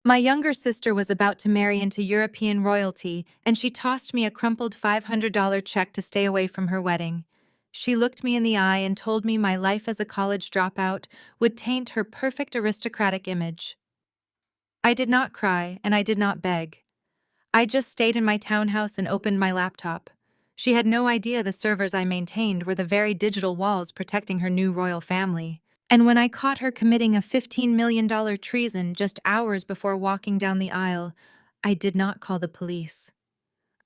My younger sister was about to marry into European royalty, and she tossed me a crumpled $500 check to stay away from her wedding. She looked me in the eye and told me my life as a college dropout would taint her perfect aristocratic image. I did not cry, and I did not beg. I just stayed in my townhouse and opened my laptop. She had no idea the servers I maintained were the very digital walls protecting her new royal family. And when I caught her committing a $15 million treason just hours before walking down the aisle, I did not call the police.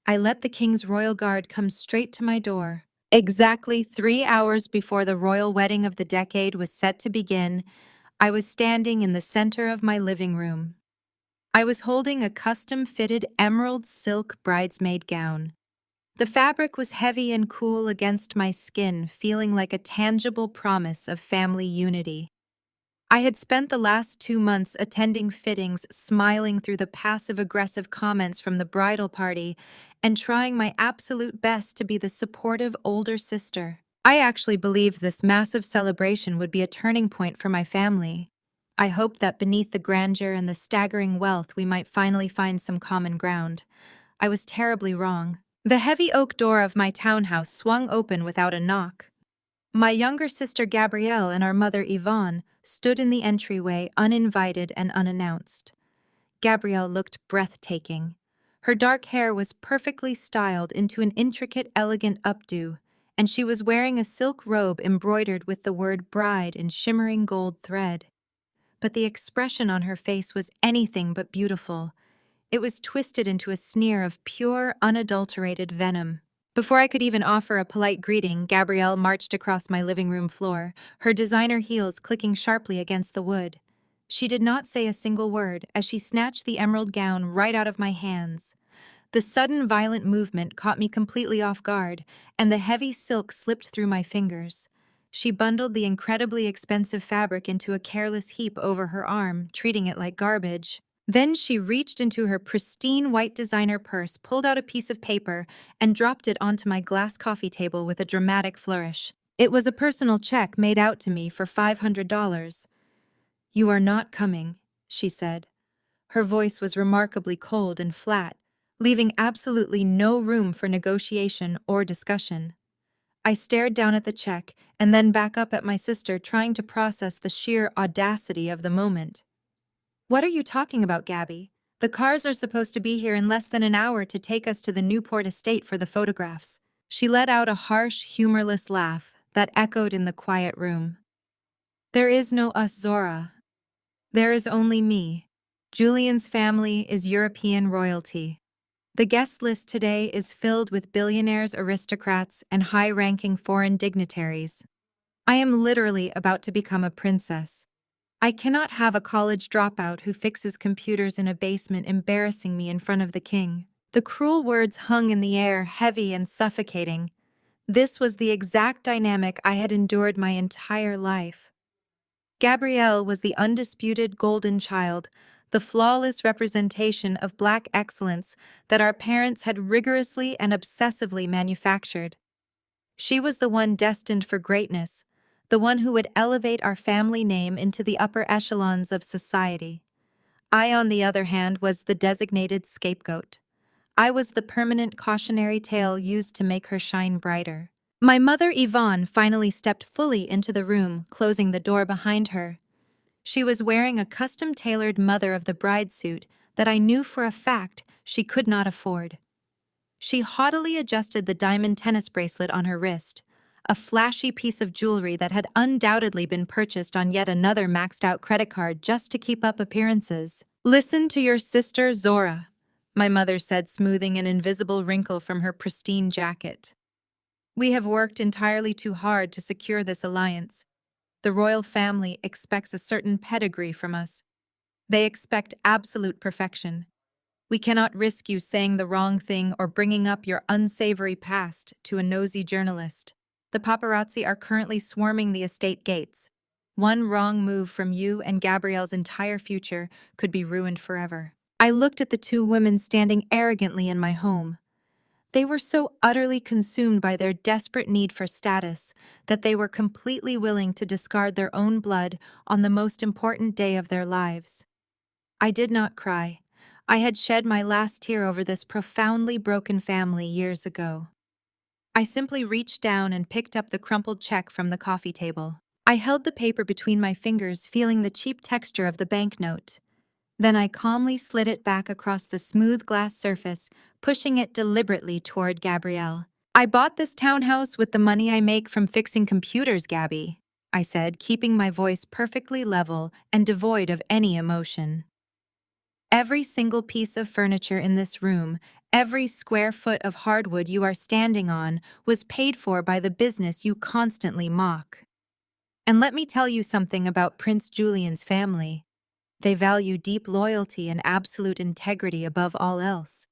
I let the king's royal guard come straight to my door. Exactly 3 hours before the royal wedding of the decade was set to begin, I was standing in the center of my living room. I was holding a custom-fitted emerald silk bridesmaid gown. The fabric was heavy and cool against my skin, feeling like a tangible promise of family unity. I had spent the last 2 months attending fittings, smiling through the passive-aggressive comments from the bridal party, and trying my absolute best to be the supportive older sister. I actually believed this massive celebration would be a turning point for my family. I hoped that beneath the grandeur and the staggering wealth we might finally find some common ground. I was terribly wrong. The heavy oak door of my townhouse swung open without a knock. My younger sister Gabrielle and our mother Yvonne stood in the entryway, uninvited and unannounced. Gabrielle looked breathtaking. Her dark hair was perfectly styled into an intricate, elegant updo, and she was wearing a silk robe embroidered with the word bride in shimmering gold thread. But the expression on her face was anything but beautiful. It was twisted into a sneer of pure, unadulterated venom. Before I could even offer a polite greeting, Gabrielle marched across my living room floor, her designer heels clicking sharply against the wood. She did not say a single word as she snatched the emerald gown right out of my hands. The sudden violent movement caught me completely off guard, and the heavy silk slipped through my fingers. She bundled the incredibly expensive fabric into a careless heap over her arm, treating it like garbage. Then she reached into her pristine white designer purse, pulled out a piece of paper, and dropped it onto my glass coffee table with a dramatic flourish. It was a personal check made out to me for $500. "You are not coming," she said. Her voice was remarkably cold and flat, leaving absolutely no room for negotiation or discussion. I stared down at the check and then back up at my sister, trying to process the sheer audacity of the moment. "What are you talking about, Gabby? The cars are supposed to be here in less than an hour to take us to the Newport estate for the photographs." She let out a harsh, humorless laugh that echoed in the quiet room. "There is no us, Zora. There is only me. Julian's family is European royalty. The guest list today is filled with billionaires, aristocrats, and high-ranking foreign dignitaries. I am literally about to become a princess. I cannot have a college dropout who fixes computers in a basement embarrassing me in front of the king." The cruel words hung in the air, heavy and suffocating. This was the exact dynamic I had endured my entire life. Gabrielle was the undisputed golden child, the flawless representation of Black excellence that our parents had rigorously and obsessively manufactured. She was the one destined for greatness, the one who would elevate our family name into the upper echelons of society. I, on the other hand, was the designated scapegoat. I was the permanent cautionary tale used to make her shine brighter. My mother Yvonne finally stepped fully into the room, closing the door behind her. She was wearing a custom-tailored mother of the bride suit that I knew for a fact she could not afford. She haughtily adjusted the diamond tennis bracelet on her wrist, a flashy piece of jewelry that had undoubtedly been purchased on yet another maxed-out credit card just to keep up appearances. "Listen to your sister, Zora," my mother said, smoothing an invisible wrinkle from her pristine jacket. "We have worked entirely too hard to secure this alliance. The royal family expects a certain pedigree from us. They expect absolute perfection. We cannot risk you saying the wrong thing or bringing up your unsavory past to a nosy journalist. The paparazzi are currently swarming the estate gates. One wrong move from you and Gabrielle's entire future could be ruined forever." I looked at the two women standing arrogantly in my home. They were so utterly consumed by their desperate need for status that they were completely willing to discard their own blood on the most important day of their lives. I did not cry. I had shed my last tear over this profoundly broken family years ago. I simply reached down and picked up the crumpled check from the coffee table. I held the paper between my fingers, feeling the cheap texture of the banknote. Then I calmly slid it back across the smooth glass surface, pushing it deliberately toward Gabrielle. "I bought this townhouse with the money I make from fixing computers, Gabby," I said, keeping my voice perfectly level and devoid of any emotion. "Every single piece of furniture in this room, every square foot of hardwood you are standing on, was paid for by the business you constantly mock. And let me tell you something about Prince Julian's family. They value deep loyalty and absolute integrity above all else.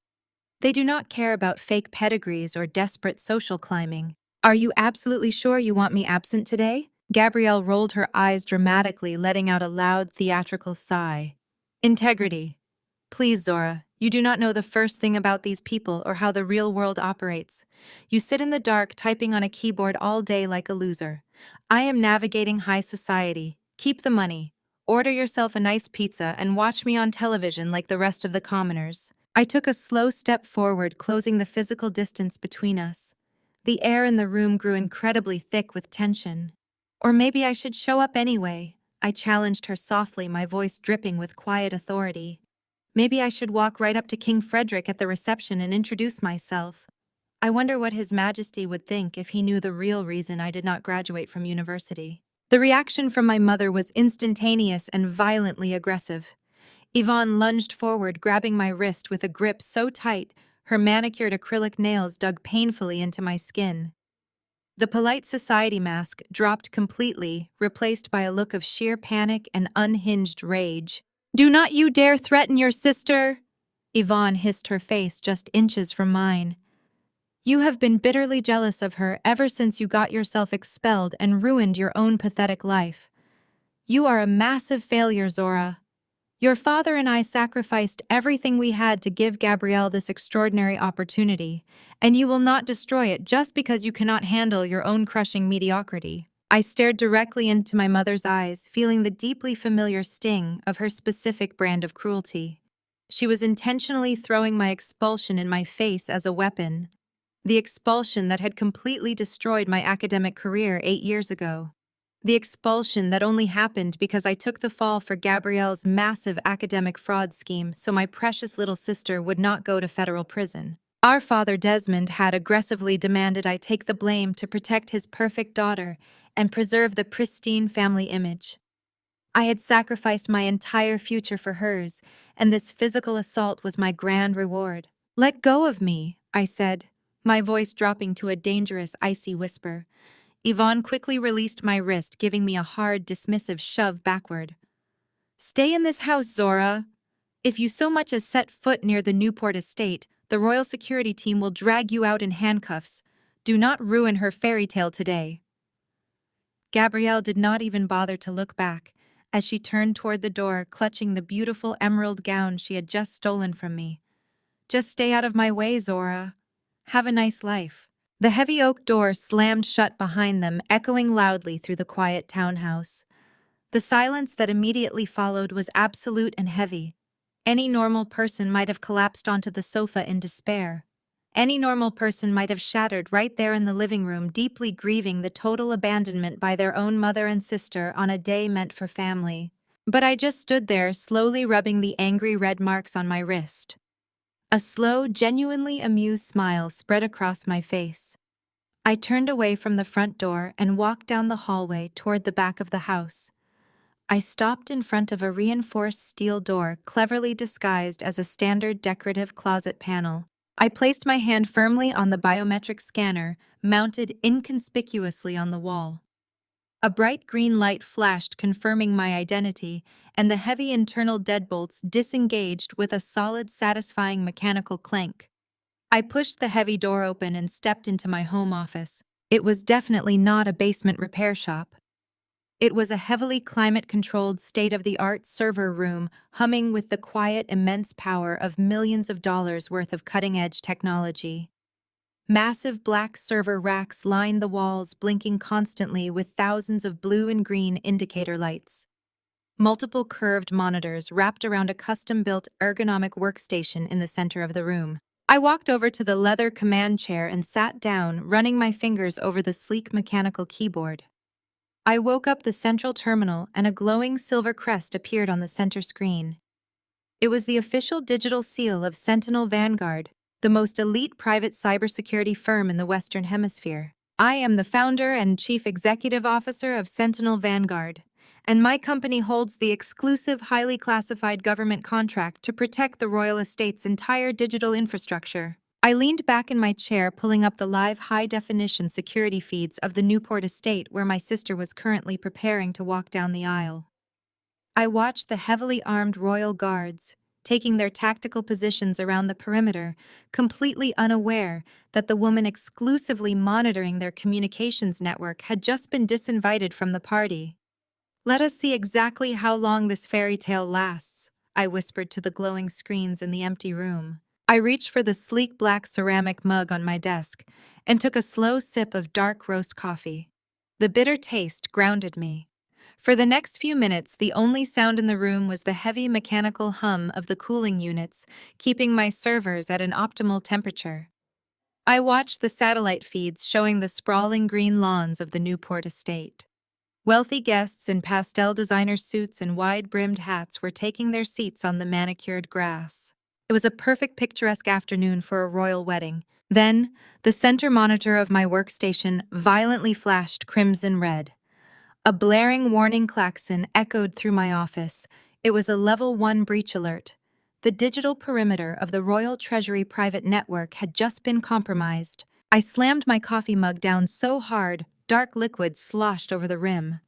They do not care about fake pedigrees or desperate social climbing. Are you absolutely sure you want me absent today?" Gabrielle rolled her eyes dramatically, letting out a loud, theatrical sigh. "Integrity. Please, Zora, you do not know the first thing about these people or how the real world operates. You sit in the dark typing on a keyboard all day like a loser. I am navigating high society. Keep the money. Order yourself a nice pizza and watch me on television like the rest of the commoners." I took a slow step forward, closing the physical distance between us. The air in the room grew incredibly thick with tension. "Or maybe I should show up anyway," I challenged her softly, my voice dripping with quiet authority. "Maybe I should walk right up to King Frederick at the reception and introduce myself. I wonder what His Majesty would think if he knew the real reason I did not graduate from university." The reaction from my mother was instantaneous and violently aggressive. Yvonne lunged forward, grabbing my wrist with a grip so tight, her manicured acrylic nails dug painfully into my skin. The polite society mask dropped completely, replaced by a look of sheer panic and unhinged rage. "Do not you dare threaten your sister!" Yvonne hissed, her face just inches from mine. "You have been bitterly jealous of her ever since you got yourself expelled and ruined your own pathetic life. You are a massive failure, Zora. Your father and I sacrificed everything we had to give Gabrielle this extraordinary opportunity, and you will not destroy it just because you cannot handle your own crushing mediocrity." I stared directly into my mother's eyes, feeling the deeply familiar sting of her specific brand of cruelty. She was intentionally throwing my expulsion in my face as a weapon, the expulsion that had completely destroyed my academic career 8 years ago. The expulsion that only happened because I took the fall for Gabrielle's massive academic fraud scheme so my precious little sister would not go to federal prison. Our father Desmond had aggressively demanded I take the blame to protect his perfect daughter and preserve the pristine family image. I had sacrificed my entire future for hers, and this physical assault was my grand reward. "Let go of me," I said, my voice dropping to a dangerous, icy whisper. Yvonne quickly released my wrist, giving me a hard, dismissive shove backward. "Stay in this house, Zora. If you so much as set foot near the Newport estate, the royal security team will drag you out in handcuffs. Do not ruin her fairy tale today." Gabrielle did not even bother to look back, as she turned toward the door, clutching the beautiful emerald gown she had just stolen from me. "Just stay out of my way, Zora. Have a nice life." The heavy oak door slammed shut behind them, echoing loudly through the quiet townhouse. The silence that immediately followed was absolute and heavy. Any normal person might have collapsed onto the sofa in despair. Any normal person might have shattered right there in the living room, deeply grieving the total abandonment by their own mother and sister on a day meant for family. But I just stood there, slowly rubbing the angry red marks on my wrist. A slow, genuinely amused smile spread across my face. I turned away from the front door and walked down the hallway toward the back of the house. I stopped in front of a reinforced steel door cleverly disguised as a standard decorative closet panel. I placed my hand firmly on the biometric scanner, mounted inconspicuously on the wall. A bright green light flashed, confirming my identity, and the heavy internal deadbolts disengaged with a solid, satisfying mechanical clank. I pushed the heavy door open and stepped into my home office. It was definitely not a basement repair shop. It was a heavily climate-controlled, state-of-the-art server room humming with the quiet, immense power of millions of dollars worth of cutting-edge technology. Massive black server racks lined the walls, blinking constantly with thousands of blue and green indicator lights. multiple curved monitors wrapped around a custom-built ergonomic workstation in the center of the room. I walked over to the leather command chair and sat down, running my fingers over the sleek mechanical keyboard. I woke up the central terminal and a glowing silver crest appeared on the center screen. It was the official digital seal of Sentinel Vanguard, the most elite private cybersecurity firm in the Western Hemisphere. I am the founder and chief executive officer of Sentinel Vanguard, and my company holds the exclusive, highly classified government contract to protect the royal estate's entire digital infrastructure. I leaned back in my chair, pulling up the live high-definition security feeds of the Newport estate where my sister was currently preparing to walk down the aisle. I watched the heavily armed royal guards, taking their tactical positions around the perimeter, completely unaware that the woman exclusively monitoring their communications network had just been disinvited from the party. "Let us see exactly how long this fairy tale lasts," I whispered to the glowing screens in the empty room. I reached for the sleek black ceramic mug on my desk and took a slow sip of dark roast coffee. The bitter taste grounded me. For the next few minutes, the only sound in the room was the heavy mechanical hum of the cooling units, keeping my servers at an optimal temperature. I watched the satellite feeds showing the sprawling green lawns of the Newport estate. Wealthy guests in pastel designer suits and wide-brimmed hats were taking their seats on the manicured grass. It was a perfect picturesque afternoon for a royal wedding. Then, the center monitor of my workstation violently flashed crimson red. A blaring warning klaxon echoed through my office. It was a Level 1 breach alert. The digital perimeter of the Royal Treasury private network had just been compromised. I slammed my coffee mug down so hard, dark liquid sloshed over the rim.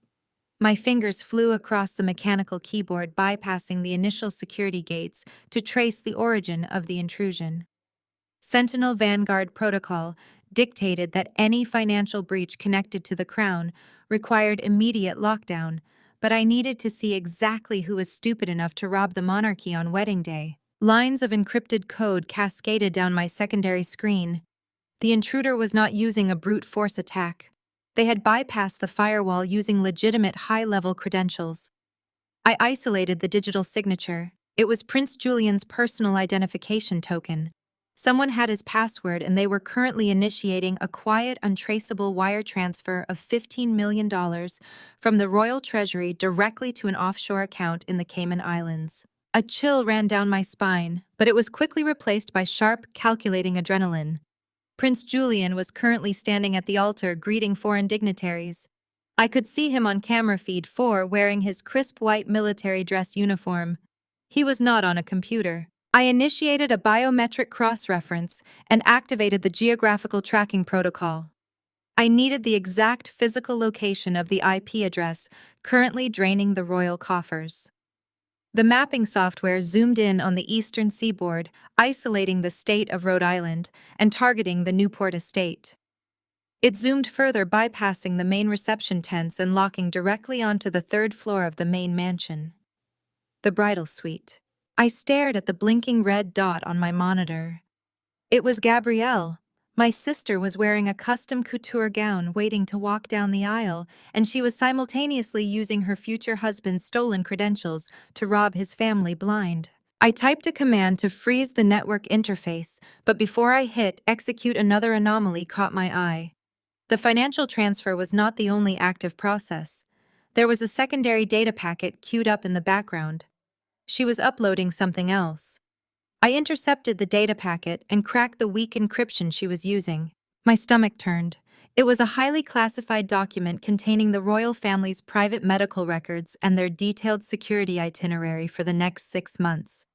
My fingers flew across the mechanical keyboard, bypassing the initial security gates to trace the origin of the intrusion. Sentinel Vanguard Protocol dictated that any financial breach connected to the crown required immediate lockdown, but I needed to see exactly who was stupid enough to rob the monarchy on wedding day. Lines of encrypted code cascaded down my secondary screen. The intruder was not using a brute force attack. They had bypassed the firewall using legitimate high-level credentials. I isolated the digital signature. It was Prince Julian's personal identification token. Someone had his password and they were currently initiating a quiet, untraceable wire transfer of $15 million from the Royal Treasury directly to an offshore account in the Cayman Islands. A chill ran down my spine, but it was quickly replaced by sharp, calculating adrenaline. Prince Julian was currently standing at the altar greeting foreign dignitaries. I could see him on camera feed 4 wearing his crisp white military dress uniform. He was not on a computer. I initiated a biometric cross-reference and activated the geographical tracking protocol. I needed the exact physical location of the IP address currently draining the royal coffers. The mapping software zoomed in on the eastern seaboard, isolating the state of Rhode Island and targeting the Newport estate. It zoomed further, bypassing the main reception tents and locking directly onto the third floor of the main mansion. The bridal suite. I stared at the blinking red dot on my monitor. It was Gabrielle. My sister was wearing a custom couture gown waiting to walk down the aisle, and she was simultaneously using her future husband's stolen credentials to rob his family blind. I typed a command to freeze the network interface, but before I hit execute, another anomaly caught my eye. The financial transfer was not the only active process. There was a secondary data packet queued up in the background. She was uploading something else. I intercepted the data packet and cracked the weak encryption she was using. My stomach turned. It was a highly classified document containing the royal family's private medical records and their detailed security itinerary for the next 6 months.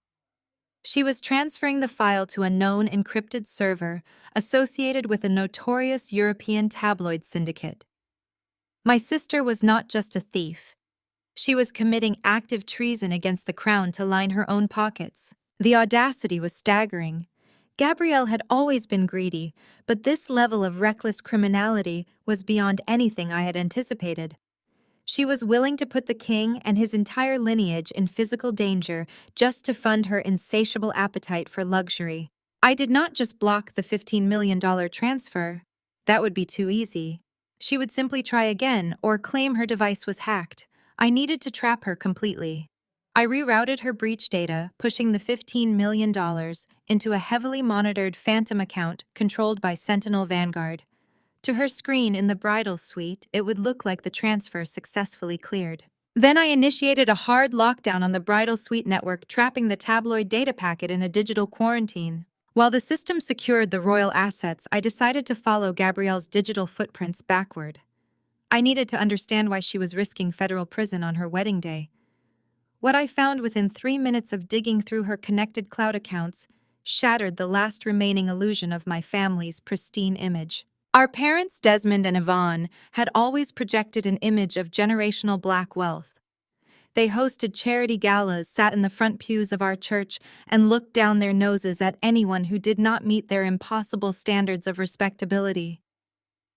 She was transferring the file to a known encrypted server associated with a notorious European tabloid syndicate. My sister was not just a thief. She was committing active treason against the crown to line her own pockets. The audacity was staggering. Gabrielle had always been greedy, but this level of reckless criminality was beyond anything I had anticipated. She was willing to put the king and his entire lineage in physical danger just to fund her insatiable appetite for luxury. I did not just block the $15 million transfer. That would be too easy. She would simply try again or claim her device was hacked. I needed to trap her completely. I rerouted her breach data, pushing the $15 million into a heavily monitored phantom account controlled by Sentinel Vanguard. To her screen in the bridal suite, it would look like the transfer successfully cleared. Then I initiated a hard lockdown on the bridal suite network, trapping the tabloid data packet in a digital quarantine. While the system secured the royal assets, I decided to follow Gabrielle's digital footprints backward. I needed to understand why she was risking federal prison on her wedding day. What I found within 3 minutes of digging through her connected cloud accounts shattered the last remaining illusion of my family's pristine image. Our parents, Desmond and Yvonne, had always projected an image of generational black wealth. They hosted charity galas, sat in the front pews of our church, and looked down their noses at anyone who did not meet their impossible standards of respectability.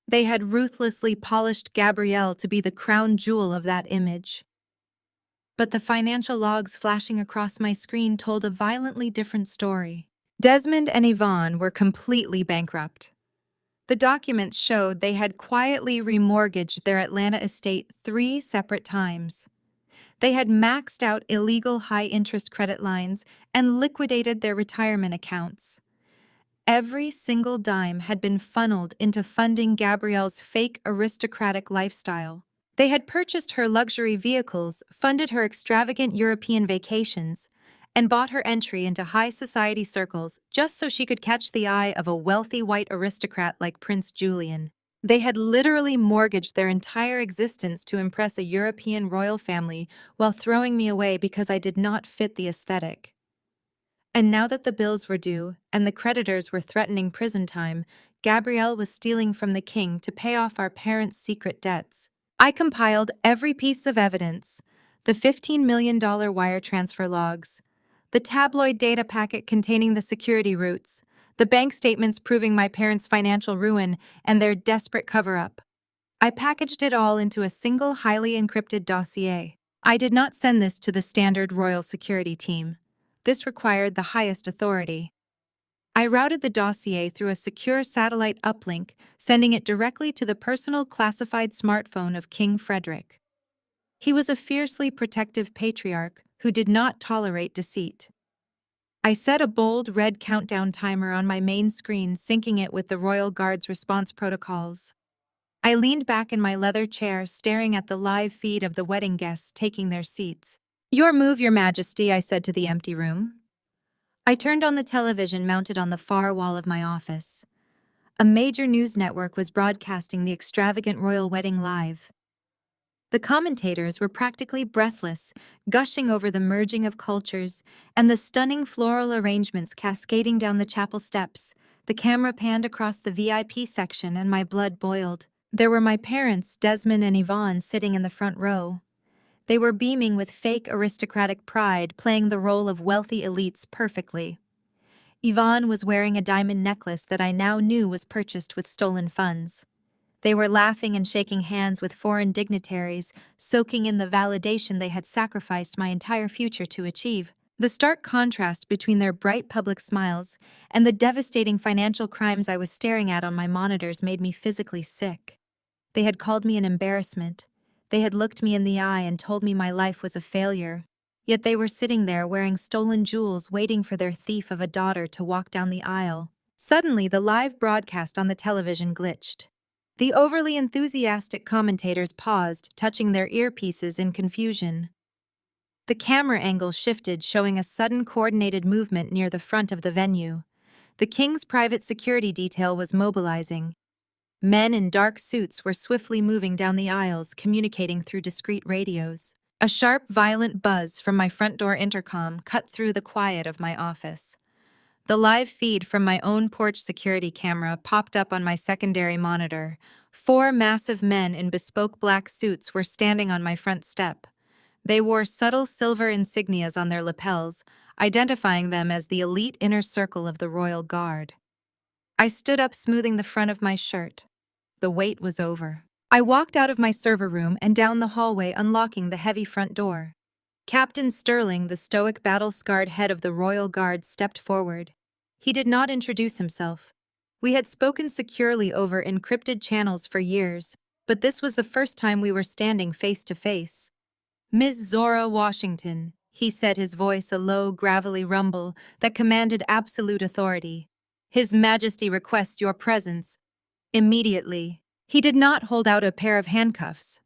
They had ruthlessly polished Gabrielle to be the crown jewel of that image. But the financial logs flashing across my screen told a violently different story. Desmond and Yvonne were completely bankrupt. The documents showed they had quietly remortgaged their Atlanta estate 3 separate times. They had maxed out illegal high-interest credit lines and liquidated their retirement accounts. Every single dime had been funneled into funding Gabrielle's fake aristocratic lifestyle. They had purchased her luxury vehicles, funded her extravagant European vacations, and bought her entry into high society circles just so she could catch the eye of a wealthy white aristocrat like Prince Julian. They had literally mortgaged their entire existence to impress a European royal family while throwing me away because I did not fit the aesthetic. And now that the bills were due and the creditors were threatening prison time, Gabrielle was stealing from the king to pay off our parents' secret debts. I compiled every piece of evidence: the $15 million wire transfer logs, the tabloid data packet containing the security routes, the bank statements proving my parents' financial ruin and their desperate cover-up. I packaged it all into a single highly encrypted dossier. I did not send this to the standard royal security team. This required the highest authority. I routed the dossier through a secure satellite uplink, sending it directly to the personal classified smartphone of King Frederick. He was a fiercely protective patriarch who did not tolerate deceit. I set a bold red countdown timer on my main screen, syncing it with the Royal Guard's response protocols. I leaned back in my leather chair, staring at the live feed of the wedding guests taking their seats. "Your move, Your Majesty," I said to the empty room. I turned on the television mounted on the far wall of my office. A major news network was broadcasting the extravagant royal wedding live. The commentators were practically breathless, gushing over the merging of cultures and the stunning floral arrangements cascading down the chapel steps. The camera panned across the VIP section and my blood boiled. There were my parents, Desmond and Yvonne, sitting in the front row. They were beaming with fake aristocratic pride, playing the role of wealthy elites perfectly. Yvonne was wearing a diamond necklace that I now knew was purchased with stolen funds. They were laughing and shaking hands with foreign dignitaries, soaking in the validation they had sacrificed my entire future to achieve. The stark contrast between their bright public smiles and the devastating financial crimes I was staring at on my monitors made me physically sick. They had called me an embarrassment. They had looked me in the eye and told me my life was a failure. Yet they were sitting there wearing stolen jewels, waiting for their thief of a daughter to walk down the aisle. Suddenly, the live broadcast on the television glitched. The overly enthusiastic commentators paused, touching their earpieces in confusion. The camera angle shifted, showing a sudden coordinated movement near the front of the venue. The king's private security detail was mobilizing. Men in dark suits were swiftly moving down the aisles, communicating through discreet radios. A sharp, violent buzz from my front door intercom cut through the quiet of my office. The live feed from my own porch security camera popped up on my secondary monitor. 4 massive men in bespoke black suits were standing on my front step. They wore subtle silver insignias on their lapels, identifying them as the elite inner circle of the Royal Guard. I stood up, smoothing the front of my shirt. The wait was over. I walked out of my server room and down the hallway, unlocking the heavy front door. Captain Sterling, the stoic, battle-scarred head of the Royal Guard, stepped forward. He did not introduce himself. We had spoken securely over encrypted channels for years, but this was the first time we were standing face to face. Miss Zora Washington, he said, his voice a low, gravelly rumble that commanded absolute authority. His Majesty requests your presence. Immediately. He did not hold out a pair of handcuffs.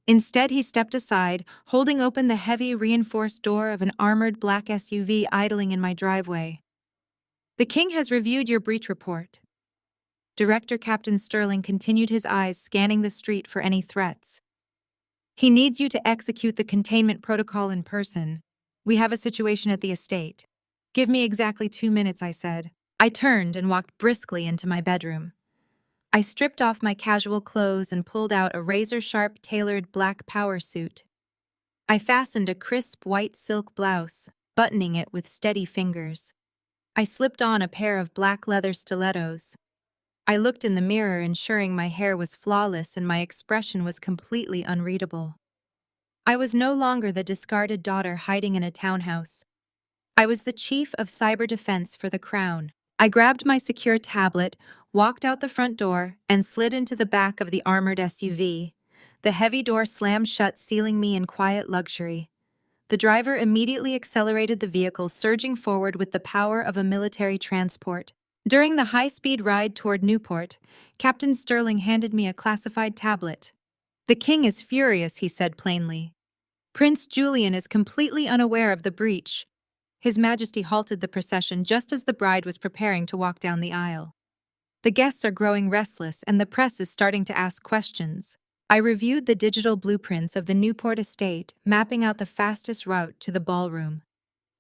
Instead, he stepped aside, holding open the heavy, reinforced door of an armored black SUV idling in my driveway. The king has reviewed your breach report. Director Captain Sterling continued, his eyes scanning the street for any threats. He needs you to execute the containment protocol in person. We have a situation at the estate. Give me exactly 2 minutes, I said. I turned and walked briskly into my bedroom. I stripped off my casual clothes and pulled out a razor-sharp tailored black power suit. I fastened a crisp white silk blouse, buttoning it with steady fingers. I slipped on a pair of black leather stilettos. I looked in the mirror, ensuring my hair was flawless and my expression was completely unreadable. I was no longer the discarded daughter hiding in a townhouse. I was the chief of cyber defense for the crown. I grabbed my secure tablet, walked out the front door, and slid into the back of the armored SUV. The heavy door slammed shut, sealing me in quiet luxury. The driver immediately accelerated the vehicle, surging forward with the power of a military transport. During the high-speed ride toward Newport, Captain Sterling handed me a classified tablet. The king is furious, he said plainly. Prince Julian is completely unaware of the breach. His Majesty halted the procession just as the bride was preparing to walk down the aisle. The guests are growing restless and the press is starting to ask questions. I reviewed the digital blueprints of the Newport estate, mapping out the fastest route to the ballroom.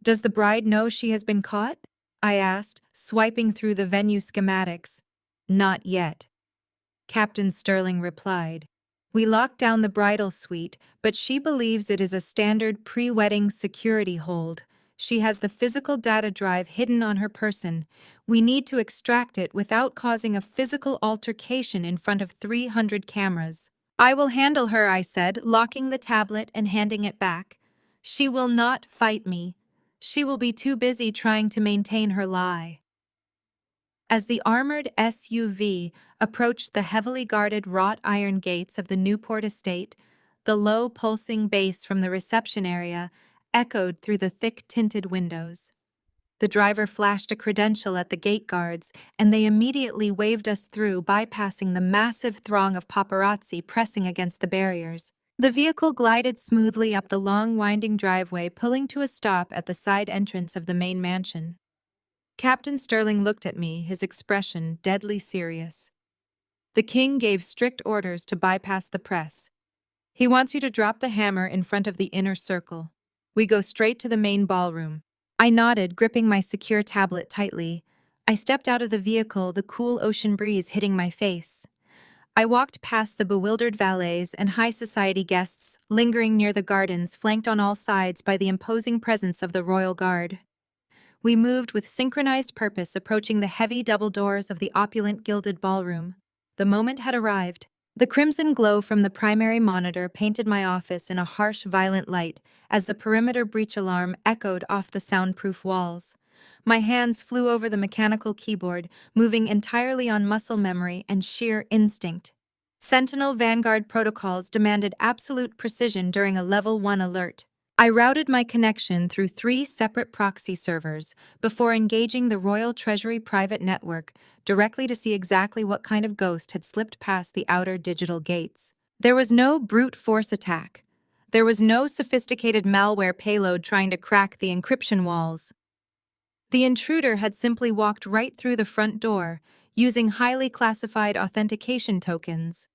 Does the bride know she has been caught? I asked, swiping through the venue schematics. Not yet. Captain Sterling replied. We locked down the bridal suite, but she believes it is a standard pre-wedding security hold. She has the physical data drive hidden on her person. We need to extract it without causing a physical altercation in front of 300 cameras. I will handle her, I said, locking the tablet and handing it back. She will not fight me. She will be too busy trying to maintain her lie. As the armored SUV approached the heavily guarded wrought iron gates of the Newport estate, the low pulsing bass from the reception area echoed through the thick tinted windows. The driver flashed a credential at the gate guards, and they immediately waved us through, bypassing the massive throng of paparazzi pressing against the barriers. The vehicle glided smoothly up the long, winding driveway, pulling to a stop at the side entrance of the main mansion. Captain Sterling looked at me, his expression deadly serious. The king gave strict orders to bypass the press. He wants you to drop the hammer in front of the inner circle. We go straight to the main ballroom. I nodded, gripping my secure tablet tightly. I stepped out of the vehicle, the cool ocean breeze hitting my face. I walked past the bewildered valets and high society guests, lingering near the gardens, flanked on all sides by the imposing presence of the royal guard. We moved with synchronized purpose, approaching the heavy double doors of the opulent gilded ballroom. The moment had arrived. The crimson glow from the primary monitor painted my office in a harsh, violent light as the perimeter breach alarm echoed off the soundproof walls. My hands flew over the mechanical keyboard, moving entirely on muscle memory and sheer instinct. Sentinel Vanguard protocols demanded absolute precision during a Level 1 alert. I routed my connection through 3 separate proxy servers before engaging the Royal Treasury private network directly to see exactly what kind of ghost had slipped past the outer digital gates. There was no brute force attack. There was no sophisticated malware payload trying to crack the encryption walls. The intruder had simply walked right through the front door, using highly classified authentication tokens.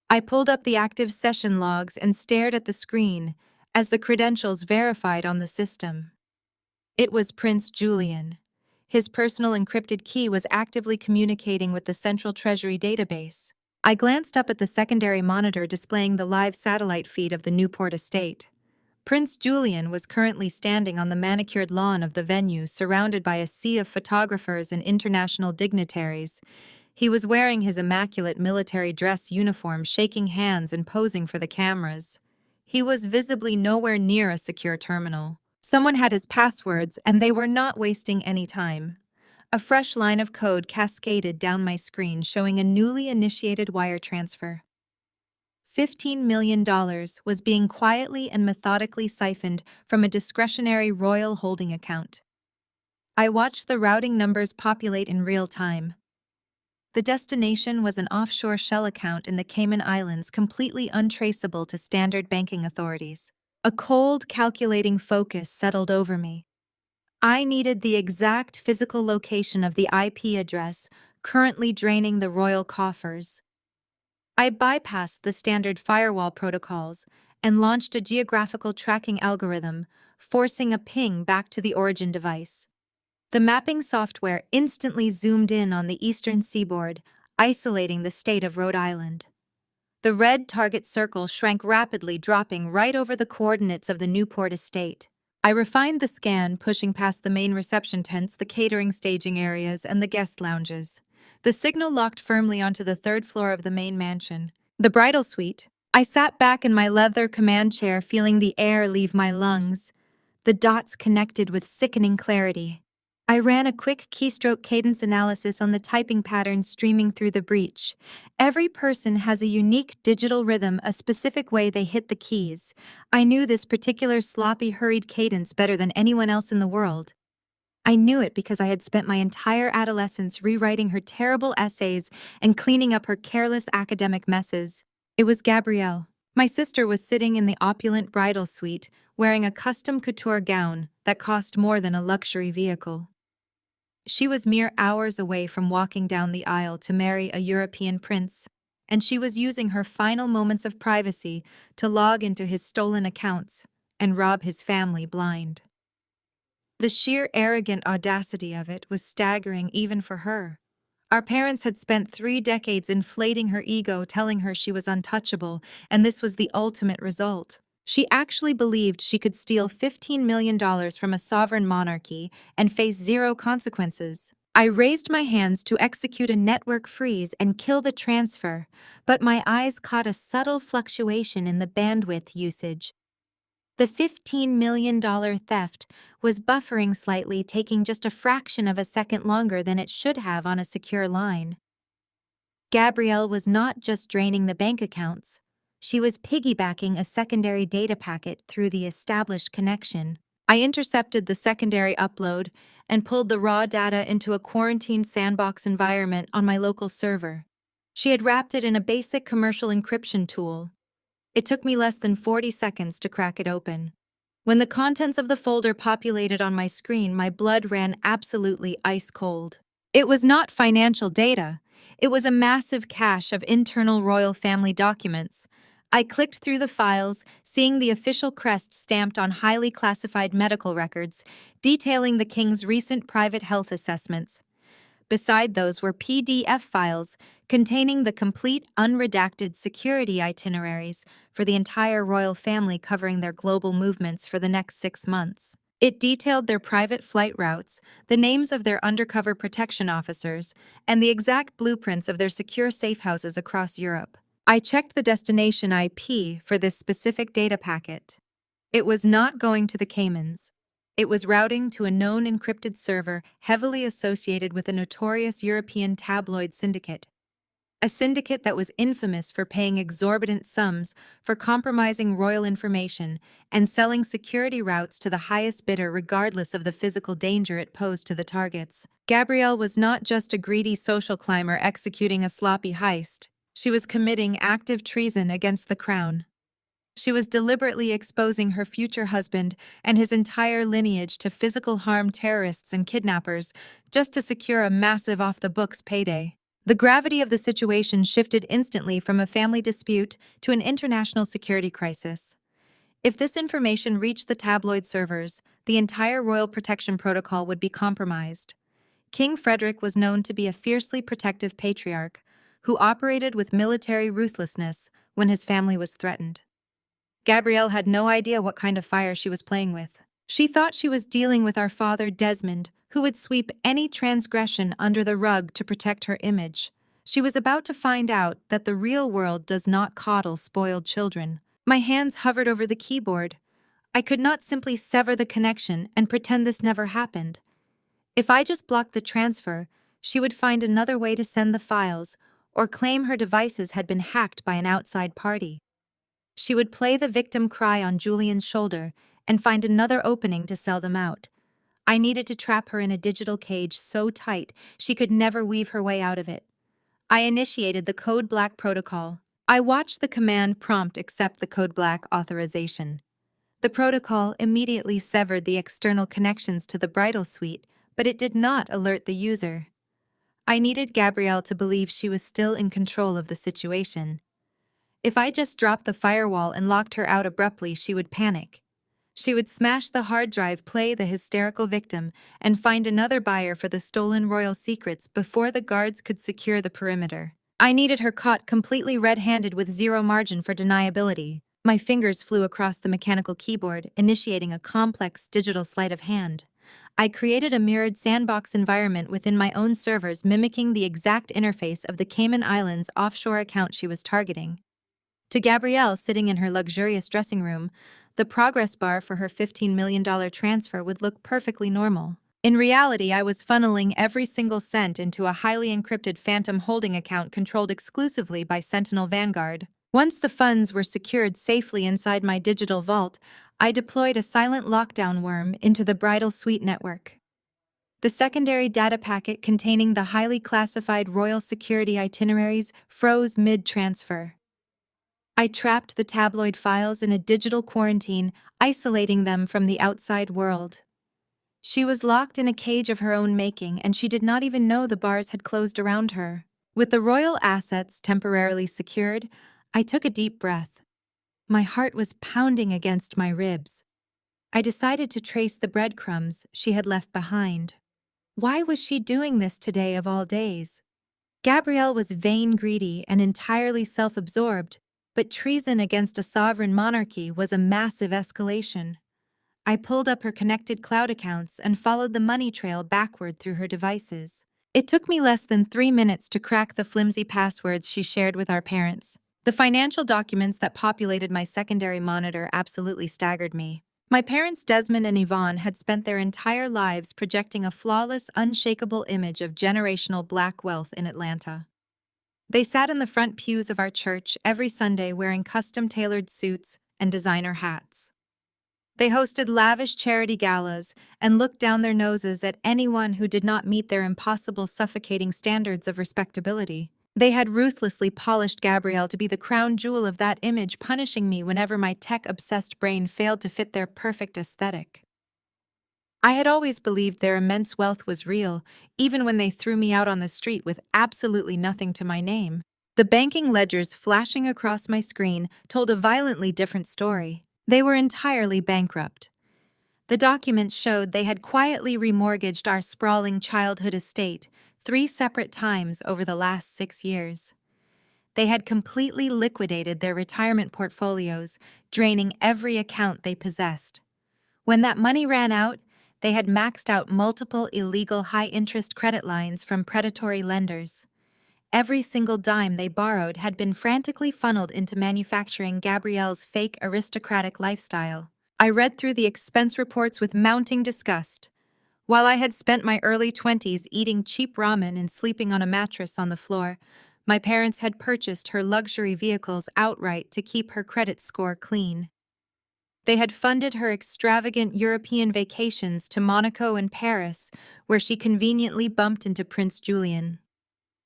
I pulled up the active session logs and stared at the screen as the credentials verified on the system. It was Prince Julian. His personal encrypted key was actively communicating with the Central Treasury database. I glanced up at the secondary monitor displaying the live satellite feed of the Newport estate. Prince Julian was currently standing on the manicured lawn of the venue, surrounded by a sea of photographers and international dignitaries. He was wearing his immaculate military dress uniform, shaking hands and posing for the cameras. He was visibly nowhere near a secure terminal. Someone had his passwords, and they were not wasting any time. A fresh line of code cascaded down my screen, showing a newly initiated wire transfer. $15 million was being quietly and methodically siphoned from a discretionary royal holding account. I watched the routing numbers populate in real time. The destination was an offshore shell account in the Cayman Islands, completely untraceable to standard banking authorities. A cold, calculating focus settled over me. I needed the exact physical location of the IP address currently draining the royal coffers. I bypassed the standard firewall protocols and launched a geographical tracking algorithm, forcing a ping back to the origin device. The mapping software instantly zoomed in on the eastern seaboard, isolating the state of Rhode Island. The red target circle shrank rapidly, dropping right over the coordinates of the Newport estate. I refined the scan, pushing past the main reception tents, the catering staging areas, and the guest lounges. The signal locked firmly onto the third floor of the main mansion. The bridal suite. I sat back in my leather command chair, feeling the air leave my lungs. The dots connected with sickening clarity. I ran a quick keystroke cadence analysis on the typing pattern streaming through the breach. Every person has a unique digital rhythm, a specific way they hit the keys. I knew this particular sloppy, hurried cadence better than anyone else in the world. I knew it because I had spent my entire adolescence rewriting her terrible essays and cleaning up her careless academic messes. It was Gabrielle. My sister was sitting in the opulent bridal suite, wearing a custom couture gown that cost more than a luxury vehicle. She was mere hours away from walking down the aisle to marry a European prince, and she was using her final moments of privacy to log into his stolen accounts and rob his family blind. The sheer arrogant audacity of it was staggering even for her. Our parents had spent 3 decades inflating her ego, telling her she was untouchable, and this was the ultimate result. She actually believed she could steal $15 million from a sovereign monarchy and face zero consequences. I raised my hands to execute a network freeze and kill the transfer, but my eyes caught a subtle fluctuation in the bandwidth usage. The $15 million theft was buffering slightly, taking just a fraction of a second longer than it should have on a secure line. Gabrielle was not just draining the bank accounts. She was piggybacking a secondary data packet through the established connection. I intercepted the secondary upload and pulled the raw data into a quarantined sandbox environment on my local server. She had wrapped it in a basic commercial encryption tool. It took me less than 40 seconds to crack it open. When the contents of the folder populated on my screen, my blood ran absolutely ice cold. It was not financial data. It was a massive cache of internal royal family documents. I clicked through the files, seeing the official crest stamped on highly classified medical records, detailing the king's recent private health assessments. Beside those were PDF files containing the complete unredacted security itineraries for the entire royal family, covering their global movements for the next 6 months. It detailed their private flight routes, the names of their undercover protection officers, and the exact blueprints of their secure safe houses across Europe. I checked the destination IP for this specific data packet. It was not going to the Caymans. It was routing to a known encrypted server heavily associated with a notorious European tabloid syndicate. A syndicate that was infamous for paying exorbitant sums for compromising royal information and selling security routes to the highest bidder regardless of the physical danger it posed to the targets. Gabrielle was not just a greedy social climber executing a sloppy heist. She was committing active treason against the crown. She was deliberately exposing her future husband and his entire lineage to physical harm, terrorists and kidnappers, just to secure a massive off-the-books payday. The gravity of the situation shifted instantly from a family dispute to an international security crisis. If this information reached the tabloid servers, the entire royal protection protocol would be compromised. King Frederick was known to be a fiercely protective patriarch who operated with military ruthlessness when his family was threatened. Gabrielle had no idea what kind of fire she was playing with. She thought she was dealing with our father Desmond, who would sweep any transgression under the rug to protect her image. She was about to find out that the real world does not coddle spoiled children. My hands hovered over the keyboard. I could not simply sever the connection and pretend this never happened. If I just blocked the transfer, she would find another way to send the files, or claim her devices had been hacked by an outside party. She would play the victim cry on Julian's shoulder and find another opening to sell them out. I needed to trap her in a digital cage so tight she could never weave her way out of it. I initiated the Code Black protocol. I watched the command prompt accept the Code Black authorization. The protocol immediately severed the external connections to the bridal suite, but it did not alert the user. I needed Gabrielle to believe she was still in control of the situation. If I just dropped the firewall and locked her out abruptly, she would panic. She would smash the hard drive, play the hysterical victim, and find another buyer for the stolen royal secrets before the guards could secure the perimeter. I needed her caught completely red-handed with zero margin for deniability. My fingers flew across the mechanical keyboard, initiating a complex digital sleight of hand. I created a mirrored sandbox environment within my own servers, mimicking the exact interface of the Cayman Islands offshore account she was targeting. To Gabrielle, sitting in her luxurious dressing room, the progress bar for her $15 million transfer would look perfectly normal. In reality, I was funneling every single cent into a highly encrypted phantom holding account controlled exclusively by Sentinel Vanguard. Once the funds were secured safely inside my digital vault, I deployed a silent lockdown worm into the bridal suite network. The secondary data packet containing the highly classified royal security itineraries froze mid-transfer. I trapped the tabloid files in a digital quarantine, isolating them from the outside world. She was locked in a cage of her own making, and she did not even know the bars had closed around her. With the royal assets temporarily secured, I took a deep breath. My heart was pounding against my ribs. I decided to trace the breadcrumbs she had left behind. Why was she doing this today of all days? Gabrielle was vain, greedy, and entirely self-absorbed, but treason against a sovereign monarchy was a massive escalation. I pulled up her connected cloud accounts and followed the money trail backward through her devices. It took me less than 3 minutes to crack the flimsy passwords she shared with our parents. The financial documents that populated my secondary monitor absolutely staggered me. My parents, Desmond and Yvonne, had spent their entire lives projecting a flawless, unshakable image of generational black wealth in Atlanta. They sat in the front pews of our church every Sunday wearing custom-tailored suits and designer hats. They hosted lavish charity galas and looked down their noses at anyone who did not meet their impossible, suffocating standards of respectability. They had ruthlessly polished Gabrielle to be the crown jewel of that image, punishing me whenever my tech-obsessed brain failed to fit their perfect aesthetic. I had always believed their immense wealth was real, even when they threw me out on the street with absolutely nothing to my name. The banking ledgers flashing across my screen told a violently different story. They were entirely bankrupt. The documents showed they had quietly remortgaged our sprawling childhood estate 3 separate times over the last 6 years. They had completely liquidated their retirement portfolios, draining every account they possessed. When that money ran out, they had maxed out multiple illegal high-interest credit lines from predatory lenders. Every single dime they borrowed had been frantically funneled into manufacturing Gabrielle's fake aristocratic lifestyle. I read through the expense reports with mounting disgust. While I had spent my early 20s eating cheap ramen and sleeping on a mattress on the floor, my parents had purchased her luxury vehicles outright to keep her credit score clean. They had funded her extravagant European vacations to Monaco and Paris, where she conveniently bumped into Prince Julian.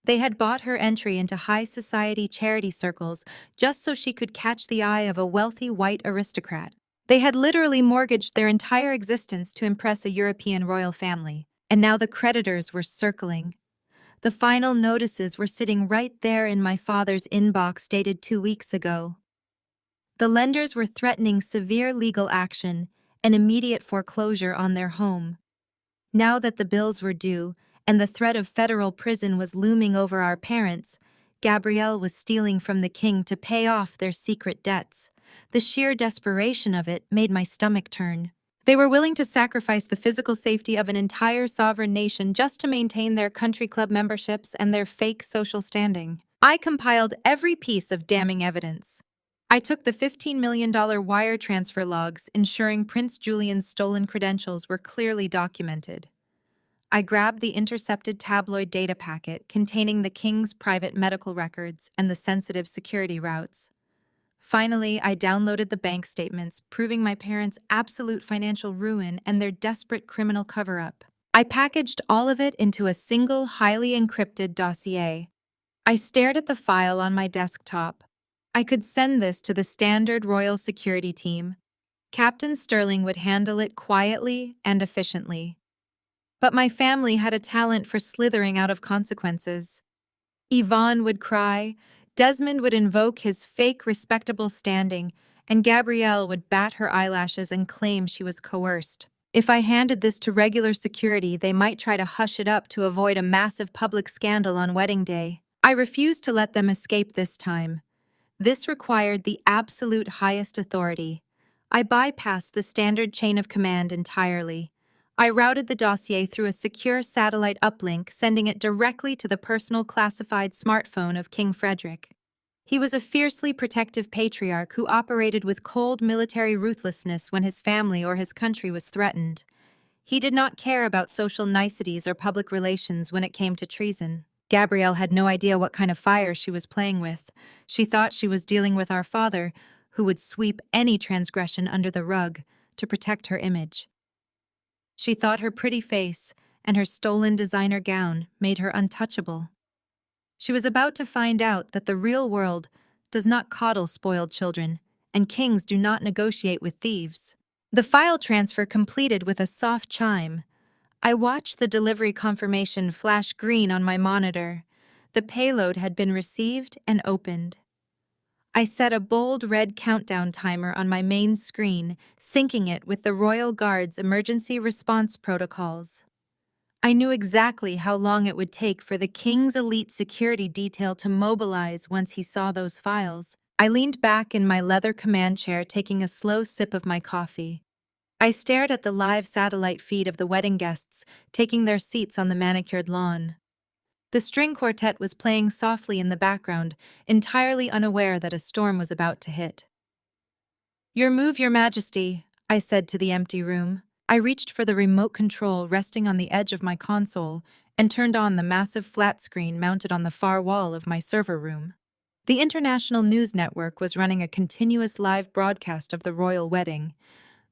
They had bought her entry into high society charity circles just so she could catch the eye of a wealthy white aristocrat. They had literally mortgaged their entire existence to impress a European royal family, and now the creditors were circling. The final notices were sitting right there in my father's inbox dated 2 weeks ago. The lenders were threatening severe legal action and immediate foreclosure on their home. Now that the bills were due and the threat of federal prison was looming over our parents, Gabrielle was stealing from the king to pay off their secret debts. The sheer desperation of it made my stomach turn. They were willing to sacrifice the physical safety of an entire sovereign nation just to maintain their country club memberships and their fake social standing. I compiled every piece of damning evidence. I took the $15 million wire transfer logs, ensuring Prince Julian's stolen credentials were clearly documented. I grabbed the intercepted tabloid data packet containing the king's private medical records and the sensitive security routes. Finally, I downloaded the bank statements proving my parents' absolute financial ruin and their desperate criminal cover-up. I packaged all of it into a single, highly encrypted dossier. I stared at the file on my desktop. I could send this to the standard royal security team. Captain Sterling would handle it quietly and efficiently. But my family had a talent for slithering out of consequences. Yvonne would cry, Desmond would invoke his fake respectable standing, and Gabrielle would bat her eyelashes and claim she was coerced. If I handed this to regular security, they might try to hush it up to avoid a massive public scandal on wedding day. I refused to let them escape this time. This required the absolute highest authority. I bypassed the standard chain of command entirely. I routed the dossier through a secure satellite uplink, sending it directly to the personal classified smartphone of King Frederick. He was a fiercely protective patriarch who operated with cold military ruthlessness when his family or his country was threatened. He did not care about social niceties or public relations when it came to treason. Gabrielle had no idea what kind of fire she was playing with. She thought she was dealing with our father, who would sweep any transgression under the rug to protect her image. She thought her pretty face and her stolen designer gown made her untouchable. She was about to find out that the real world does not coddle spoiled children, and kings do not negotiate with thieves. The file transfer completed with a soft chime. I watched the delivery confirmation flash green on my monitor. The payload had been received and opened. I set a bold red countdown timer on my main screen, syncing it with the Royal Guard's emergency response protocols. I knew exactly how long it would take for the King's elite security detail to mobilize once he saw those files. I leaned back in my leather command chair, taking a slow sip of my coffee. I stared at the live satellite feed of the wedding guests taking their seats on the manicured lawn. The string quartet was playing softly in the background, entirely unaware that a storm was about to hit. "Your move, Your Majesty," I said to the empty room. I reached for the remote control resting on the edge of my console and turned on the massive flat screen mounted on the far wall of my server room. The international news network was running a continuous live broadcast of the royal wedding.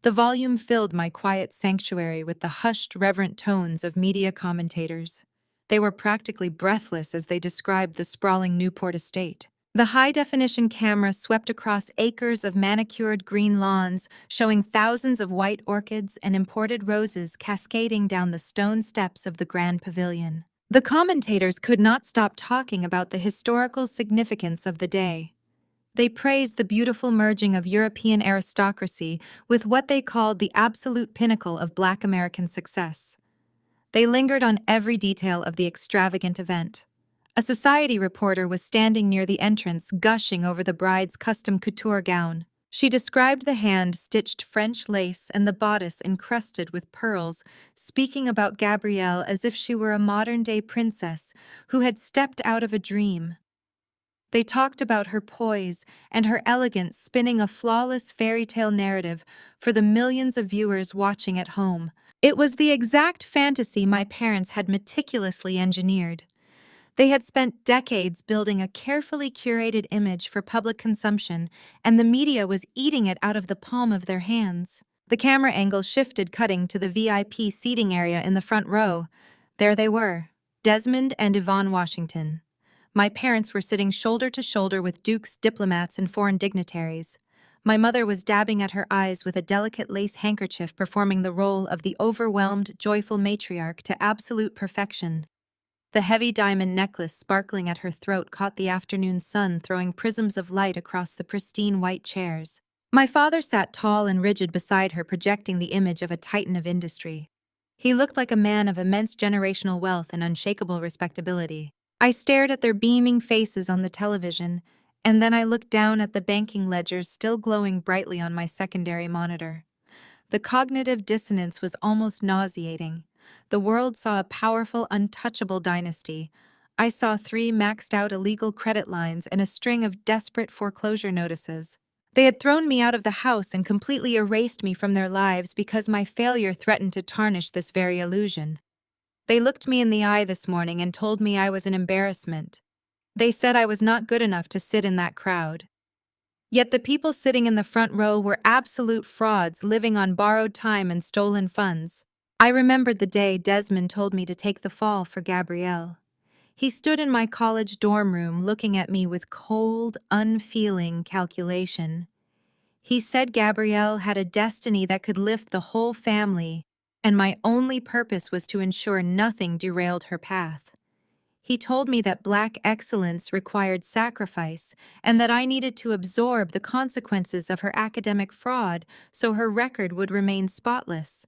The volume filled my quiet sanctuary with the hushed, reverent tones of media commentators. They were practically breathless as they described the sprawling Newport estate. The high-definition camera swept across acres of manicured green lawns, showing thousands of white orchids and imported roses cascading down the stone steps of the grand pavilion. The commentators could not stop talking about the historical significance of the day. They praised the beautiful merging of European aristocracy with what they called the absolute pinnacle of Black American success. They lingered on every detail of the extravagant event. A society reporter was standing near the entrance, gushing over the bride's custom couture gown. She described the hand-stitched French lace and the bodice encrusted with pearls, speaking about Gabrielle as if she were a modern-day princess who had stepped out of a dream. They talked about her poise and her elegance, spinning a flawless fairy tale narrative for the millions of viewers watching at home. It was the exact fantasy my parents had meticulously engineered. They had spent decades building a carefully curated image for public consumption, and the media was eating it out of the palm of their hands. The camera angle shifted, cutting to the VIP seating area in the front row. There they were, Desmond and Yvonne Washington. My parents were sitting shoulder to shoulder with dukes, diplomats, and foreign dignitaries. My mother was dabbing at her eyes with a delicate lace handkerchief, performing the role of the overwhelmed, joyful matriarch to absolute perfection. The heavy diamond necklace sparkling at her throat caught the afternoon sun, throwing prisms of light across the pristine white chairs. My father sat tall and rigid beside her, projecting the image of a titan of industry. He looked like a man of immense generational wealth and unshakable respectability. I stared at their beaming faces on the television, and then I looked down at the banking ledgers still glowing brightly on my secondary monitor. The cognitive dissonance was almost nauseating. The world saw a powerful, untouchable dynasty. I saw 3 maxed-out illegal credit lines and a string of desperate foreclosure notices. They had thrown me out of the house and completely erased me from their lives because my failure threatened to tarnish this very illusion. They looked me in the eye this morning and told me I was an embarrassment. They said I was not good enough to sit in that crowd. Yet the people sitting in the front row were absolute frauds living on borrowed time and stolen funds. I remembered the day Desmond told me to take the fall for Gabrielle. He stood in my college dorm room looking at me with cold, unfeeling calculation. He said Gabrielle had a destiny that could lift the whole family, and my only purpose was to ensure nothing derailed her path. He told me that Black excellence required sacrifice and that I needed to absorb the consequences of her academic fraud so her record would remain spotless.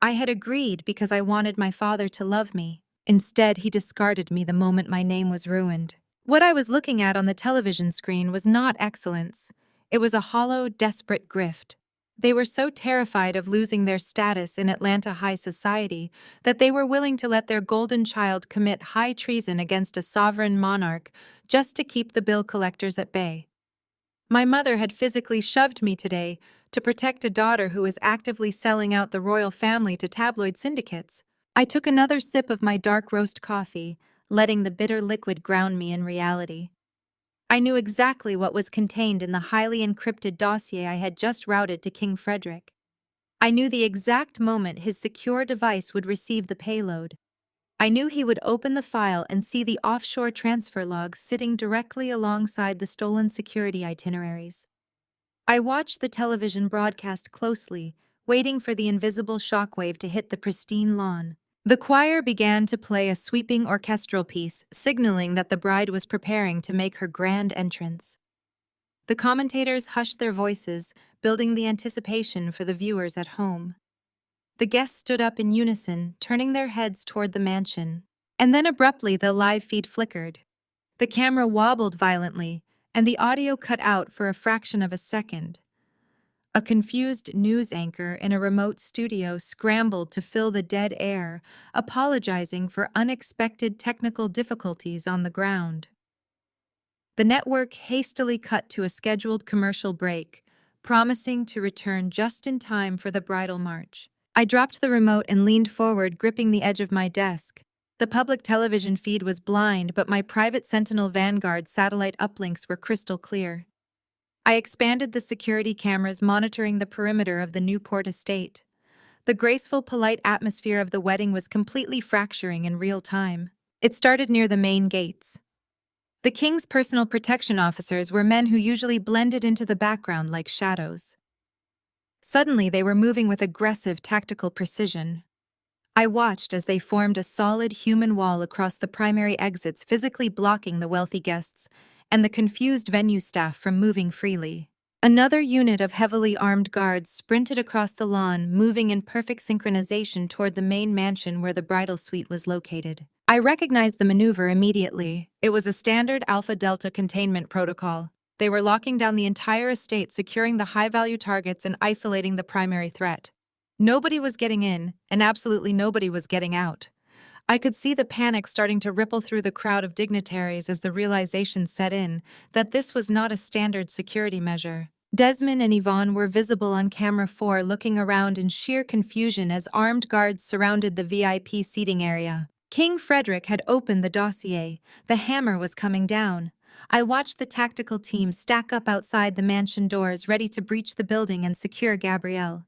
I had agreed because I wanted my father to love me. Instead, he discarded me the moment my name was ruined. What I was looking at on the television screen was not excellence. It was a hollow, desperate grift. They were so terrified of losing their status in Atlanta high society that they were willing to let their golden child commit high treason against a sovereign monarch just to keep the bill collectors at bay. My mother had physically shoved me today to protect a daughter who was actively selling out the royal family to tabloid syndicates. I took another sip of my dark roast coffee, letting the bitter liquid ground me in reality. I knew exactly what was contained in the highly encrypted dossier I had just routed to King Frederick. I knew the exact moment his secure device would receive the payload. I knew he would open the file and see the offshore transfer logs sitting directly alongside the stolen security itineraries. I watched the television broadcast closely, waiting for the invisible shockwave to hit the pristine lawn. The choir began to play a sweeping orchestral piece, signaling that the bride was preparing to make her grand entrance. The commentators hushed their voices, building the anticipation for the viewers at home. The guests stood up in unison, turning their heads toward the mansion. And then abruptly the live feed flickered. The camera wobbled violently, and the audio cut out for a fraction of a second. A confused news anchor in a remote studio scrambled to fill the dead air, apologizing for unexpected technical difficulties on the ground. The network hastily cut to a scheduled commercial break, promising to return just in time for the bridal march. I dropped the remote and leaned forward, gripping the edge of my desk. The public television feed was blind, but my private Sentinel Vanguard satellite uplinks were crystal clear. I expanded the security cameras monitoring the perimeter of the Newport estate. The graceful, polite atmosphere of the wedding was completely fracturing in real time. It started near the main gates. The king's personal protection officers were men who usually blended into the background like shadows. Suddenly, they were moving with aggressive, tactical precision. I watched as they formed a solid human wall across the primary exits, physically blocking the wealthy guests and the confused venue staff from moving freely. Another unit of heavily armed guards sprinted across the lawn, moving in perfect synchronization toward the main mansion where the bridal suite was located. I recognized the maneuver immediately. It was a standard Alpha Delta containment protocol. They were locking down the entire estate, securing the high-value targets and isolating the primary threat. Nobody was getting in, and absolutely nobody was getting out. I could see the panic starting to ripple through the crowd of dignitaries as the realization set in that this was not a standard security measure. Desmond and Yvonne were visible on camera 4, looking around in sheer confusion as armed guards surrounded the VIP seating area. King Frederick had opened the dossier. The hammer was coming down. I watched the tactical team stack up outside the mansion doors, ready to breach the building and secure Gabrielle.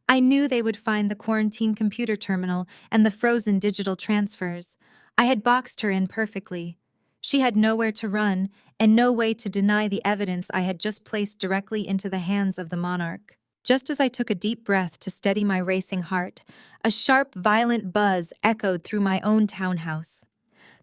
I knew they would find the quarantine computer terminal and the frozen digital transfers. I had boxed her in perfectly. She had nowhere to run and no way to deny the evidence I had just placed directly into the hands of the monarch. Just as I took a deep breath to steady my racing heart, a sharp, violent buzz echoed through my own townhouse.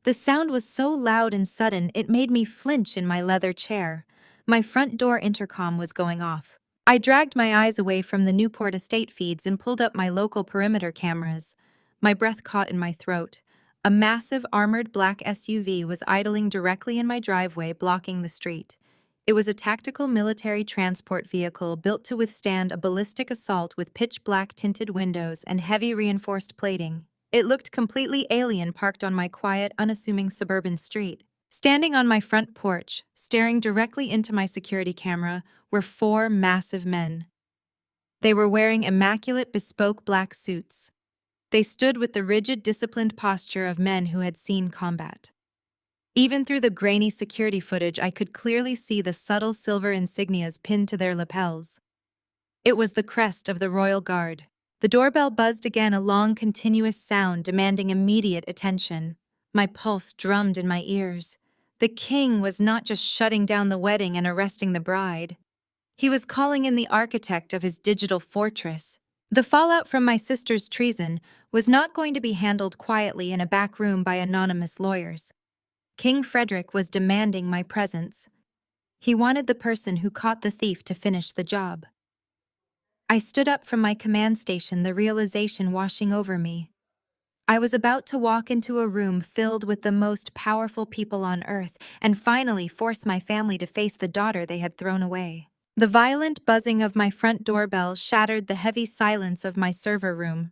The sound was so loud and sudden it made me flinch in my leather chair. My front door intercom was going off. I dragged my eyes away from the Newport estate feeds and pulled up my local perimeter cameras. My breath caught in my throat. A massive armored black SUV was idling directly in my driveway, blocking the street. It was a tactical military transport vehicle built to withstand a ballistic assault with pitch-black tinted windows and heavy reinforced plating. It looked completely alien parked on my quiet, unassuming suburban street. Standing on my front porch, staring directly into my security camera, were 4 massive men. They were wearing immaculate bespoke black suits. They stood with the rigid, disciplined posture of men who had seen combat. Even through the grainy security footage, I could clearly see the subtle silver insignias pinned to their lapels. It was the crest of the Royal Guard. The doorbell buzzed again, a long, continuous sound demanding immediate attention. My pulse drummed in my ears. The king was not just shutting down the wedding and arresting the bride. He was calling in the architect of his digital fortress. The fallout from my sister's treason was not going to be handled quietly in a back room by anonymous lawyers. King Frederick was demanding my presence. He wanted the person who caught the thief to finish the job. I stood up from my command station, the realization washing over me. I was about to walk into a room filled with the most powerful people on earth and finally force my family to face the daughter they had thrown away. The violent buzzing of my front doorbell shattered the heavy silence of my server room.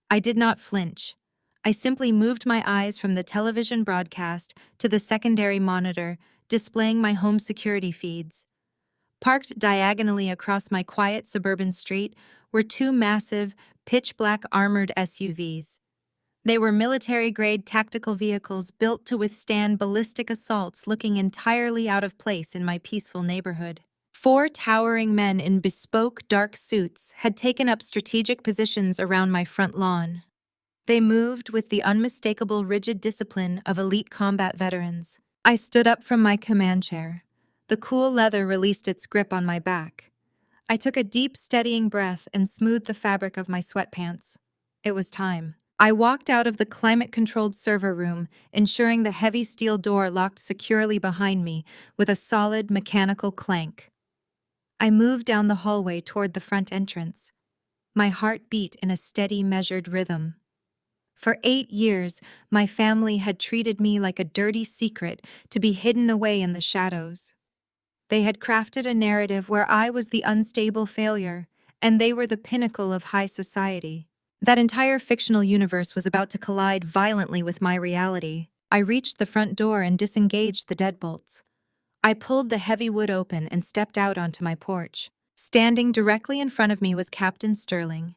I did not flinch. I simply moved my eyes from the television broadcast to the secondary monitor, displaying my home security feeds. Parked diagonally across my quiet suburban street were two massive, pitch-black armored SUVs. They were military-grade tactical vehicles built to withstand ballistic assaults, looking entirely out of place in my peaceful neighborhood. Four towering men in bespoke dark suits had taken up strategic positions around my front lawn. They moved with the unmistakable rigid discipline of elite combat veterans. I stood up from my command chair. The cool leather released its grip on my back. I took a deep, steadying breath and smoothed the fabric of my sweatpants. It was time. I walked out of the climate-controlled server room, ensuring the heavy steel door locked securely behind me with a solid, mechanical clank. I moved down the hallway toward the front entrance. My heart beat in a steady, measured rhythm. For 8 years, my family had treated me like a dirty secret to be hidden away in the shadows. They had crafted a narrative where I was the unstable failure, and they were the pinnacle of high society. That entire fictional universe was about to collide violently with my reality. I reached the front door and disengaged the deadbolts. I pulled the heavy wood open and stepped out onto my porch. Standing directly in front of me was Captain Sterling.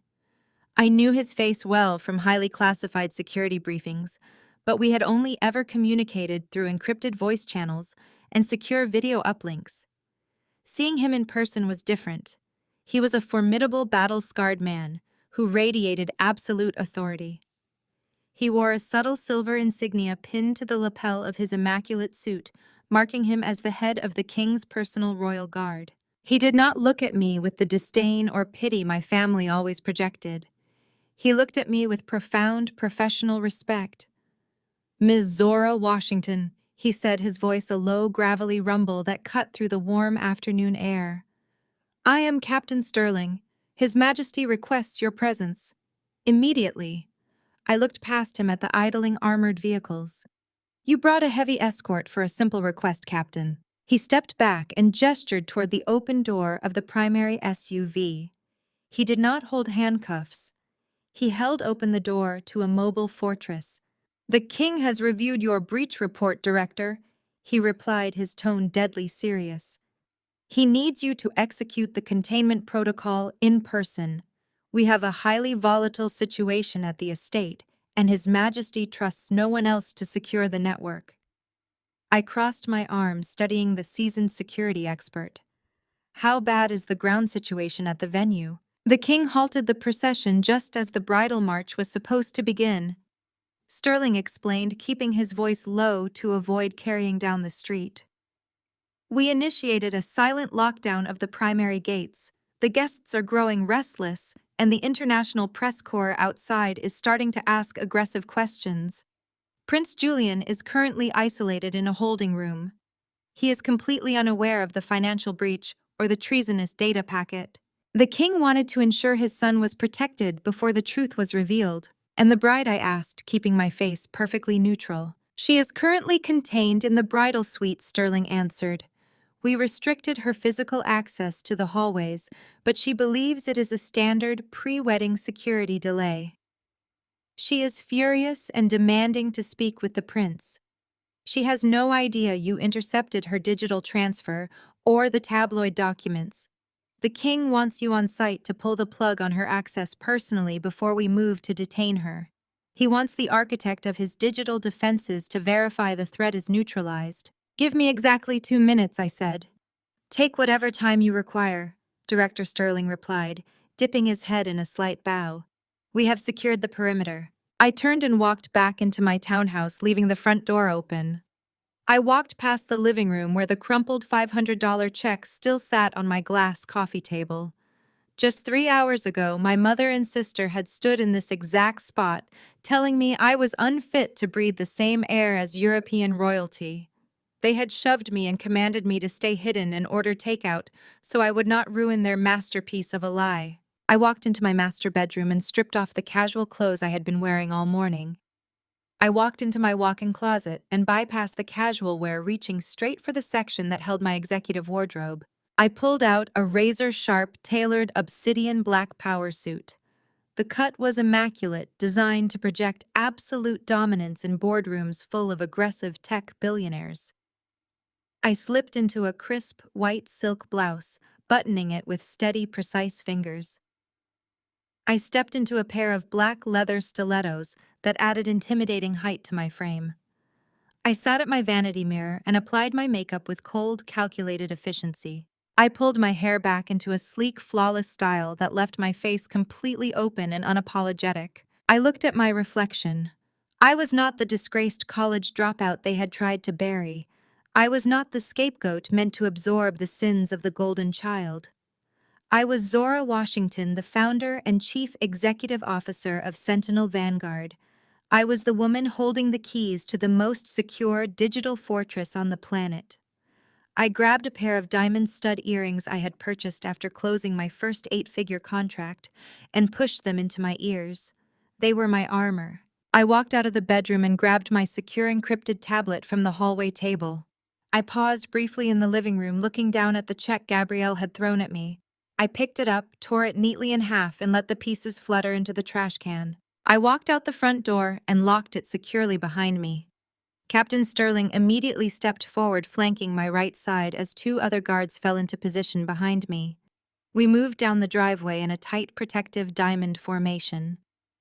I knew his face well from highly classified security briefings, but we had only ever communicated through encrypted voice channels and secure video uplinks. Seeing him in person was different. He was a formidable, battle-scarred man who radiated absolute authority. He wore a subtle silver insignia pinned to the lapel of his immaculate suit, marking him as the head of the king's personal royal guard. He did not look at me with the disdain or pity my family always projected. He looked at me with profound professional respect. "Ms. Zora Washington," he said, his voice a low, gravelly rumble that cut through the warm afternoon air. "I am Captain Sterling. His Majesty requests your presence." Immediately, I looked past him at the idling armored vehicles. "You brought a heavy escort for a simple request, Captain." He stepped back and gestured toward the open door of the primary SUV. He did not hold handcuffs. He held open the door to a mobile fortress. "The king has reviewed your breach report, Director," he replied, his tone deadly serious. "He needs you to execute the containment protocol in person. We have a highly volatile situation at the estate, and His Majesty trusts no one else to secure the network." I crossed my arms, studying the seasoned security expert. "How bad is the ground situation at the venue?" The king halted the procession just as the bridal march was supposed to begin. Sterling explained, keeping his voice low to avoid carrying down the street. "We initiated a silent lockdown of the primary gates. The guests are growing restless, and the international press corps outside is starting to ask aggressive questions. Prince Julian is currently isolated in a holding room. He is completely unaware of the financial breach or the treasonous data packet. The king wanted to ensure his son was protected before the truth was revealed." "And the bride?" I asked, keeping my face perfectly neutral. "She is currently contained in the bridal suite," Sterling answered. "We restricted her physical access to the hallways, but she believes it is a standard pre-wedding security delay. She is furious and demanding to speak with the prince. She has no idea you intercepted her digital transfer or the tabloid documents. The king wants you on site to pull the plug on her access personally before we move to detain her. He wants the architect of his digital defenses to verify the threat is neutralized. Give me exactly 2 minutes, I said. Take whatever time you require, Director Sterling replied, dipping his head in a slight bow. We have secured the perimeter. I turned and walked back into my townhouse, leaving the front door open. I walked past the living room where the crumpled $500 check still sat on my glass coffee table. Just 3 hours ago, my mother and sister had stood in this exact spot, telling me I was unfit to breathe the same air as European royalty. They had shoved me and commanded me to stay hidden and order takeout so I would not ruin their masterpiece of a lie. I walked into my master bedroom and stripped off the casual clothes I had been wearing all morning. I walked into my walk-in closet and bypassed the casual wear, reaching straight for the section that held my executive wardrobe. I pulled out a razor-sharp, tailored obsidian black power suit. The cut was immaculate, designed to project absolute dominance in boardrooms full of aggressive tech billionaires. I slipped into a crisp, white silk blouse, buttoning it with steady, precise fingers. I stepped into a pair of black leather stilettos that added intimidating height to my frame. I sat at my vanity mirror and applied my makeup with cold, calculated efficiency. I pulled my hair back into a sleek, flawless style that left my face completely open and unapologetic. I looked at my reflection. I was not the disgraced college dropout they had tried to bury. I was not the scapegoat meant to absorb the sins of the golden child. I was Zora Washington, the founder and chief executive officer of Sentinel Vanguard. I was the woman holding the keys to the most secure digital fortress on the planet. I grabbed a pair of diamond stud earrings I had purchased after closing my first 8-figure contract and pushed them into my ears. They were my armor. I walked out of the bedroom and grabbed my secure encrypted tablet from the hallway table. I paused briefly in the living room, looking down at the check Gabrielle had thrown at me. I picked it up, tore it neatly in half, and let the pieces flutter into the trash can. I walked out the front door and locked it securely behind me. Captain Sterling immediately stepped forward, flanking my right side as 2 other guards fell into position behind me. We moved down the driveway in a tight, protective diamond formation.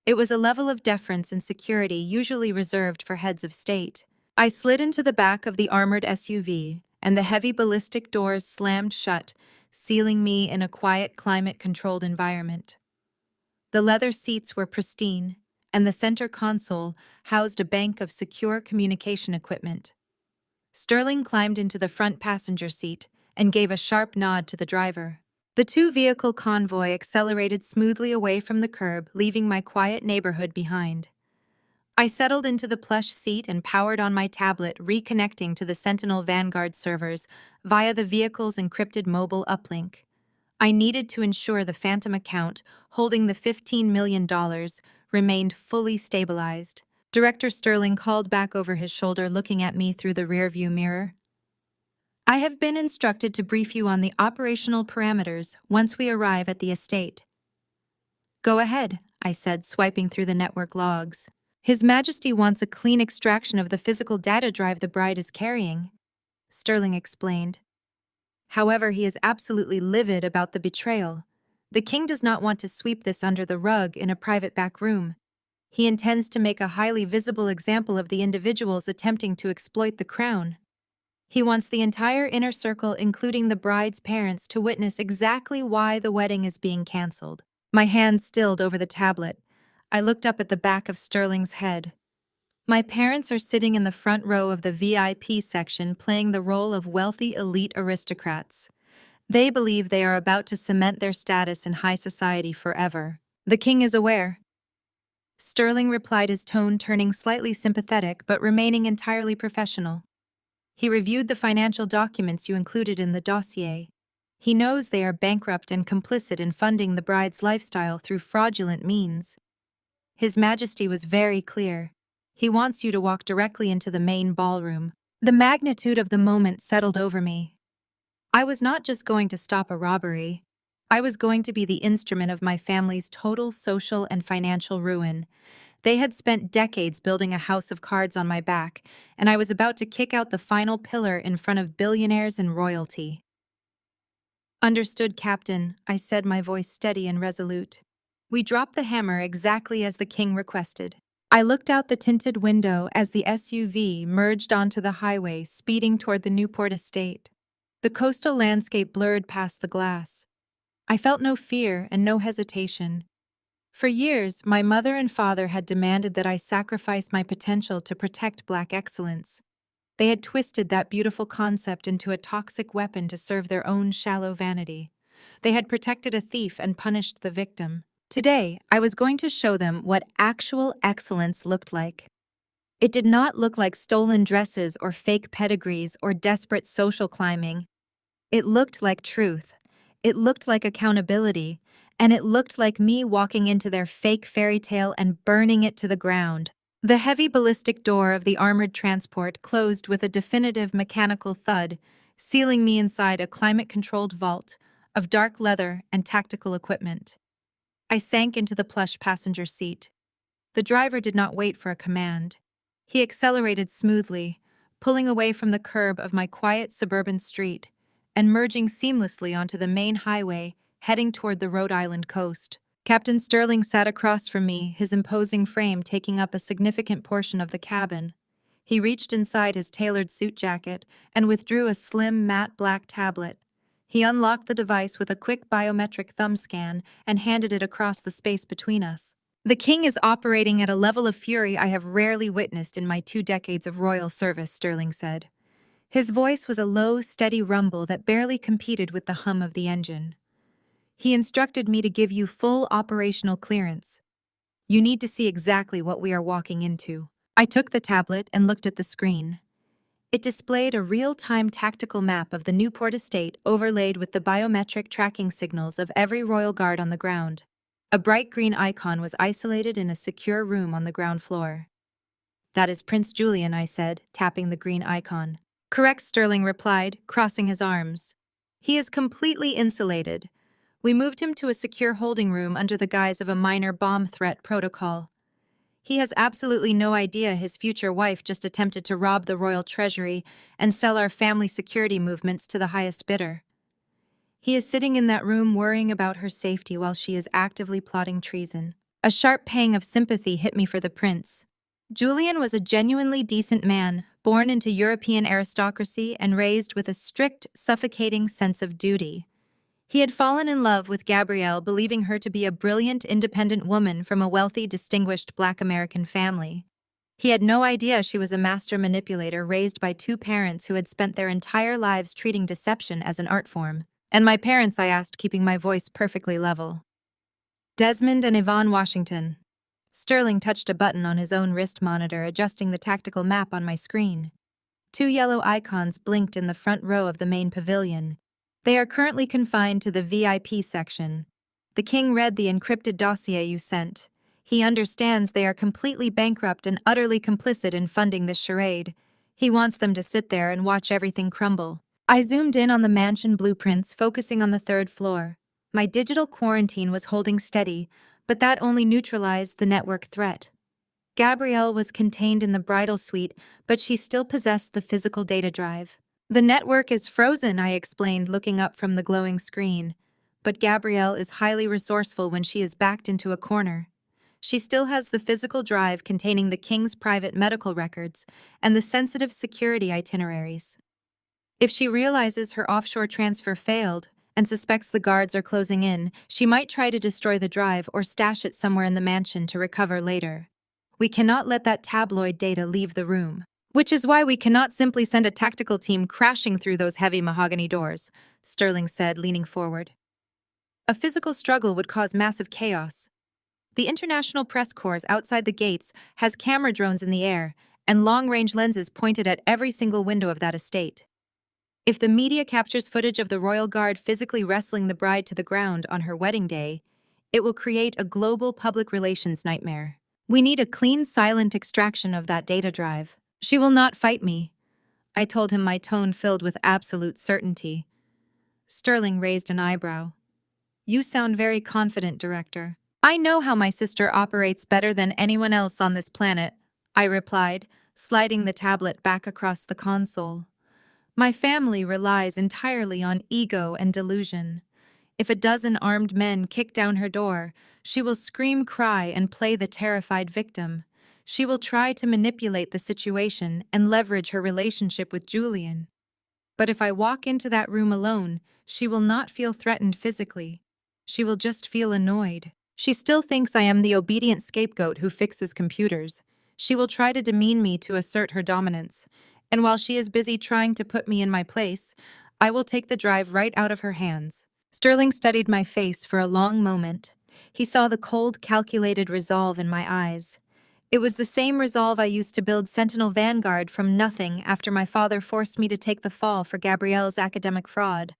It was a level of deference and security usually reserved for heads of state. I slid into the back of the armored SUV, and the heavy ballistic doors slammed shut, sealing me in a quiet, climate-controlled environment. The leather seats were pristine, and the center console housed a bank of secure communication equipment. Sterling climbed into the front passenger seat and gave a sharp nod to the driver. The 2-vehicle convoy accelerated smoothly away from the curb, leaving my quiet neighborhood behind. I settled into the plush seat and powered on my tablet, reconnecting to the Sentinel Vanguard servers via the vehicle's encrypted mobile uplink. I needed to ensure the Phantom account, holding the $15 million, remained fully stabilized. Director Sterling called back over his shoulder, looking at me through the rearview mirror. I have been instructed to brief you on the operational parameters once we arrive at the estate. Go ahead, I said, swiping through the network logs. His Majesty wants a clean extraction of the physical data drive the bride is carrying, Sterling explained. However, he is absolutely livid about the betrayal. The king does not want to sweep this under the rug in a private back room. He intends to make a highly visible example of the individuals attempting to exploit the crown. He wants the entire inner circle, including the bride's parents, to witness exactly why the wedding is being cancelled. My hand stilled over the tablet. I looked up at the back of Sterling's head. My parents are sitting in the front row of the VIP section, playing the role of wealthy elite aristocrats. They believe they are about to cement their status in high society forever. The king is aware. Sterling replied, his tone turning slightly sympathetic but remaining entirely professional. He reviewed the financial documents you included in the dossier. He knows they are bankrupt and complicit in funding the bride's lifestyle through fraudulent means. His Majesty was very clear. He wants you to walk directly into the main ballroom. The magnitude of the moment settled over me. I was not just going to stop a robbery. I was going to be the instrument of my family's total social and financial ruin. They had spent decades building a house of cards on my back, and I was about to kick out the final pillar in front of billionaires and royalty. Understood, Captain, I said, my voice steady and resolute. We dropped the hammer exactly as the king requested. I looked out the tinted window as the SUV merged onto the highway, speeding toward the Newport estate. The coastal landscape blurred past the glass. I felt no fear and no hesitation. For years, my mother and father had demanded that I sacrifice my potential to protect Black excellence. They had twisted that beautiful concept into a toxic weapon to serve their own shallow vanity. They had protected a thief and punished the victim. Today, I was going to show them what actual excellence looked like. It did not look like stolen dresses or fake pedigrees or desperate social climbing. It looked like truth. It looked like accountability. And it looked like me walking into their fake fairy tale and burning it to the ground. The heavy ballistic door of the armored transport closed with a definitive mechanical thud, sealing me inside a climate-controlled vault of dark leather and tactical equipment. I sank into the plush passenger seat. The driver did not wait for a command. He accelerated smoothly, pulling away from the curb of my quiet suburban street and merging seamlessly onto the main highway, heading toward the Rhode Island coast. Captain Sterling sat across from me, his imposing frame taking up a significant portion of the cabin. He reached inside his tailored suit jacket and withdrew a slim, matte black tablet. He unlocked the device with a quick biometric thumb scan and handed it across the space between us. The king is operating at a level of fury I have rarely witnessed in my 2 decades of royal service, Sterling said. His voice was a low, steady rumble that barely competed with the hum of the engine. He instructed me to give you full operational clearance. You need to see exactly what we are walking into. I took the tablet and looked at the screen. It displayed a real-time tactical map of the Newport estate overlaid with the biometric tracking signals of every royal guard on the ground. A bright green icon was isolated in a secure room on the ground floor. That is Prince Julian, I said, tapping the green icon. Correct, Sterling replied, crossing his arms. He is completely insulated. We moved him to a secure holding room under the guise of a minor bomb threat protocol. He has absolutely no idea his future wife just attempted to rob the royal treasury and sell our family security movements to the highest bidder. He is sitting in that room worrying about her safety while she is actively plotting treason. A sharp pang of sympathy hit me for the prince. Julian was a genuinely decent man, born into European aristocracy and raised with a strict, suffocating sense of duty. He had fallen in love with Gabrielle, believing her to be a brilliant, independent woman from a wealthy, distinguished Black American family. He had no idea she was a master manipulator raised by 2 parents who had spent their entire lives treating deception as an art form. And my parents, I asked, keeping my voice perfectly level. Desmond and Yvonne Washington. Sterling touched a button on his own wrist monitor, adjusting the tactical map on my screen. 2 yellow icons blinked in the front row of the main pavilion. They are currently confined to the VIP section. The king read the encrypted dossier you sent. He understands they are completely bankrupt and utterly complicit in funding this charade. He wants them to sit there and watch everything crumble. I zoomed in on the mansion blueprints, focusing on the 3rd floor. My digital quarantine was holding steady, but that only neutralized the network threat. Gabrielle was contained in the bridal suite, but she still possessed the physical data drive. The network is frozen, I explained, looking up from the glowing screen. But Gabrielle is highly resourceful when she is backed into a corner. She still has the physical drive containing the king's private medical records and the sensitive security itineraries. If she realizes her offshore transfer failed and suspects the guards are closing in, she might try to destroy the drive or stash it somewhere in the mansion to recover later. We cannot let that tabloid data leave the room. Which is why we cannot simply send a tactical team crashing through those heavy mahogany doors, Sterling said, leaning forward. A physical struggle would cause massive chaos. The International Press Corps outside the gates has camera drones in the air and long-range lenses pointed at every single window of that estate. If the media captures footage of the royal guard physically wrestling the bride to the ground on her wedding day, it will create a global public relations nightmare. We need a clean, silent extraction of that data drive. She will not fight me, I told him, my tone filled with absolute certainty. Sterling raised an eyebrow. You sound very confident, Director. I know how my sister operates better than anyone else on this planet, I replied, sliding the tablet back across the console. My family relies entirely on ego and delusion. If a dozen armed men kick down her door, she will scream, cry, and play the terrified victim. She will try to manipulate the situation and leverage her relationship with Julian. But if I walk into that room alone, she will not feel threatened physically. She will just feel annoyed. She still thinks I am the obedient scapegoat who fixes computers. She will try to demean me to assert her dominance. And while she is busy trying to put me in my place, I will take the drive right out of her hands. Sterling studied my face for a long moment. He saw the cold, calculated resolve in my eyes. It was the same resolve I used to build Sentinel Vanguard from nothing after my father forced me to take the fall for Gabrielle's academic fraud.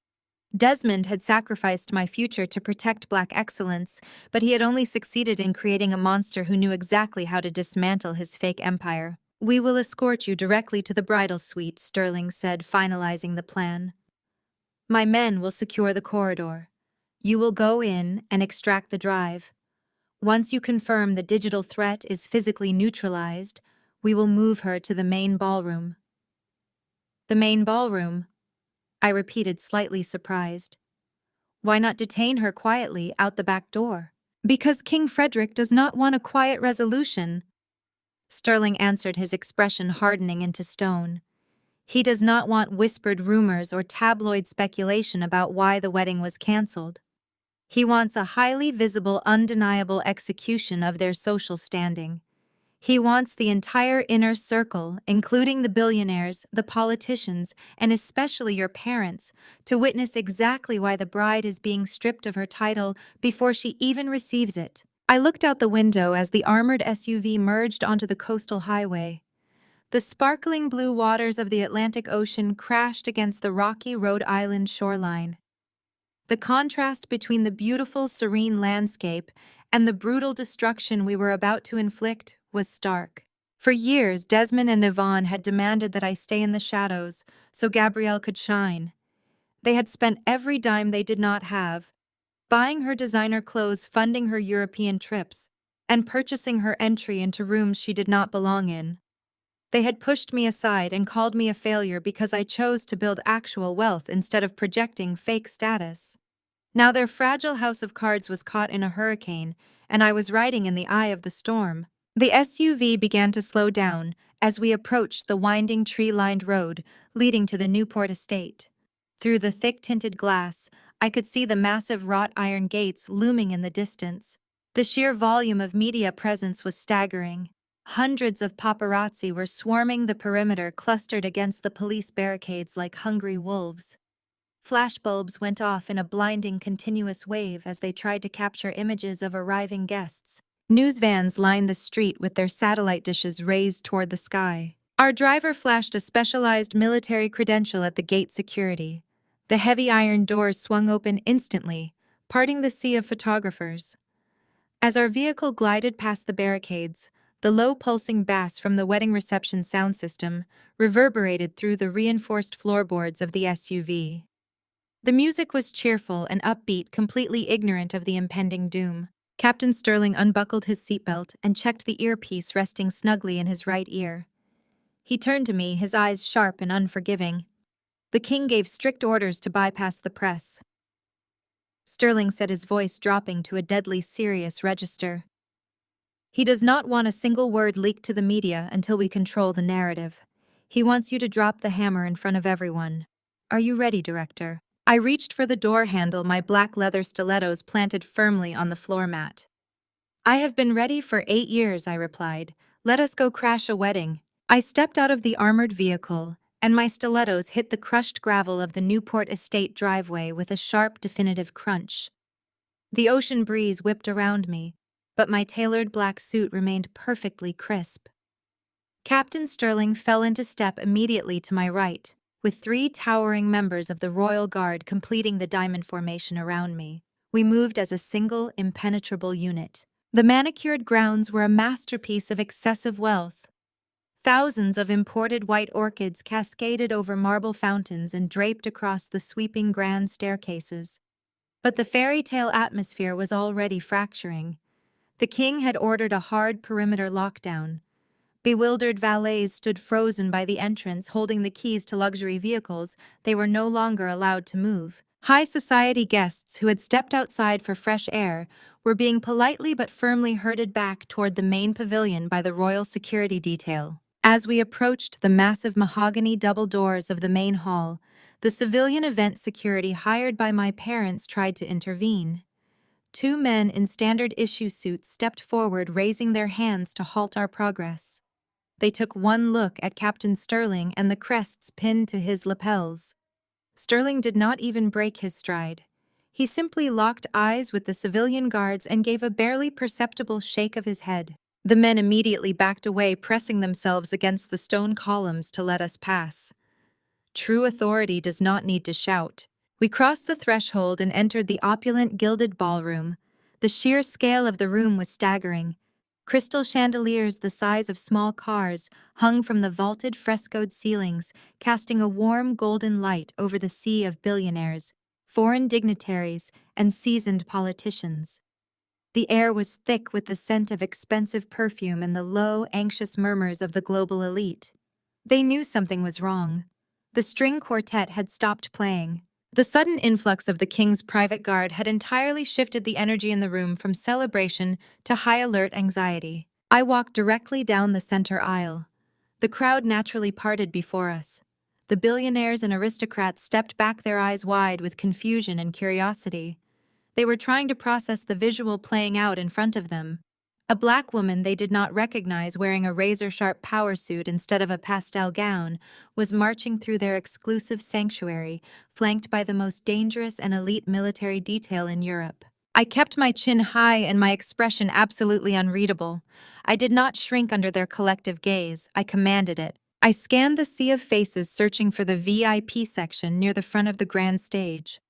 Desmond had sacrificed my future to protect Black excellence, but he had only succeeded in creating a monster who knew exactly how to dismantle his fake empire. "We will escort you directly to the bridal suite," Sterling said, finalizing the plan. "My men will secure the corridor. You will go in and extract the drive. Once you confirm the digital threat is physically neutralized, we will move her to the main ballroom." "The main ballroom?" I repeated, slightly surprised. "Why not detain her quietly out the back door?" "Because King Frederick does not want a quiet resolution," Sterling answered, his expression hardening into stone. "He does not want whispered rumors or tabloid speculation about why the wedding was cancelled. He wants a highly visible, undeniable execution of their social standing. He wants the entire inner circle, including the billionaires, the politicians, and especially your parents, to witness exactly why the bride is being stripped of her title before she even receives it." I looked out the window as the armored SUV merged onto the coastal highway. The sparkling blue waters of the Atlantic Ocean crashed against the rocky Rhode Island shoreline. The contrast between the beautiful, serene landscape and the brutal destruction we were about to inflict was stark. For years, Desmond and Yvonne had demanded that I stay in the shadows so Gabrielle could shine. They had spent every dime they did not have, buying her designer clothes, funding her European trips, and purchasing her entry into rooms she did not belong in. They had pushed me aside and called me a failure because I chose to build actual wealth instead of projecting fake status. Now their fragile house of cards was caught in a hurricane, and I was riding in the eye of the storm. The SUV began to slow down as we approached the winding tree-lined road leading to the Newport estate. Through the thick-tinted glass, I could see the massive wrought iron gates looming in the distance. The sheer volume of media presence was staggering. Hundreds of paparazzi were swarming the perimeter, clustered against the police barricades like hungry wolves. Flashbulbs went off in a blinding continuous wave as they tried to capture images of arriving guests. News vans lined the street with their satellite dishes raised toward the sky. Our driver flashed a specialized military credential at the gate security. The heavy iron doors swung open instantly, parting the sea of photographers. As our vehicle glided past the barricades, the low pulsing bass from the wedding reception sound system reverberated through the reinforced floorboards of the SUV. The music was cheerful and upbeat, completely ignorant of the impending doom. Captain Sterling unbuckled his seatbelt and checked the earpiece resting snugly in his right ear. He turned to me, his eyes sharp and unforgiving. "The king gave strict orders to bypass the press," Sterling said, his voice dropping to a deadly serious register. "He does not want a single word leaked to the media until we control the narrative. He wants you to drop the hammer in front of everyone. Are you ready, Director?" I reached for the door handle, my black leather stilettos planted firmly on the floor mat. "I have been ready for 8 years," I replied. "Let us go crash a wedding." I stepped out of the armored vehicle, and my stilettos hit the crushed gravel of the Newport estate driveway with a sharp, definitive crunch. The ocean breeze whipped around me, but my tailored black suit remained perfectly crisp. Captain Sterling fell into step immediately to my right, with 3 towering members of the Royal Guard completing the diamond formation around me. We moved as a single, impenetrable unit. The manicured grounds were a masterpiece of excessive wealth. Thousands of imported white orchids cascaded over marble fountains and draped across the sweeping grand staircases. But the fairy tale atmosphere was already fracturing. The king had ordered a hard perimeter lockdown, Bewildered valets stood frozen by the entrance, holding the keys to luxury vehicles. They were no longer allowed to move. High society guests who had stepped outside for fresh air were being politely but firmly herded back toward the main pavilion by the royal security detail. As we approached the massive mahogany double doors of the main hall, the civilian event security hired by my parents tried to intervene. Two men in standard issue suits stepped forward, raising their hands to halt our progress. They took one look at Captain Sterling and the crests pinned to his lapels. Sterling did not even break his stride. He simply locked eyes with the civilian guards and gave a barely perceptible shake of his head. The men immediately backed away, pressing themselves against the stone columns to let us pass. True authority does not need to shout. We crossed the threshold and entered the opulent gilded ballroom. The sheer scale of the room was staggering. Crystal chandeliers the size of small cars hung from the vaulted frescoed ceilings, casting a warm golden light over the sea of billionaires, foreign dignitaries, and seasoned politicians. The air was thick with the scent of expensive perfume and the low, anxious murmurs of the global elite. They knew something was wrong. The string quartet had stopped playing. The sudden influx of the king's private guard had entirely shifted the energy in the room from celebration to high-alert anxiety. I walked directly down the center aisle. The crowd naturally parted before us. The billionaires and aristocrats stepped back, their eyes wide with confusion and curiosity. They were trying to process the visual playing out in front of them. A black woman they did not recognize, wearing a razor-sharp power suit instead of a pastel gown, was marching through their exclusive sanctuary, flanked by the most dangerous and elite military detail in Europe. I kept my chin high and my expression absolutely unreadable. I did not shrink under their collective gaze. I commanded it. I scanned the sea of faces, searching for the VIP section near the front of the grand stage.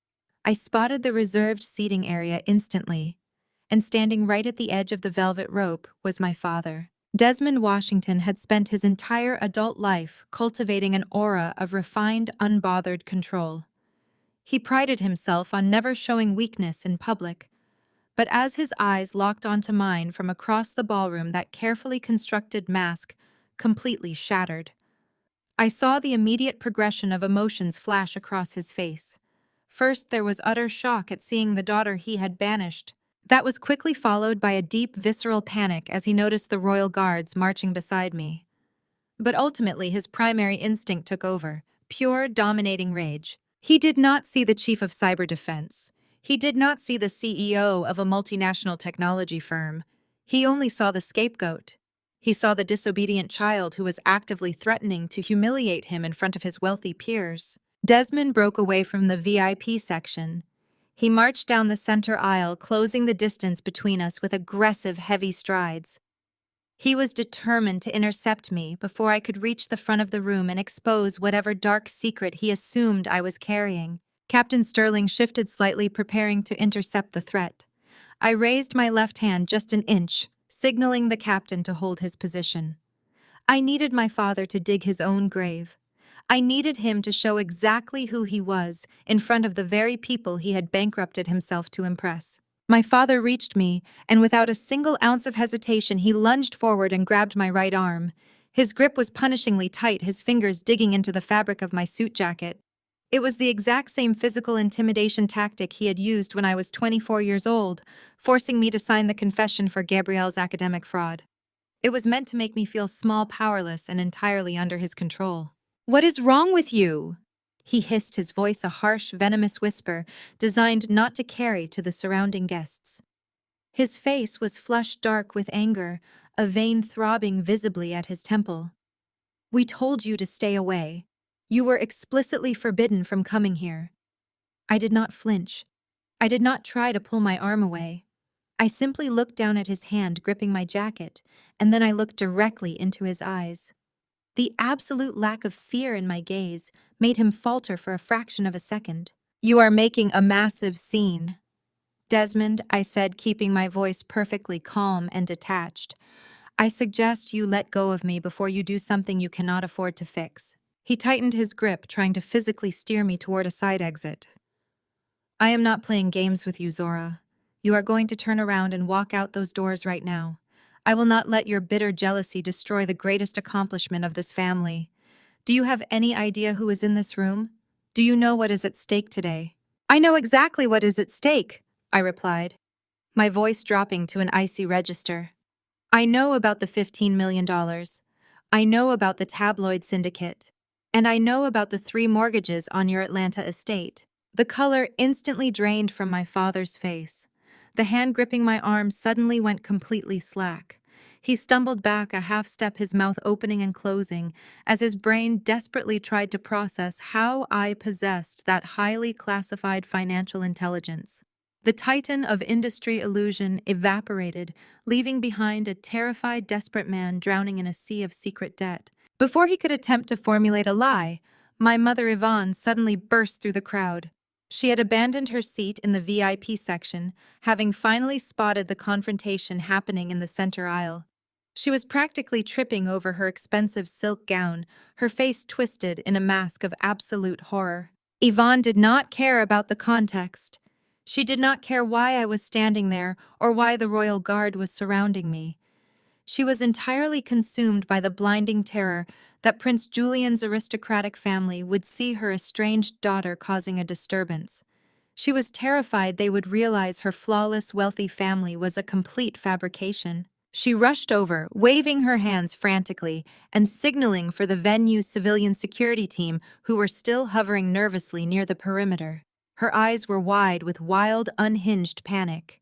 I spotted the reserved seating area instantly. And standing right at the edge of the velvet rope was my father. Desmond Washington had spent his entire adult life cultivating an aura of refined, unbothered control. He prided himself on never showing weakness in public, but as his eyes locked onto mine from across the ballroom, that carefully constructed mask completely shattered. I saw the immediate progression of emotions flash across his face. First, there was utter shock at seeing the daughter he had banished. That was quickly followed by a deep, visceral panic as he noticed the royal guards marching beside me. But ultimately, his primary instinct took over, pure, dominating rage. He did not see the chief of cyber defense. He did not see the CEO of a multinational technology firm. He only saw the scapegoat. He saw the disobedient child who was actively threatening to humiliate him in front of his wealthy peers. Desmond broke away from the VIP section. He marched down the center aisle, closing the distance between us with aggressive, heavy strides. He was determined to intercept me before I could reach the front of the room and expose whatever dark secret he assumed I was carrying. Captain Sterling shifted slightly, preparing to intercept the threat. I raised my left hand just an inch, signaling the captain to hold his position. I needed my father to dig his own grave. I needed him to show exactly who he was in front of the very people he had bankrupted himself to impress. My father reached me, and without a single ounce of hesitation, he lunged forward and grabbed my right arm. His grip was punishingly tight, his fingers digging into the fabric of my suit jacket. It was the exact same physical intimidation tactic he had used when I was 24 years old, forcing me to sign the confession for Gabrielle's academic fraud. It was meant to make me feel small, powerless, and entirely under his control. "What is wrong with you?" He hissed, his voice a harsh, venomous whisper designed not to carry to the surrounding guests. His face was flushed dark with anger, a vein throbbing visibly at his temple. "We told you to stay away. You were explicitly forbidden from coming here." I did not flinch. I did not try to pull my arm away. I simply looked down at his hand gripping my jacket, and then I looked directly into his eyes. The absolute lack of fear in my gaze made him falter for a fraction of a second. "You are making a massive scene." "Desmond," I said, keeping my voice perfectly calm and detached, "I suggest you let go of me before you do something you cannot afford to fix." He tightened his grip, trying to physically steer me toward a side exit. "I am not playing games with you, Zora. You are going to turn around and walk out those doors right now. I will not let your bitter jealousy destroy the greatest accomplishment of this family. Do you have any idea who is in this room? Do you know what is at stake today? I know exactly what is at stake, I replied, my voice dropping to an icy register. I know about the $15 million. I know about the tabloid syndicate. And I know about the 3 mortgages on your Atlanta estate. The color instantly drained from my father's face. The hand gripping my arm suddenly went completely slack. He stumbled back a half step, his mouth opening and closing, as his brain desperately tried to process how I possessed that highly classified financial intelligence. The titan of industry illusion evaporated, leaving behind a terrified, desperate man drowning in a sea of secret debt. Before he could attempt to formulate a lie, my mother Yvonne suddenly burst through the crowd. She had abandoned her seat in the VIP section, having finally spotted the confrontation happening in the center aisle. She was practically tripping over her expensive silk gown, her face twisted in a mask of absolute horror. Yvonne did not care about the context. She did not care why I was standing there or why the royal guard was surrounding me. She was entirely consumed by the blinding terror that Prince Julian's aristocratic family would see her estranged daughter causing a disturbance. She was terrified they would realize her flawless, wealthy family was a complete fabrication. She rushed over, waving her hands frantically and signaling for the venue's civilian security team, who were still hovering nervously near the perimeter. Her eyes were wide with wild, unhinged panic.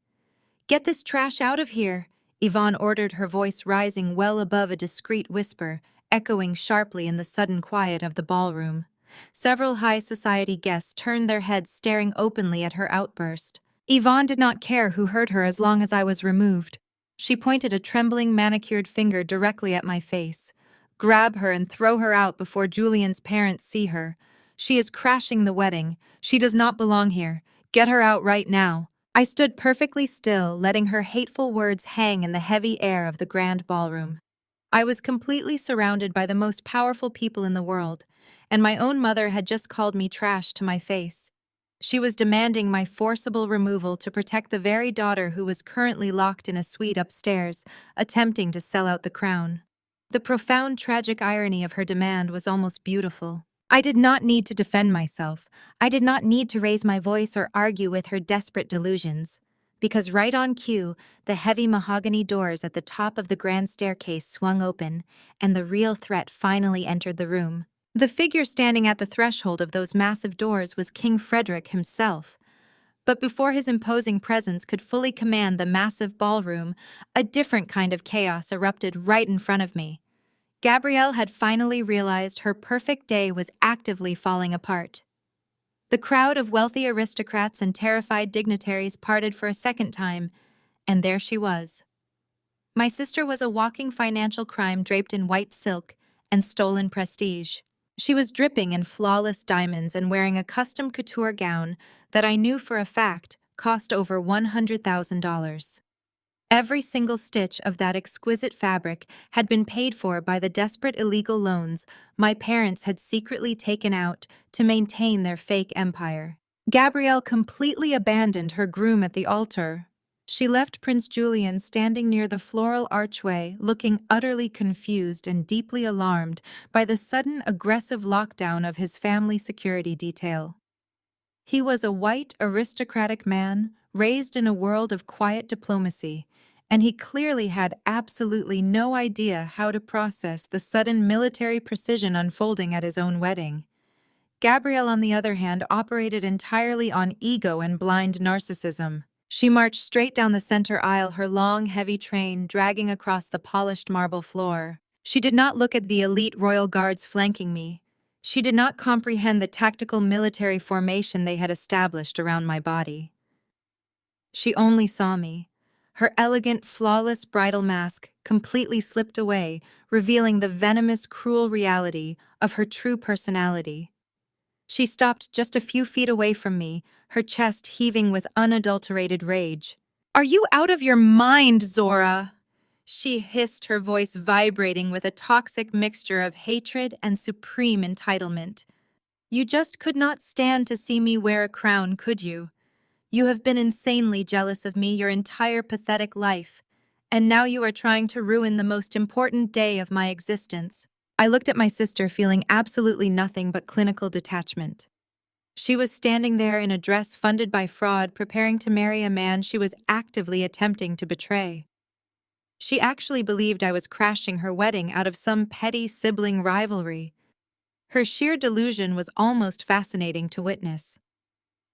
"Get this trash out of here," Yvonne ordered, her voice rising well above a discreet whisper, echoing sharply in the sudden quiet of the ballroom. Several high society guests turned their heads, staring openly at her outburst. Yvonne did not care who heard her as long as I was removed. She pointed a trembling, manicured finger directly at my face. "Grab her and throw her out before Julian's parents see her. She is crashing the wedding. She does not belong here. Get her out right now." I stood perfectly still, letting her hateful words hang in the heavy air of the grand ballroom. I was completely surrounded by the most powerful people in the world, and my own mother had just called me trash to my face. She was demanding my forcible removal to protect the very daughter who was currently locked in a suite upstairs, attempting to sell out the crown. The profound, tragic irony of her demand was almost beautiful. I did not need to defend myself. I did not need to raise my voice or argue with her desperate delusions. Because right on cue, the heavy mahogany doors at the top of the grand staircase swung open, and the real threat finally entered the room. The figure standing at the threshold of those massive doors was King Frederick himself. But before his imposing presence could fully command the massive ballroom, a different kind of chaos erupted right in front of me. Gabrielle had finally realized her perfect day was actively falling apart. The crowd of wealthy aristocrats and terrified dignitaries parted for a second time, and there she was. My sister was a walking financial crime draped in white silk and stolen prestige. She was dripping in flawless diamonds and wearing a custom couture gown that I knew for a fact cost over $100,000. Every single stitch of that exquisite fabric had been paid for by the desperate illegal loans my parents had secretly taken out to maintain their fake empire. Gabrielle completely abandoned her groom at the altar. She left Prince Julian standing near the floral archway, looking utterly confused and deeply alarmed by the sudden aggressive lockdown of his family security detail. He was a white, aristocratic man, raised in a world of quiet diplomacy, and he clearly had absolutely no idea how to process the sudden military precision unfolding at his own wedding. Gabrielle, on the other hand, operated entirely on ego and blind narcissism. She marched straight down the center aisle, her long, heavy train dragging across the polished marble floor. She did not look at the elite royal guards flanking me. She did not comprehend the tactical military formation they had established around my body. She only saw me. Her elegant, flawless bridal mask completely slipped away, revealing the venomous, cruel reality of her true personality. She stopped just a few feet away from me, her chest heaving with unadulterated rage. "Are you out of your mind, Zora?" she hissed, her voice vibrating with a toxic mixture of hatred and supreme entitlement. "You just could not stand to see me wear a crown, could you? You have been insanely jealous of me your entire pathetic life, And now you are trying to ruin the most important day of my existence. I looked at my sister, feeling absolutely nothing but clinical detachment. She was standing there in a dress funded by fraud, preparing to marry a man she was actively attempting to betray. She actually believed I was crashing her wedding out of some petty sibling rivalry. Her sheer delusion was almost fascinating to witness.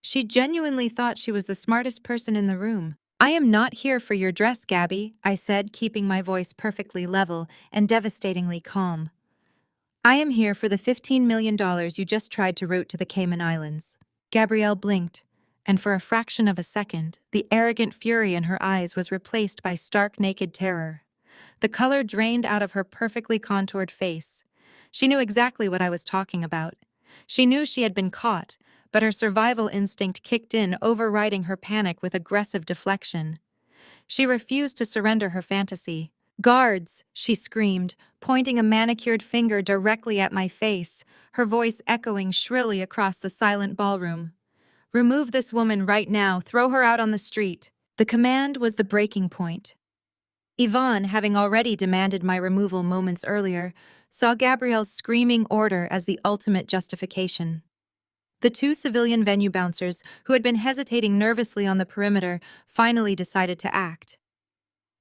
She genuinely thought she was the smartest person in the room. I am not here for your dress, Gabby, I said, keeping my voice perfectly level and devastatingly calm. I am here for the $15 million you just tried to route to the Cayman Islands. Gabrielle blinked, and for a fraction of a second, the arrogant fury in her eyes was replaced by stark naked terror. The color drained out of her perfectly contoured face. She knew exactly what I was talking about. She knew she had been caught, but her survival instinct kicked in, overriding her panic with aggressive deflection. She refused to surrender her fantasy. "Guards!" she screamed, pointing a manicured finger directly at my face, her voice echoing shrilly across the silent ballroom. "Remove this woman right now, throw her out on the street." The command was the breaking point. Yvonne, having already demanded my removal moments earlier, saw Gabrielle's screaming order as the ultimate justification. The two civilian venue bouncers, who had been hesitating nervously on the perimeter, finally decided to act.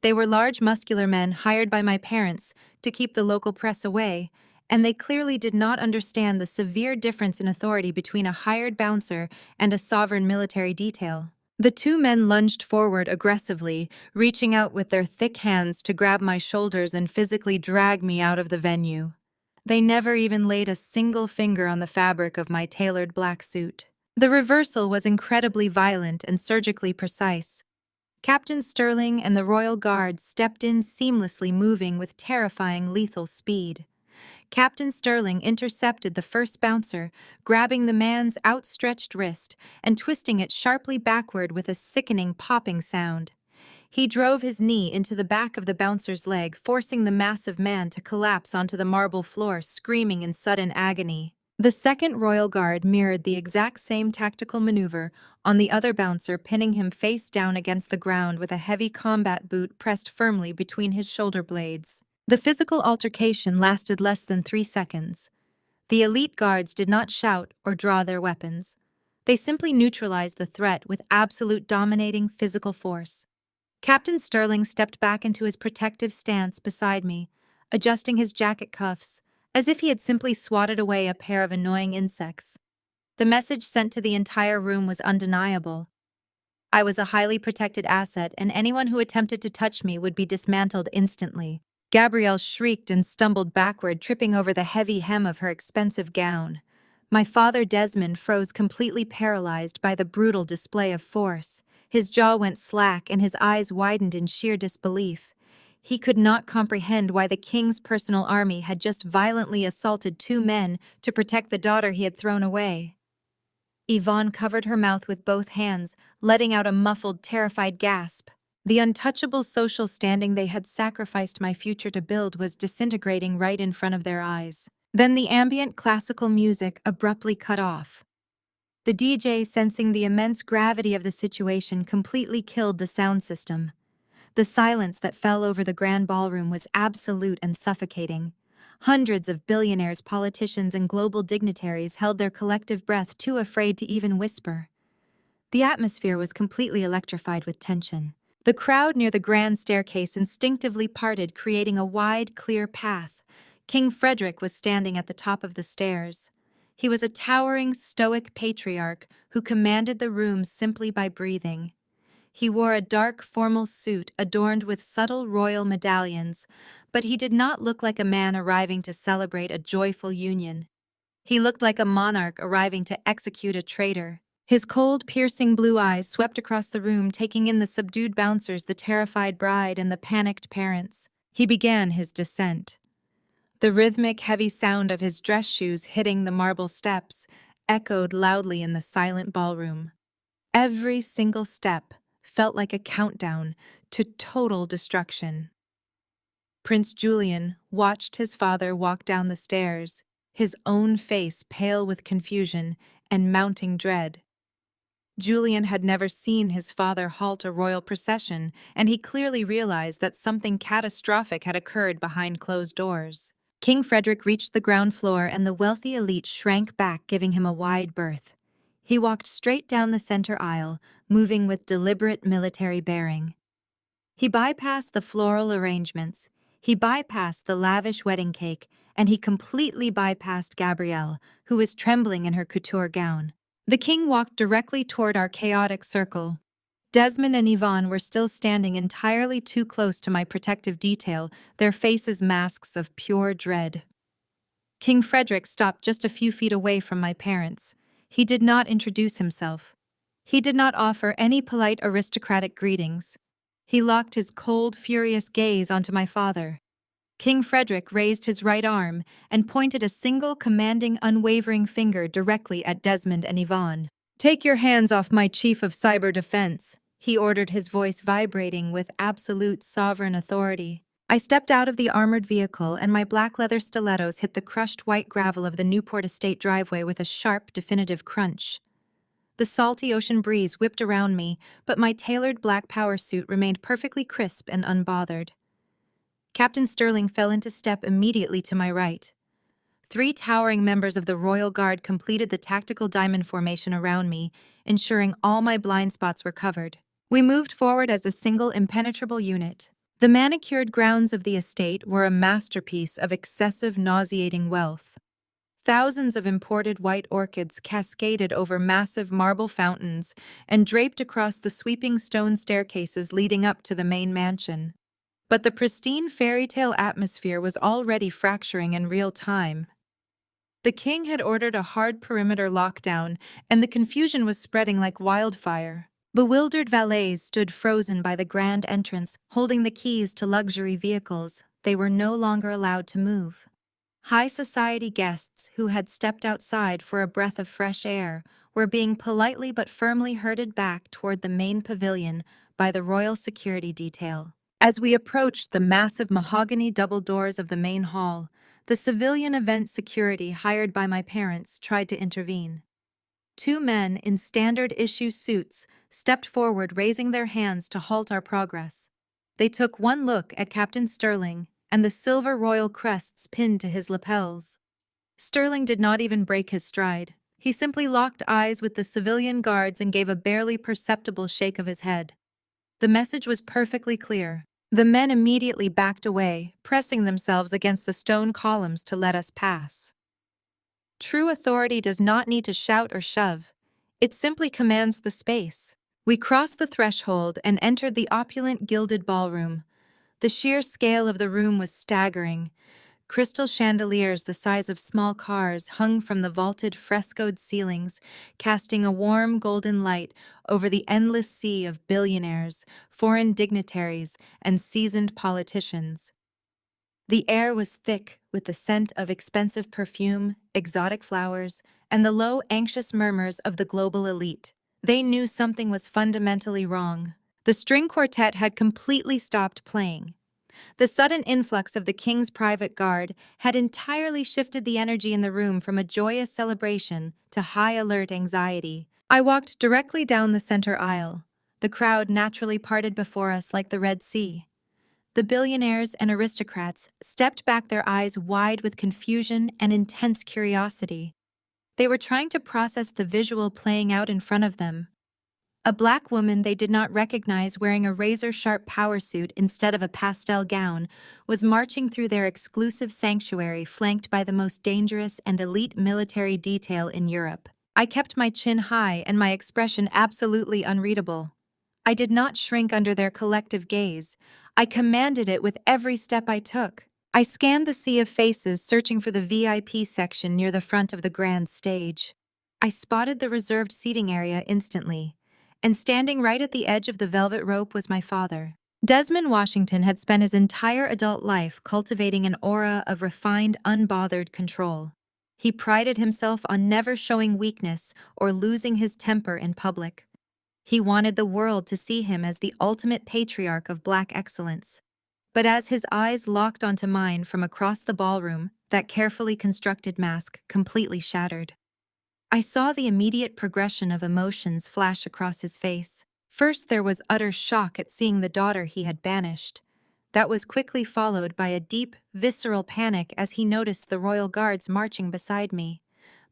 They were large, muscular men hired by my parents to keep the local press away, and they clearly did not understand the severe difference in authority between a hired bouncer and a sovereign military detail. The two men lunged forward aggressively, reaching out with their thick hands to grab my shoulders and physically drag me out of the venue. They never even laid a single finger on the fabric of my tailored black suit. The reversal was incredibly violent and surgically precise. Captain Sterling and the Royal Guard stepped in seamlessly, moving with terrifying lethal speed. Captain Sterling intercepted the first bouncer, grabbing the man's outstretched wrist and twisting it sharply backward with a sickening popping sound. He drove his knee into the back of the bouncer's leg, forcing the massive man to collapse onto the marble floor, screaming in sudden agony. The second Royal Guard mirrored the exact same tactical maneuver on the other bouncer, pinning him face down against the ground with a heavy combat boot pressed firmly between his shoulder blades. The physical altercation lasted less than 3 seconds. The elite guards did not shout or draw their weapons. They simply neutralized the threat with absolute dominating physical force. Captain Sterling stepped back into his protective stance beside me, adjusting his jacket cuffs, as if he had simply swatted away a pair of annoying insects. The message sent to the entire room was undeniable. I was a highly protected asset, and anyone who attempted to touch me would be dismantled instantly. Gabrielle shrieked and stumbled backward, tripping over the heavy hem of her expensive gown. My father, Desmond, froze, completely paralyzed by the brutal display of force. His jaw went slack and his eyes widened in sheer disbelief. He could not comprehend why the king's personal army had just violently assaulted two men to protect the daughter he had thrown away. Yvonne covered her mouth with both hands, letting out a muffled, terrified gasp. The untouchable social standing they had sacrificed my future to build was disintegrating right in front of their eyes. Then the ambient classical music abruptly cut off. The DJ, sensing the immense gravity of the situation, completely killed the sound system. The silence that fell over the grand ballroom was absolute and suffocating. Hundreds of billionaires, politicians, and global dignitaries held their collective breath, too afraid to even whisper. The atmosphere was completely electrified with tension. The crowd near the grand staircase instinctively parted, creating a wide, clear path. King Frederick was standing at the top of the stairs. He was a towering, stoic patriarch who commanded the room simply by breathing. He wore a dark, formal suit adorned with subtle royal medallions, but he did not look like a man arriving to celebrate a joyful union. He looked like a monarch arriving to execute a traitor. His cold, piercing blue eyes swept across the room, taking in the subdued bouncers, the terrified bride, and the panicked parents. He began his descent. The rhythmic, heavy sound of his dress shoes hitting the marble steps echoed loudly in the silent ballroom. Every single step felt like a countdown to total destruction. Prince Julian watched his father walk down the stairs, his own face pale with confusion and mounting dread. Julian had never seen his father halt a royal procession, and he clearly realized that something catastrophic had occurred behind closed doors. King Frederick reached the ground floor, and the wealthy elite shrank back, giving him a wide berth. He walked straight down the center aisle, moving with deliberate military bearing. He bypassed the floral arrangements, he bypassed the lavish wedding cake, and he completely bypassed Gabrielle, who was trembling in her couture gown. The king walked directly toward our chaotic circle. Desmond and Yvonne were still standing entirely too close to my protective detail, their faces masks of pure dread. King Frederick stopped just a few feet away from my parents. He did not introduce himself. He did not offer any polite aristocratic greetings. He locked his cold, furious gaze onto my father. King Frederick raised his right arm and pointed a single commanding, unwavering finger directly at Desmond and Yvonne. "Take your hands off my chief of cyber defense," he ordered, his voice vibrating with absolute sovereign authority. I stepped out of the armored vehicle, and my black leather stilettos hit the crushed white gravel of the Newport Estate driveway with a sharp, definitive crunch. The salty ocean breeze whipped around me, but my tailored black power suit remained perfectly crisp and unbothered. Captain Sterling fell into step immediately to my right. 3 towering members of the Royal Guard completed the tactical diamond formation around me, ensuring all my blind spots were covered. We moved forward as a single impenetrable unit. The manicured grounds of the estate were a masterpiece of excessive, nauseating wealth. Thousands of imported white orchids cascaded over massive marble fountains and draped across the sweeping stone staircases leading up to the main mansion. But the pristine fairy tale atmosphere was already fracturing in real time. The king had ordered a hard perimeter lockdown, and the confusion was spreading like wildfire. Bewildered valets stood frozen by the grand entrance, holding the keys to luxury vehicles. They were no longer allowed to move. High society guests who had stepped outside for a breath of fresh air were being politely but firmly herded back toward the main pavilion by the royal security detail. As we approached the massive mahogany double doors of the main hall, the civilian event security hired by my parents tried to intervene. 2 men in standard-issue suits stepped forward, raising their hands to halt our progress. They took one look at Captain Sterling and the silver royal crests pinned to his lapels. Sterling did not even break his stride. He simply locked eyes with the civilian guards and gave a barely perceptible shake of his head. The message was perfectly clear. The men immediately backed away, pressing themselves against the stone columns to let us pass. True authority does not need to shout or shove. It simply commands the space. We crossed the threshold and entered the opulent gilded ballroom. The sheer scale of the room was staggering. Crystal chandeliers the size of small cars hung from the vaulted frescoed ceilings, casting a warm golden light over the endless sea of billionaires, foreign dignitaries, and seasoned politicians. The air was thick with the scent of expensive perfume, exotic flowers, and the low, anxious murmurs of the global elite. They knew something was fundamentally wrong. The string quartet had completely stopped playing. The sudden influx of the king's private guard had entirely shifted the energy in the room from a joyous celebration to high-alert anxiety. I walked directly down the center aisle. The crowd naturally parted before us like the Red Sea. The billionaires and aristocrats stepped back, their eyes wide with confusion and intense curiosity. They were trying to process the visual playing out in front of them. A black woman they did not recognize, wearing a razor-sharp power suit instead of a pastel gown, was marching through their exclusive sanctuary, flanked by the most dangerous and elite military detail in Europe. I kept my chin high and my expression absolutely unreadable. I did not shrink under their collective gaze. I commanded it with every step I took. I scanned the sea of faces, searching for the VIP section near the front of the grand stage. I spotted the reserved seating area instantly. And standing right at the edge of the velvet rope was my father. Desmond Washington had spent his entire adult life cultivating an aura of refined, unbothered control. He prided himself on never showing weakness or losing his temper in public. He wanted the world to see him as the ultimate patriarch of black excellence. But as his eyes locked onto mine from across the ballroom, that carefully constructed mask completely shattered. I saw the immediate progression of emotions flash across his face. First, there was utter shock at seeing the daughter he had banished. That was quickly followed by a deep, visceral panic as he noticed the royal guards marching beside me.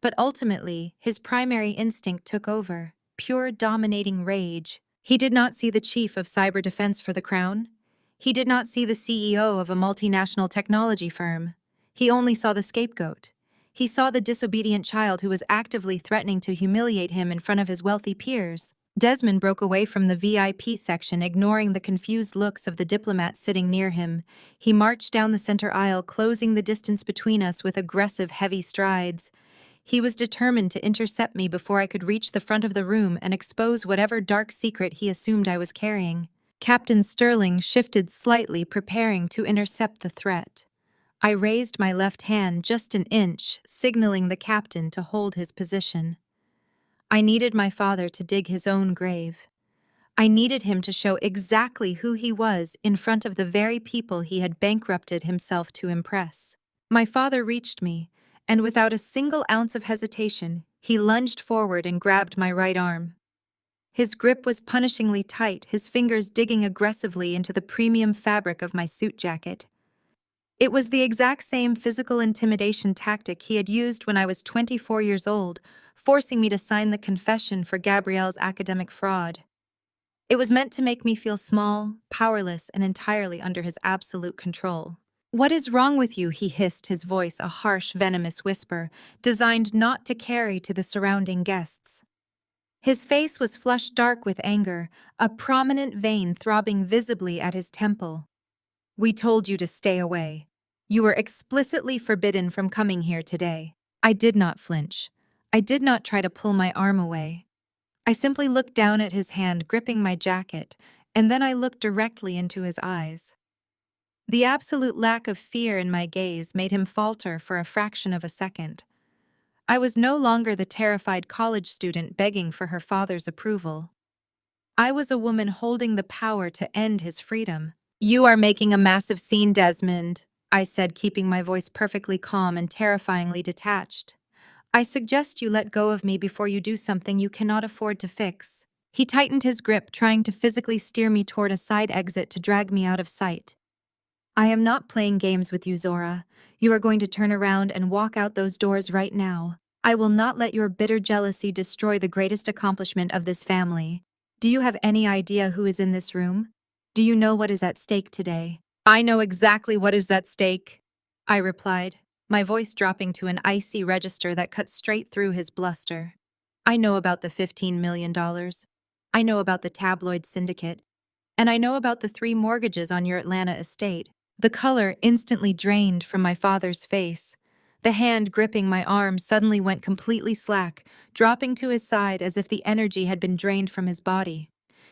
But ultimately, his primary instinct took over, pure dominating rage. He did not see the chief of cyber defense for the crown. He did not see the CEO of a multinational technology firm. He only saw the scapegoat. He saw the disobedient child who was actively threatening to humiliate him in front of his wealthy peers. Desmond broke away from the VIP section, ignoring the confused looks of the diplomats sitting near him. He marched down the center aisle, closing the distance between us with aggressive, heavy strides. He was determined to intercept me before I could reach the front of the room and expose whatever dark secret he assumed I was carrying. Captain Sterling shifted slightly, preparing to intercept the threat. I raised my left hand just an inch, signaling the captain to hold his position. I needed my father to dig his own grave. I needed him to show exactly who he was in front of the very people he had bankrupted himself to impress. My father reached me, and without a single ounce of hesitation, he lunged forward and grabbed my right arm. His grip was punishingly tight, his fingers digging aggressively into the premium fabric of my suit jacket. It was the exact same physical intimidation tactic he had used when I was 24 years old, forcing me to sign the confession for Gabrielle's academic fraud. It was meant to make me feel small, powerless, and entirely under his absolute control. "What is wrong with you?" he hissed, his voice a harsh, venomous whisper, designed not to carry to the surrounding guests. His face was flushed dark with anger, a prominent vein throbbing visibly at his temple. "We told you to stay away. You were explicitly forbidden from coming here today." I did not flinch. I did not try to pull my arm away. I simply looked down at his hand gripping my jacket, and then I looked directly into his eyes. The absolute lack of fear in my gaze made him falter for a fraction of a second. I was no longer the terrified college student begging for her father's approval. I was a woman holding the power to end his freedom. "You are making a massive scene, Desmond," I said, keeping my voice perfectly calm and terrifyingly detached. "I suggest you let go of me before you do something you cannot afford to fix." He tightened his grip, trying to physically steer me toward a side exit to drag me out of sight. "I am not playing games with you, Zora. You are going to turn around and walk out those doors right now. I will not let your bitter jealousy destroy the greatest accomplishment of this family. Do you have any idea who is in this room? Do you know what is at stake today?" "I know exactly what is at stake," I replied, my voice dropping to an icy register that cut straight through his bluster. "I know about the $15 million. I know about the tabloid syndicate. And I know about the 3 mortgages on your Atlanta estate." The color instantly drained from my father's face. The hand gripping my arm suddenly went completely slack, dropping to his side as if the energy had been drained from his body.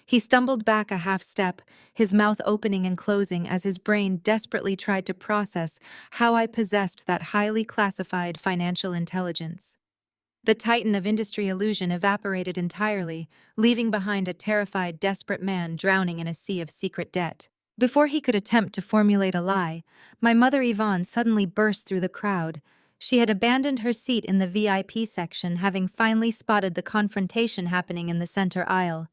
He stumbled back a half step, his mouth opening and closing as his brain desperately tried to process how I possessed that highly classified financial intelligence. The titan of industry illusion evaporated entirely, leaving behind a terrified, desperate man drowning in a sea of secret debt. Before he could attempt to formulate a lie, my mother Yvonne suddenly burst through the crowd. She had abandoned her seat in the VIP section, having finally spotted the confrontation happening in the center aisle.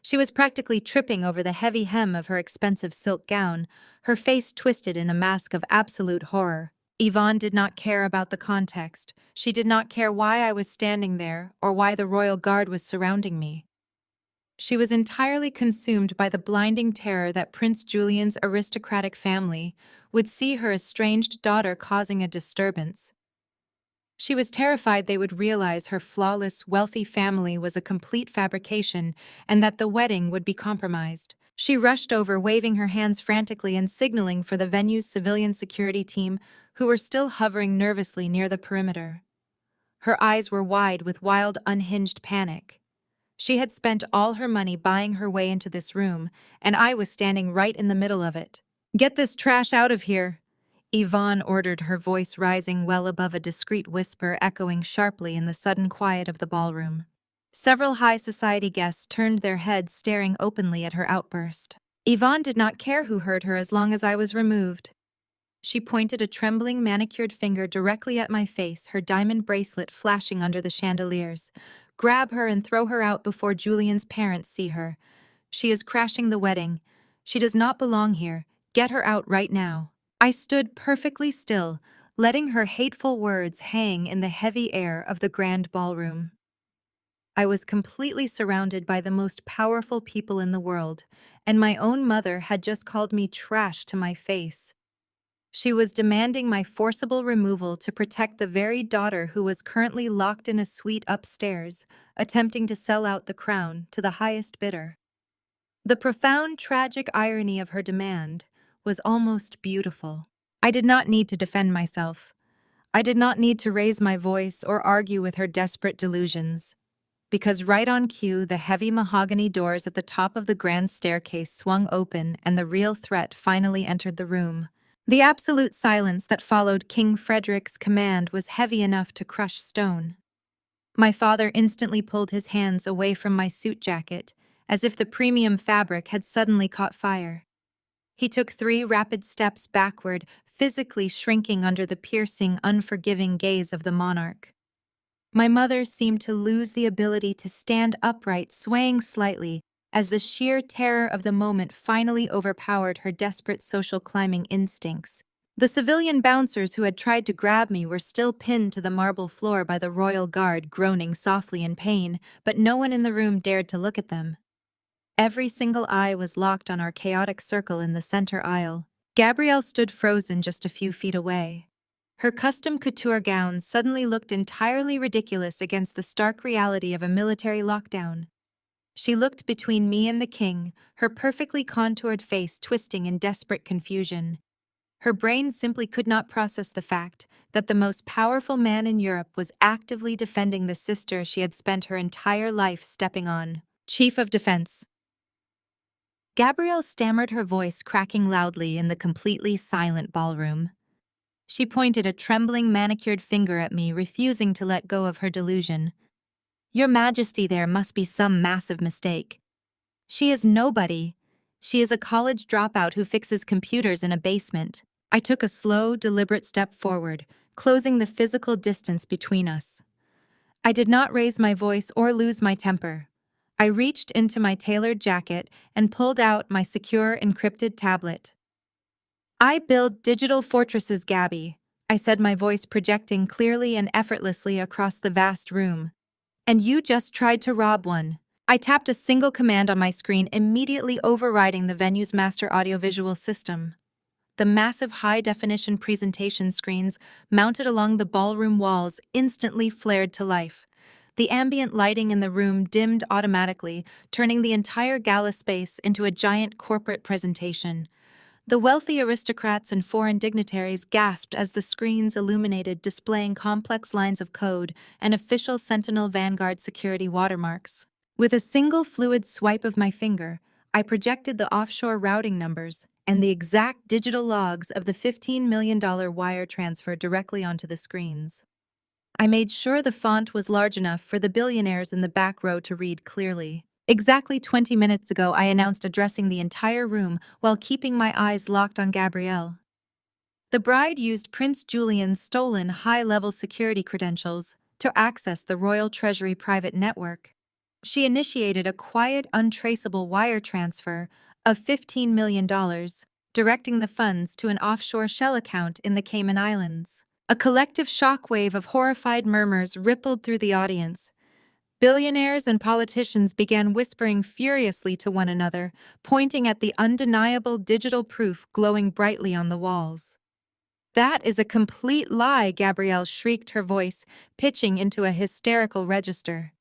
She was practically tripping over the heavy hem of her expensive silk gown, her face twisted in a mask of absolute horror. Yvonne did not care about the context. She did not care why I was standing there or why the royal guard was surrounding me. She was entirely consumed by the blinding terror that Prince Julian's aristocratic family would see her estranged daughter causing a disturbance. She was terrified they would realize her flawless, wealthy family was a complete fabrication and that the wedding would be compromised. She rushed over, waving her hands frantically and signaling for the venue's civilian security team, who were still hovering nervously near the perimeter. Her eyes were wide with wild, unhinged panic. She had spent all her money buying her way into this room, and I was standing right in the middle of it. "Get this trash out of here," Yvonne ordered, her voice rising well above a discreet whisper echoing sharply in the sudden quiet of the ballroom. Several high society guests turned their heads, staring openly at her outburst. Yvonne did not care who heard her as long as I was removed. She pointed a trembling, manicured finger directly at my face, her diamond bracelet flashing under the chandeliers. Grab her and throw her out before Julian's parents see her. She is crashing the wedding. She does not belong here. Get her out right now. I stood perfectly still, letting her hateful words hang in the heavy air of the grand ballroom. I was completely surrounded by the most powerful people in the world, and my own mother had just called me trash to my face. She was demanding my forcible removal to protect the very daughter who was currently locked in a suite upstairs, attempting to sell out the crown to the highest bidder. The profound, tragic irony of her demand was almost beautiful. I did not need to defend myself. I did not need to raise my voice or argue with her desperate delusions. Because right on cue, the heavy mahogany doors at the top of the grand staircase swung open and the real threat finally entered the room. The absolute silence that followed King Frederick's command was heavy enough to crush stone. My father instantly pulled his hands away from my suit jacket, as if the premium fabric had suddenly caught fire. He took 3 rapid steps backward, physically shrinking under the piercing, unforgiving gaze of the monarch. My mother seemed to lose the ability to stand upright, swaying slightly, as the sheer terror of the moment finally overpowered her desperate social climbing instincts. The civilian bouncers who had tried to grab me were still pinned to the marble floor by the royal guard, groaning softly in pain, but no one in the room dared to look at them. Every single eye was locked on our chaotic circle in the center aisle. Gabrielle stood frozen just a few feet away. Her custom couture gown suddenly looked entirely ridiculous against the stark reality of a military lockdown. She looked between me and the king, her perfectly contoured face twisting in desperate confusion. Her brain simply could not process the fact that the most powerful man in Europe was actively defending the sister she had spent her entire life stepping on. Chief of Defense. Gabrielle stammered, her voice cracking loudly in the completely silent ballroom. She pointed a trembling, manicured finger at me, refusing to let go of her delusion. Your Majesty, there must be some massive mistake. She is nobody. She is a college dropout who fixes computers in a basement. I took a slow, deliberate step forward, closing the physical distance between us. I did not raise my voice or lose my temper. I reached into my tailored jacket and pulled out my secure, encrypted tablet. I build digital fortresses, Gabby, I said, my voice projecting clearly and effortlessly across the vast room. And you just tried to rob one. I tapped a single command on my screen, immediately overriding the venue's master audiovisual system. The massive high-definition presentation screens mounted along the ballroom walls instantly flared to life. The ambient lighting in the room dimmed automatically, turning the entire gala space into a giant corporate presentation. The wealthy aristocrats and foreign dignitaries gasped as the screens illuminated, displaying complex lines of code and official Sentinel Vanguard security watermarks. With a single fluid swipe of my finger, I projected the offshore routing numbers and the exact digital logs of the $15 million wire transfer directly onto the screens. I made sure the font was large enough for the billionaires in the back row to read clearly. Exactly 20 minutes ago, I announced addressing the entire room while keeping my eyes locked on Gabrielle. The bride used Prince Julian's stolen high-level security credentials to access the Royal Treasury private network. She initiated a quiet, untraceable wire transfer of $15 million, directing the funds to an offshore shell account in the Cayman Islands. A collective shockwave of horrified murmurs rippled through the audience. Billionaires and politicians began whispering furiously to one another, pointing at the undeniable digital proof glowing brightly on the walls. That is a complete lie, Gabrielle shrieked, her voice pitching into a hysterical register.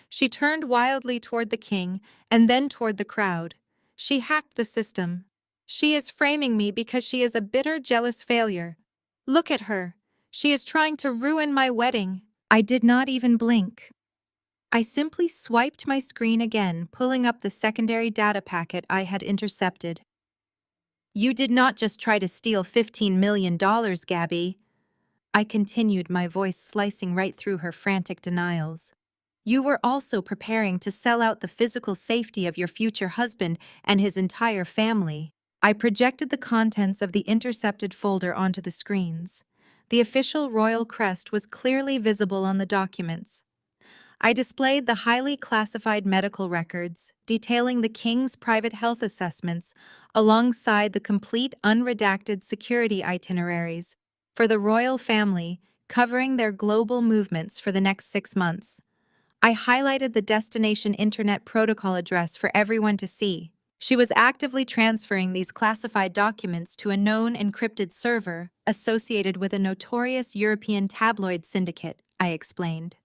She turned wildly toward the king and then toward the crowd. She hacked the system. She is framing me because she is a bitter, jealous failure. Look at her. She is trying to ruin my wedding. I did not even blink. I simply swiped my screen again, pulling up the secondary data packet I had intercepted. You did not just try to steal $15 million, Gabby. I continued, my voice slicing right through her frantic denials. You were also preparing to sell out the physical safety of your future husband and his entire family. I projected the contents of the intercepted folder onto the screens. The official royal crest was clearly visible on the documents. I displayed the highly classified medical records detailing the king's private health assessments alongside the complete unredacted security itineraries for the royal family covering their global movements for the next 6 months. I highlighted the destination internet protocol address for everyone to see. She was actively transferring these classified documents to a known encrypted server associated with a notorious European tabloid syndicate, I explained.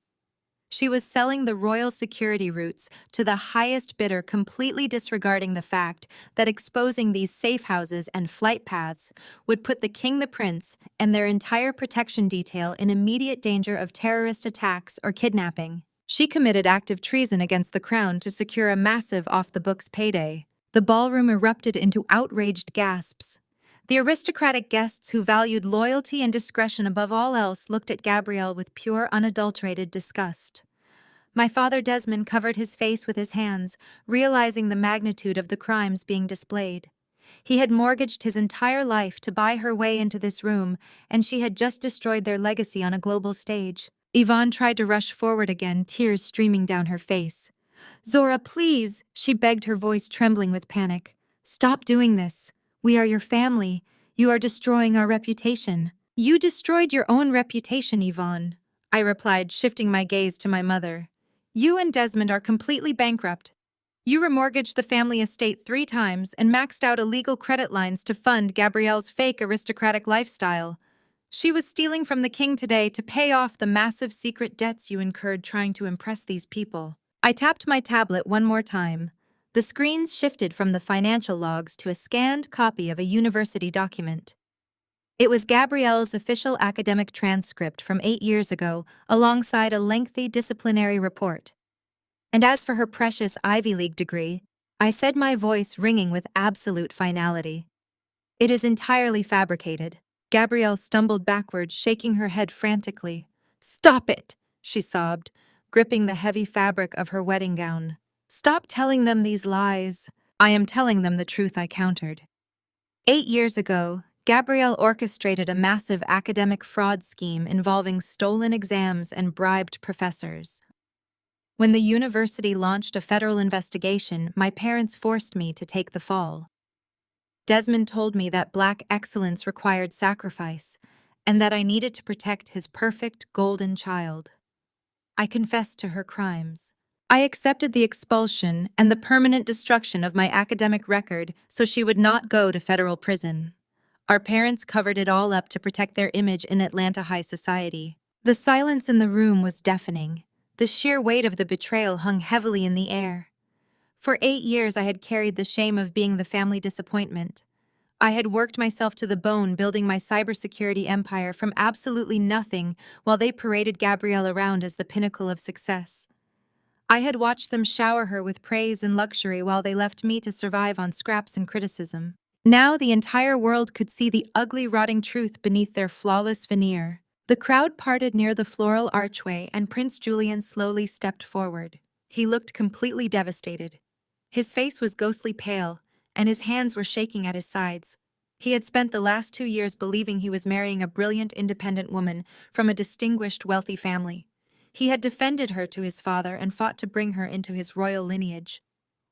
She was selling the royal security routes to the highest bidder, completely disregarding the fact that exposing these safe houses and flight paths would put the king, the prince, and their entire protection detail in immediate danger of terrorist attacks or kidnapping. She committed active treason against the crown to secure a massive off-the-books payday. The ballroom erupted into outraged gasps. The aristocratic guests who valued loyalty and discretion above all else looked at Gabrielle with pure, unadulterated disgust. My father Desmond covered his face with his hands, realizing the magnitude of the crimes being displayed. He had mortgaged his entire life to buy her way into this room, and she had just destroyed their legacy on a global stage. Yvonne tried to rush forward again, tears streaming down her face. "Zora, please," she begged, her voice trembling with panic. "Stop doing this. We are your family. You are destroying our reputation." "You destroyed your own reputation, Yvonne," I replied, shifting my gaze to my mother. "You and Desmond are completely bankrupt. You remortgaged the family estate 3 times and maxed out illegal credit lines to fund Gabrielle's fake aristocratic lifestyle. She was stealing from the king today to pay off the massive secret debts you incurred trying to impress these people." I tapped my tablet one more time. The screens shifted from the financial logs to a scanned copy of a university document. It was Gabrielle's official academic transcript from 8 years ago, alongside a lengthy disciplinary report. And as for her precious Ivy League degree, I said, my voice ringing with absolute finality, "It is entirely fabricated." Gabrielle stumbled backward, shaking her head frantically. "Stop it!" she sobbed, gripping the heavy fabric of her wedding gown. "Stop telling them these lies." "I am telling them the truth," I countered. 8 years ago, Gabrielle orchestrated a massive academic fraud scheme involving stolen exams and bribed professors. When the university launched a federal investigation, my parents forced me to take the fall. Desmond told me that black excellence required sacrifice, and that I needed to protect his perfect golden child. I confessed to her crimes. I accepted the expulsion and the permanent destruction of my academic record so she would not go to federal prison. Our parents covered it all up to protect their image in Atlanta high society. The silence in the room was deafening. The sheer weight of the betrayal hung heavily in the air. For 8 years I had carried the shame of being the family disappointment. I had worked myself to the bone building my cybersecurity empire from absolutely nothing while they paraded Gabrielle around as the pinnacle of success. I had watched them shower her with praise and luxury while they left me to survive on scraps and criticism. Now the entire world could see the ugly, rotting truth beneath their flawless veneer. The crowd parted near the floral archway and Prince Julian slowly stepped forward. He looked completely devastated. His face was ghostly pale, and his hands were shaking at his sides. He had spent the last 2 years believing he was marrying a brilliant, independent woman from a distinguished, wealthy family. He had defended her to his father and fought to bring her into his royal lineage.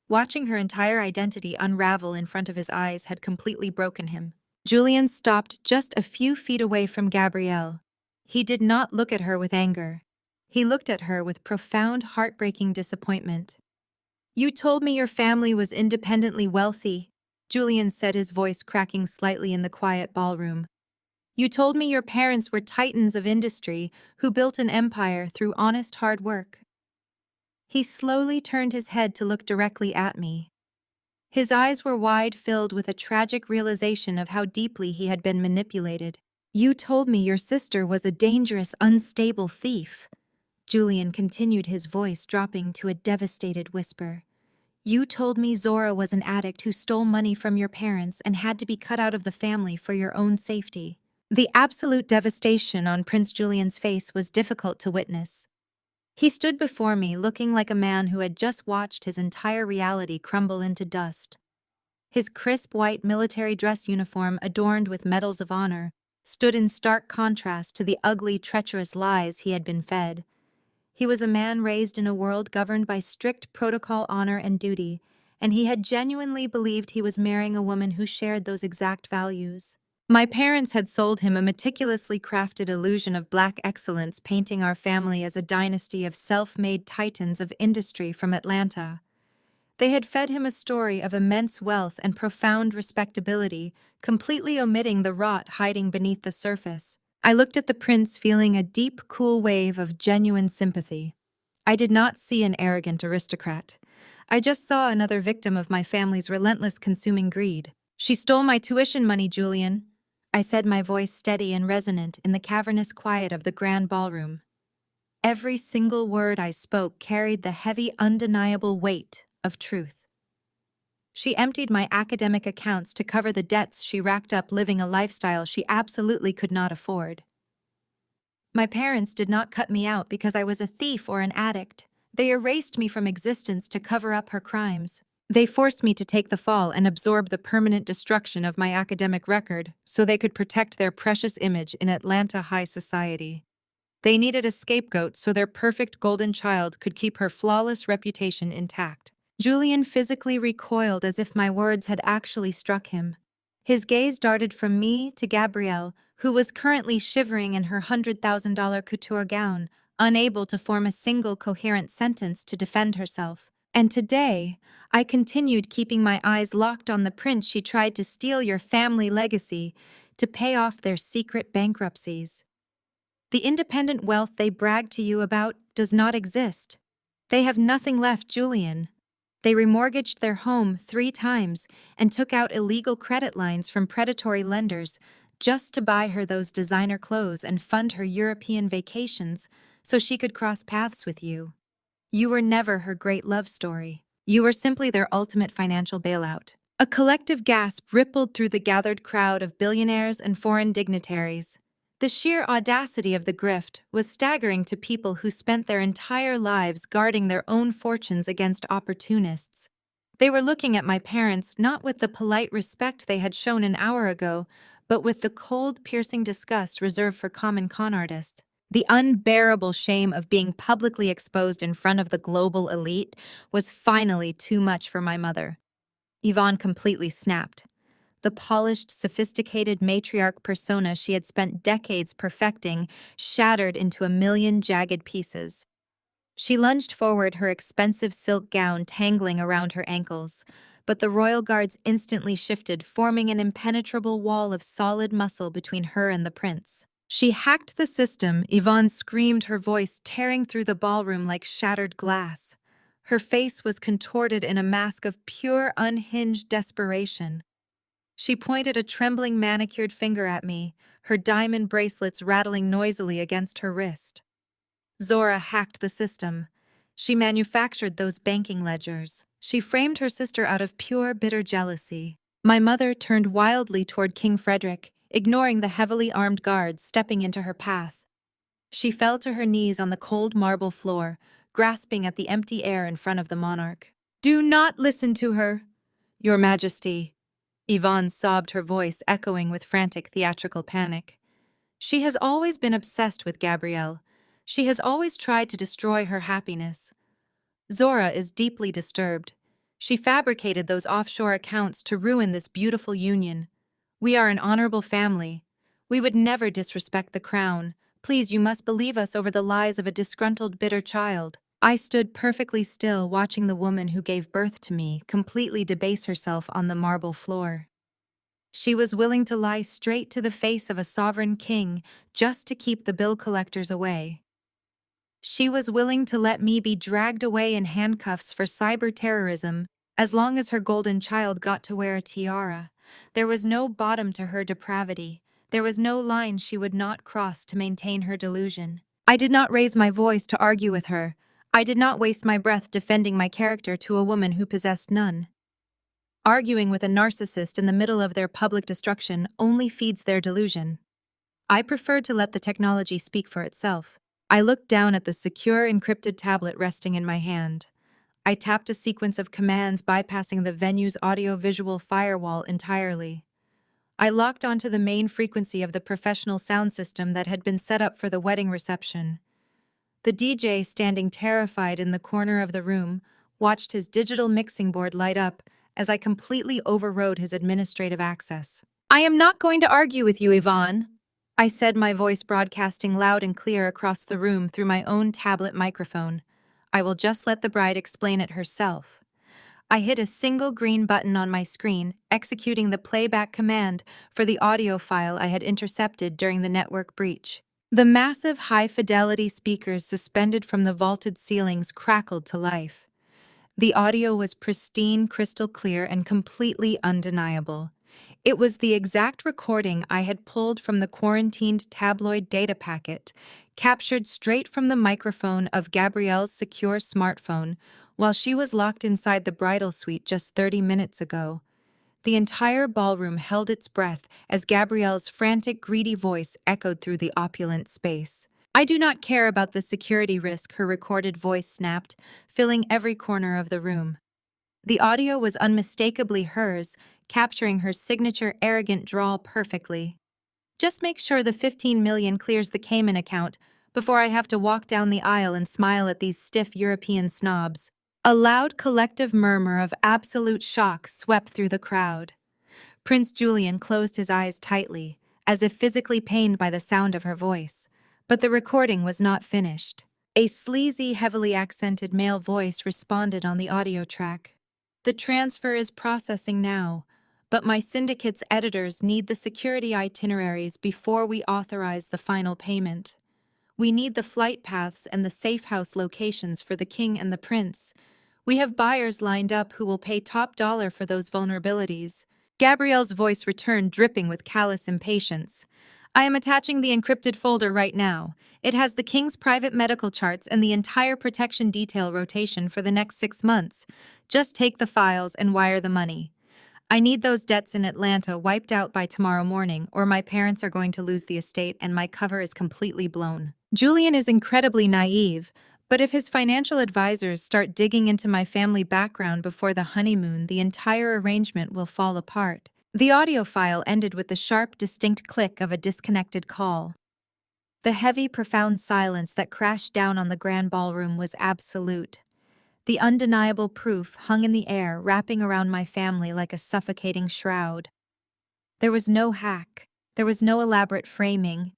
Watching her entire identity unravel in front of his eyes had completely broken him. Julian stopped just a few feet away from Gabrielle. He did not look at her with anger. He looked at her with profound, heartbreaking disappointment. "You told me your family was independently wealthy," Julian said, his voice cracking slightly in the quiet ballroom. "You told me your parents were titans of industry who built an empire through honest hard work." He slowly turned his head to look directly at me. His eyes were wide, filled with a tragic realization of how deeply he had been manipulated. "You told me your sister was a dangerous, unstable thief," Julian continued, his voice dropping to a devastated whisper. "You told me Zora was an addict who stole money from your parents and had to be cut out of the family for your own safety." The absolute devastation on Prince Julian's face was difficult to witness. He stood before me looking like a man who had just watched his entire reality crumble into dust. His crisp white military dress uniform adorned with medals of honor stood in stark contrast to the ugly, treacherous lies he had been fed. He was a man raised in a world governed by strict protocol, honor, and duty, and he had genuinely believed he was marrying a woman who shared those exact values. My parents had sold him a meticulously crafted illusion of black excellence, painting our family as a dynasty of self-made titans of industry from Atlanta. They had fed him a story of immense wealth and profound respectability, completely omitting the rot hiding beneath the surface. I looked at the prince, feeling a deep, cool wave of genuine sympathy. I did not see an arrogant aristocrat. I just saw another victim of my family's relentless consuming greed. "She stole my tuition money, Julian," I said, my voice steady and resonant in the cavernous quiet of the grand ballroom. Every single word I spoke carried the heavy, undeniable weight of truth. She emptied my academic accounts to cover the debts she racked up living a lifestyle she absolutely could not afford. My parents did not cut me out because I was a thief or an addict. They erased me from existence to cover up her crimes. They forced me to take the fall and absorb the permanent destruction of my academic record so they could protect their precious image in Atlanta high society. They needed a scapegoat so their perfect golden child could keep her flawless reputation intact. Julian physically recoiled as if my words had actually struck him. His gaze darted from me to Gabrielle, who was currently shivering in her $100,000 couture gown, unable to form a single coherent sentence to defend herself. And today, I continued keeping my eyes locked on the prince. She tried to steal your family legacy to pay off their secret bankruptcies. The independent wealth they bragged to you about does not exist. They have nothing left, Julian. They remortgaged their home 3 times and took out illegal credit lines from predatory lenders just to buy her those designer clothes and fund her European vacations so she could cross paths with you. You were never her great love story. You were simply their ultimate financial bailout. A collective gasp rippled through the gathered crowd of billionaires and foreign dignitaries. The sheer audacity of the grift was staggering to people who spent their entire lives guarding their own fortunes against opportunists. They were looking at my parents not with the polite respect they had shown an hour ago, but with the cold, piercing disgust reserved for common con artists. The unbearable shame of being publicly exposed in front of the global elite was finally too much for my mother. Yvonne completely snapped. The polished, sophisticated matriarch persona she had spent decades perfecting shattered into a million jagged pieces. She lunged forward, her expensive silk gown tangling around her ankles, but the royal guards instantly shifted, forming an impenetrable wall of solid muscle between her and the prince. "She hacked the system," Yvonne screamed, her voice tearing through the ballroom like shattered glass. Her face was contorted in a mask of pure, unhinged desperation. She pointed a trembling manicured finger at me, her diamond bracelets rattling noisily against her wrist. Zora hacked the system. She manufactured those banking ledgers. She framed her sister out of pure, bitter jealousy. My mother turned wildly toward King Frederick, ignoring the heavily armed guards stepping into her path. She fell to her knees on the cold marble floor, grasping at the empty air in front of the monarch. "Do not listen to her, Your Majesty." Yvonne sobbed, her voice echoing with frantic theatrical panic. "She has always been obsessed with Gabrielle. She has always tried to destroy her happiness. Zora is deeply disturbed. She fabricated those offshore accounts to ruin this beautiful union. We are an honorable family. We would never disrespect the crown. Please, you must believe us over the lies of a disgruntled, bitter child." I stood perfectly still, watching the woman who gave birth to me completely debase herself on the marble floor. She was willing to lie straight to the face of a sovereign king just to keep the bill collectors away. She was willing to let me be dragged away in handcuffs for cyber terrorism as long as her golden child got to wear a tiara. There was no bottom to her depravity. There was no line she would not cross to maintain her delusion. I did not raise my voice to argue with her. I did not waste my breath defending my character to a woman who possessed none. Arguing with a narcissist in the middle of their public destruction only feeds their delusion. I preferred to let the technology speak for itself. I looked down at the secure, encrypted tablet resting in my hand. I tapped a sequence of commands bypassing the venue's audio-visual firewall entirely. I locked onto the main frequency of the professional sound system that had been set up for the wedding reception. The DJ, standing terrified in the corner of the room, watched his digital mixing board light up as I completely overrode his administrative access. "I am not going to argue with you, Yvonne," I said, my voice broadcasting loud and clear across the room through my own tablet microphone. "I will just let the bride explain it herself." I hit a single green button on my screen, executing the playback command for the audio file I had intercepted during the network breach. The massive high-fidelity speakers suspended from the vaulted ceilings crackled to life. The audio was pristine, crystal clear, and completely undeniable. It was the exact recording I had pulled from the quarantined tabloid data packet, captured straight from the microphone of Gabrielle's secure smartphone while she was locked inside the bridal suite just 30 minutes ago. The entire ballroom held its breath as Gabrielle's frantic, greedy voice echoed through the opulent space. "I do not care about the security risk," her recorded voice snapped, filling every corner of the room. The audio was unmistakably hers, capturing her signature arrogant drawl perfectly. "Just make sure the 15 million clears the Cayman account before I have to walk down the aisle and smile at these stiff European snobs." A loud collective murmur of absolute shock swept through the crowd. Prince Julian closed his eyes tightly, as if physically pained by the sound of her voice. But the recording was not finished. A sleazy, heavily accented male voice responded on the audio track. "The transfer is processing now, but my syndicate's editors need the security itineraries before we authorize the final payment. We need the flight paths and the safe house locations for the king and the prince. We have buyers lined up who will pay top dollar for those vulnerabilities." Gabrielle's voice returned, dripping with callous impatience. "I am attaching the encrypted folder right now. It has the king's private medical charts and the entire protection detail rotation for the next 6 months. Just take the files and wire the money. I need those debts in Atlanta wiped out by tomorrow morning, or my parents are going to lose the estate and my cover is completely blown." Julian is incredibly naive, but if his financial advisors start digging into my family background before the honeymoon, the entire arrangement will fall apart. The audio file ended with the sharp, distinct click of a disconnected call. The heavy, profound silence that crashed down on the grand ballroom was absolute. The undeniable proof hung in the air, wrapping around my family like a suffocating shroud. There was no hack. There was no elaborate framing.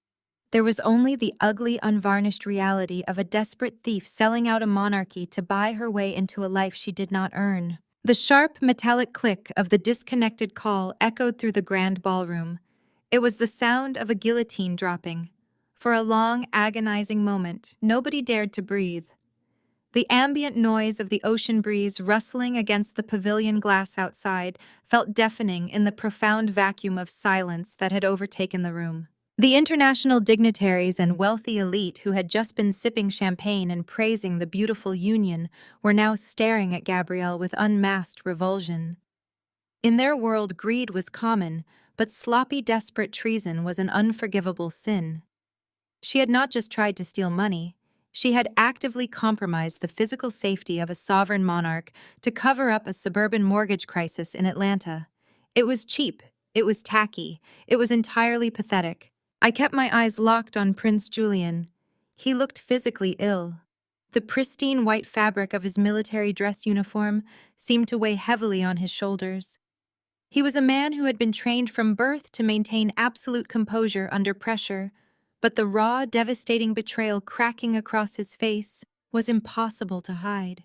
There was only the ugly, unvarnished reality of a desperate thief selling out a monarchy to buy her way into a life she did not earn. The sharp, metallic click of the disconnected call echoed through the grand ballroom. It was the sound of a guillotine dropping. For a long, agonizing moment, nobody dared to breathe. The ambient noise of the ocean breeze rustling against the pavilion glass outside felt deafening in the profound vacuum of silence that had overtaken the room. The international dignitaries and wealthy elite who had just been sipping champagne and praising the beautiful union were now staring at Gabrielle with unmasked revulsion. In their world, greed was common, but sloppy, desperate treason was an unforgivable sin. She had not just tried to steal money, she had actively compromised the physical safety of a sovereign monarch to cover up a suburban mortgage crisis in Atlanta. It was cheap, it was tacky, it was entirely pathetic. I kept my eyes locked on Prince Julian. He looked physically ill. The pristine white fabric of his military dress uniform seemed to weigh heavily on his shoulders. He was a man who had been trained from birth to maintain absolute composure under pressure, but the raw, devastating betrayal cracking across his face was impossible to hide.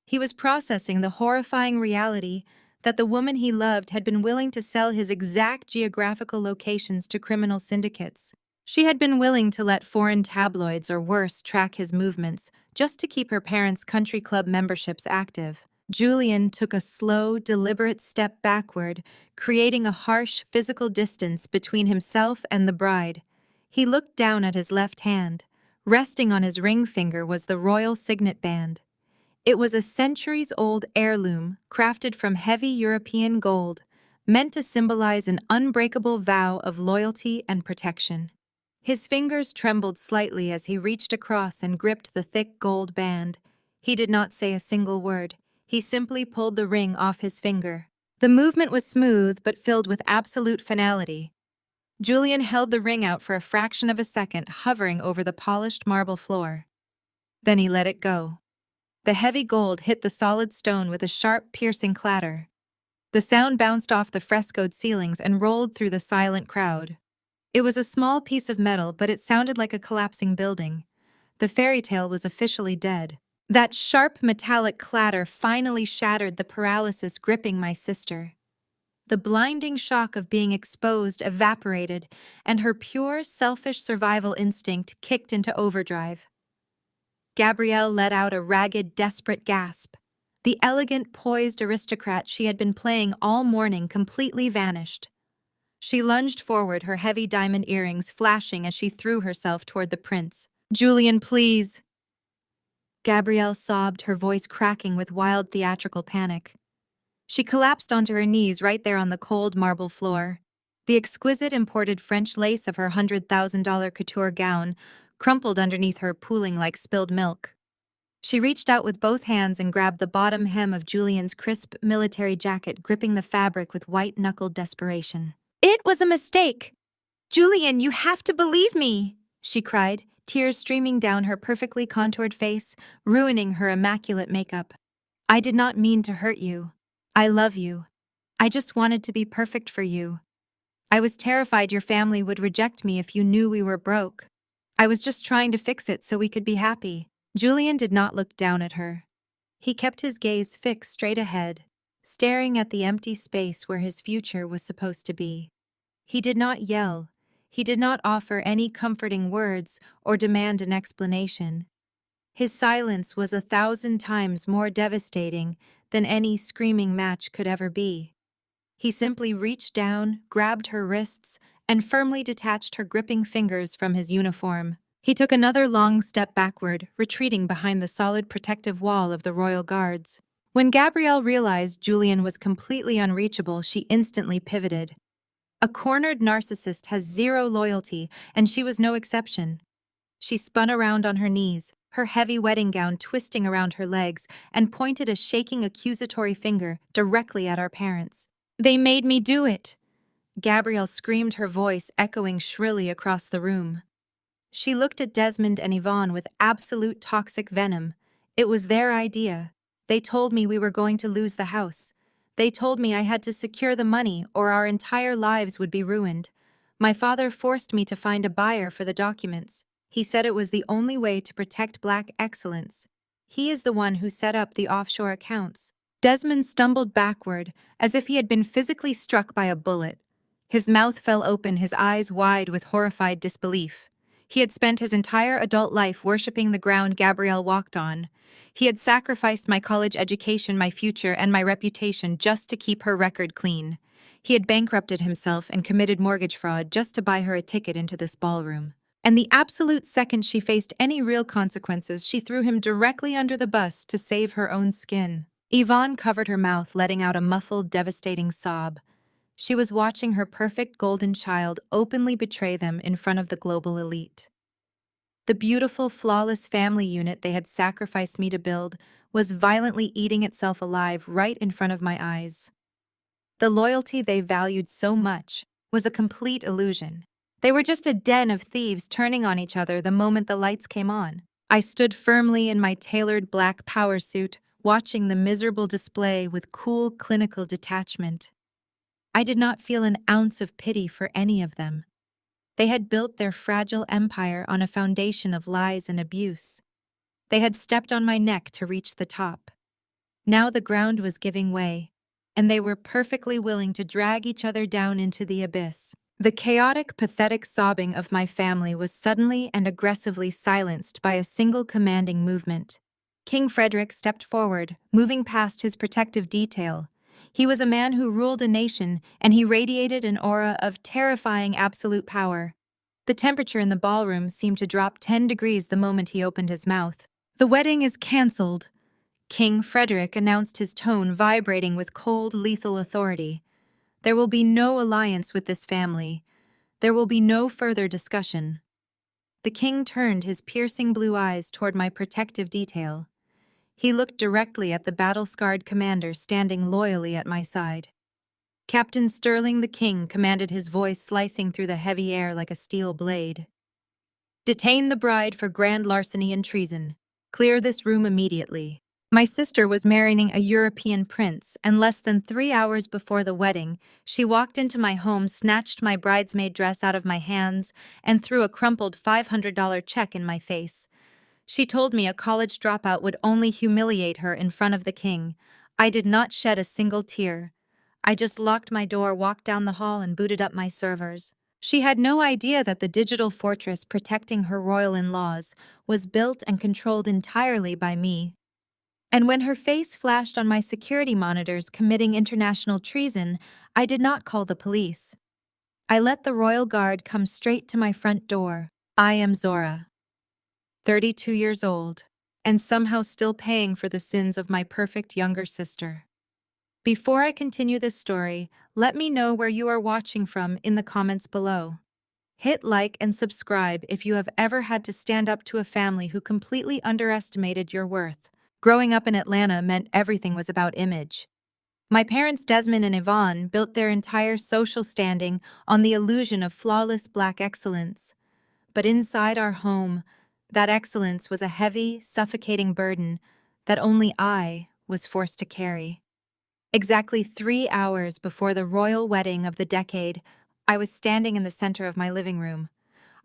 He was processing the horrifying reality that the woman he loved had been willing to sell his exact geographical locations to criminal syndicates. She had been willing to let foreign tabloids or worse track his movements just to keep her parents' country club memberships active. Julian took a slow, deliberate step backward, creating a harsh physical distance between himself and the bride. He looked down at his left hand. Resting on his ring finger was the royal signet band. It was a centuries-old heirloom crafted from heavy European gold, meant to symbolize an unbreakable vow of loyalty and protection. His fingers trembled slightly as he reached across and gripped the thick gold band. He did not say a single word. He simply pulled the ring off his finger. The movement was smooth but filled with absolute finality. Julian held the ring out for a fraction of a second, hovering over the polished marble floor. Then he let it go. The heavy gold hit the solid stone with a sharp, piercing clatter. The sound bounced off the frescoed ceilings and rolled through the silent crowd. It was a small piece of metal, but it sounded like a collapsing building. The fairy tale was officially dead. That sharp metallic clatter finally shattered the paralysis gripping my sister. The blinding shock of being exposed evaporated, and her pure, selfish survival instinct kicked into overdrive. Gabrielle let out a ragged, desperate gasp. The elegant, poised aristocrat she had been playing all morning completely vanished. She lunged forward, her heavy diamond earrings flashing as she threw herself toward the prince. "Julian, please!" Gabrielle sobbed, her voice cracking with wild theatrical panic. She collapsed onto her knees right there on the cold marble floor. The exquisite imported French lace of her $100,000 couture gown crumpled underneath her, pooling like spilled milk. She reached out with both hands and grabbed the bottom hem of Julian's crisp military jacket, gripping the fabric with white-knuckled desperation. "It was a mistake! Julian, you have to believe me!" she cried, tears streaming down her perfectly contoured face, ruining her immaculate makeup. "I did not mean to hurt you. I love you. I just wanted to be perfect for you. I was terrified your family would reject me if you knew we were broke. I was just trying to fix it so we could be happy." Julian did not look down at her. He kept his gaze fixed straight ahead, staring at the empty space where his future was supposed to be. He did not yell. He did not offer any comforting words or demand an explanation. His silence was 1,000 times more devastating than any screaming match could ever be. He simply reached down, grabbed her wrists, and firmly detached her gripping fingers from his uniform. He took another long step backward, retreating behind the solid protective wall of the royal guards. When Gabrielle realized Julian was completely unreachable, she instantly pivoted. A cornered narcissist has zero loyalty, and she was no exception. She spun around on her knees, her heavy wedding gown twisting around her legs, and pointed a shaking accusatory finger directly at our parents. "They made me do it!" Gabrielle screamed, her voice echoing shrilly across the room. She looked at Desmond and Yvonne with absolute toxic venom. It was their idea. They told me we were going to lose the house. They told me I had to secure the money or our entire lives would be ruined. My father forced me to find a buyer for the documents. He said it was the only way to protect Black excellence. He is the one who set up the offshore accounts. Desmond stumbled backward, as if he had been physically struck by a bullet. His mouth fell open, his eyes wide with horrified disbelief. He had spent his entire adult life worshipping the ground Gabrielle walked on. He had sacrificed my college education, my future, and my reputation just to keep her record clean. He had bankrupted himself and committed mortgage fraud just to buy her a ticket into this ballroom. And the absolute second she faced any real consequences, she threw him directly under the bus to save her own skin. Yvonne covered her mouth, letting out a muffled, devastating sob. She was watching her perfect golden child openly betray them in front of the global elite. The beautiful, flawless family unit they had sacrificed me to build was violently eating itself alive right in front of my eyes. The loyalty they valued so much was a complete illusion. They were just a den of thieves turning on each other the moment the lights came on. I stood firmly in my tailored black power suit, watching the miserable display with cool, clinical detachment. I did not feel an ounce of pity for any of them. They had built their fragile empire on a foundation of lies and abuse. They had stepped on my neck to reach the top. Now the ground was giving way, and they were perfectly willing to drag each other down into the abyss. The chaotic, pathetic sobbing of my family was suddenly and aggressively silenced by a single commanding movement. King Frederick stepped forward, moving past his protective detail. He was a man who ruled a nation, and he radiated an aura of terrifying absolute power. The temperature in the ballroom seemed to drop 10 degrees the moment he opened his mouth. "The wedding is cancelled," King Frederick announced, his tone vibrating with cold, lethal authority. "There will be no alliance with this family. There will be no further discussion." The king turned his piercing blue eyes toward my protective detail. He looked directly at the battle-scarred commander standing loyally at my side. Captain Sterling the King commanded, his voice slicing through the heavy air like a steel blade. Detain the bride for grand larceny and treason. Clear this room immediately. My sister was marrying a European prince, and less than 3 hours before the wedding, she walked into my home, snatched my bridesmaid dress out of my hands, and threw a crumpled $500 check in my face. She told me a college dropout would only humiliate her in front of the king. I did not shed a single tear. I just locked my door, walked down the hall, and booted up my servers. She had no idea that the digital fortress protecting her royal in-laws was built and controlled entirely by me. And when her face flashed on my security monitors committing international treason, I did not call the police. I let the royal guard come straight to my front door. I am Zora, 32 years old, and somehow still paying for the sins of my perfect younger sister. Before I continue this story, let me know where you are watching from in the comments below. Hit like and subscribe if you have ever had to stand up to a family who completely underestimated your worth. Growing up in Atlanta meant everything was about image. My parents, Desmond and Yvonne, built their entire social standing on the illusion of flawless Black excellence. But inside our home, that excellence was a heavy, suffocating burden that only I was forced to carry. Exactly 3 hours before the royal wedding of the decade, I was standing in the center of my living room.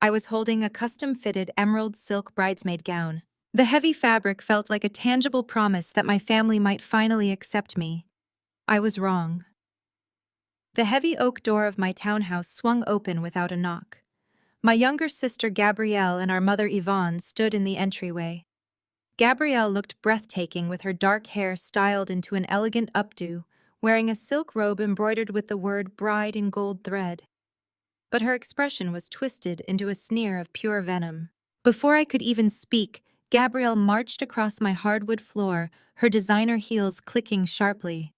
I was holding a custom-fitted emerald silk bridesmaid gown. The heavy fabric felt like a tangible promise that my family might finally accept me. I was wrong. The heavy oak door of my townhouse swung open without a knock. My younger sister Gabrielle and our mother Yvonne stood in the entryway. Gabrielle looked breathtaking with her dark hair styled into an elegant updo, wearing a silk robe embroidered with the word bride in gold thread. But her expression was twisted into a sneer of pure venom. Before I could even speak, Gabrielle marched across my hardwood floor, her designer heels clicking sharply.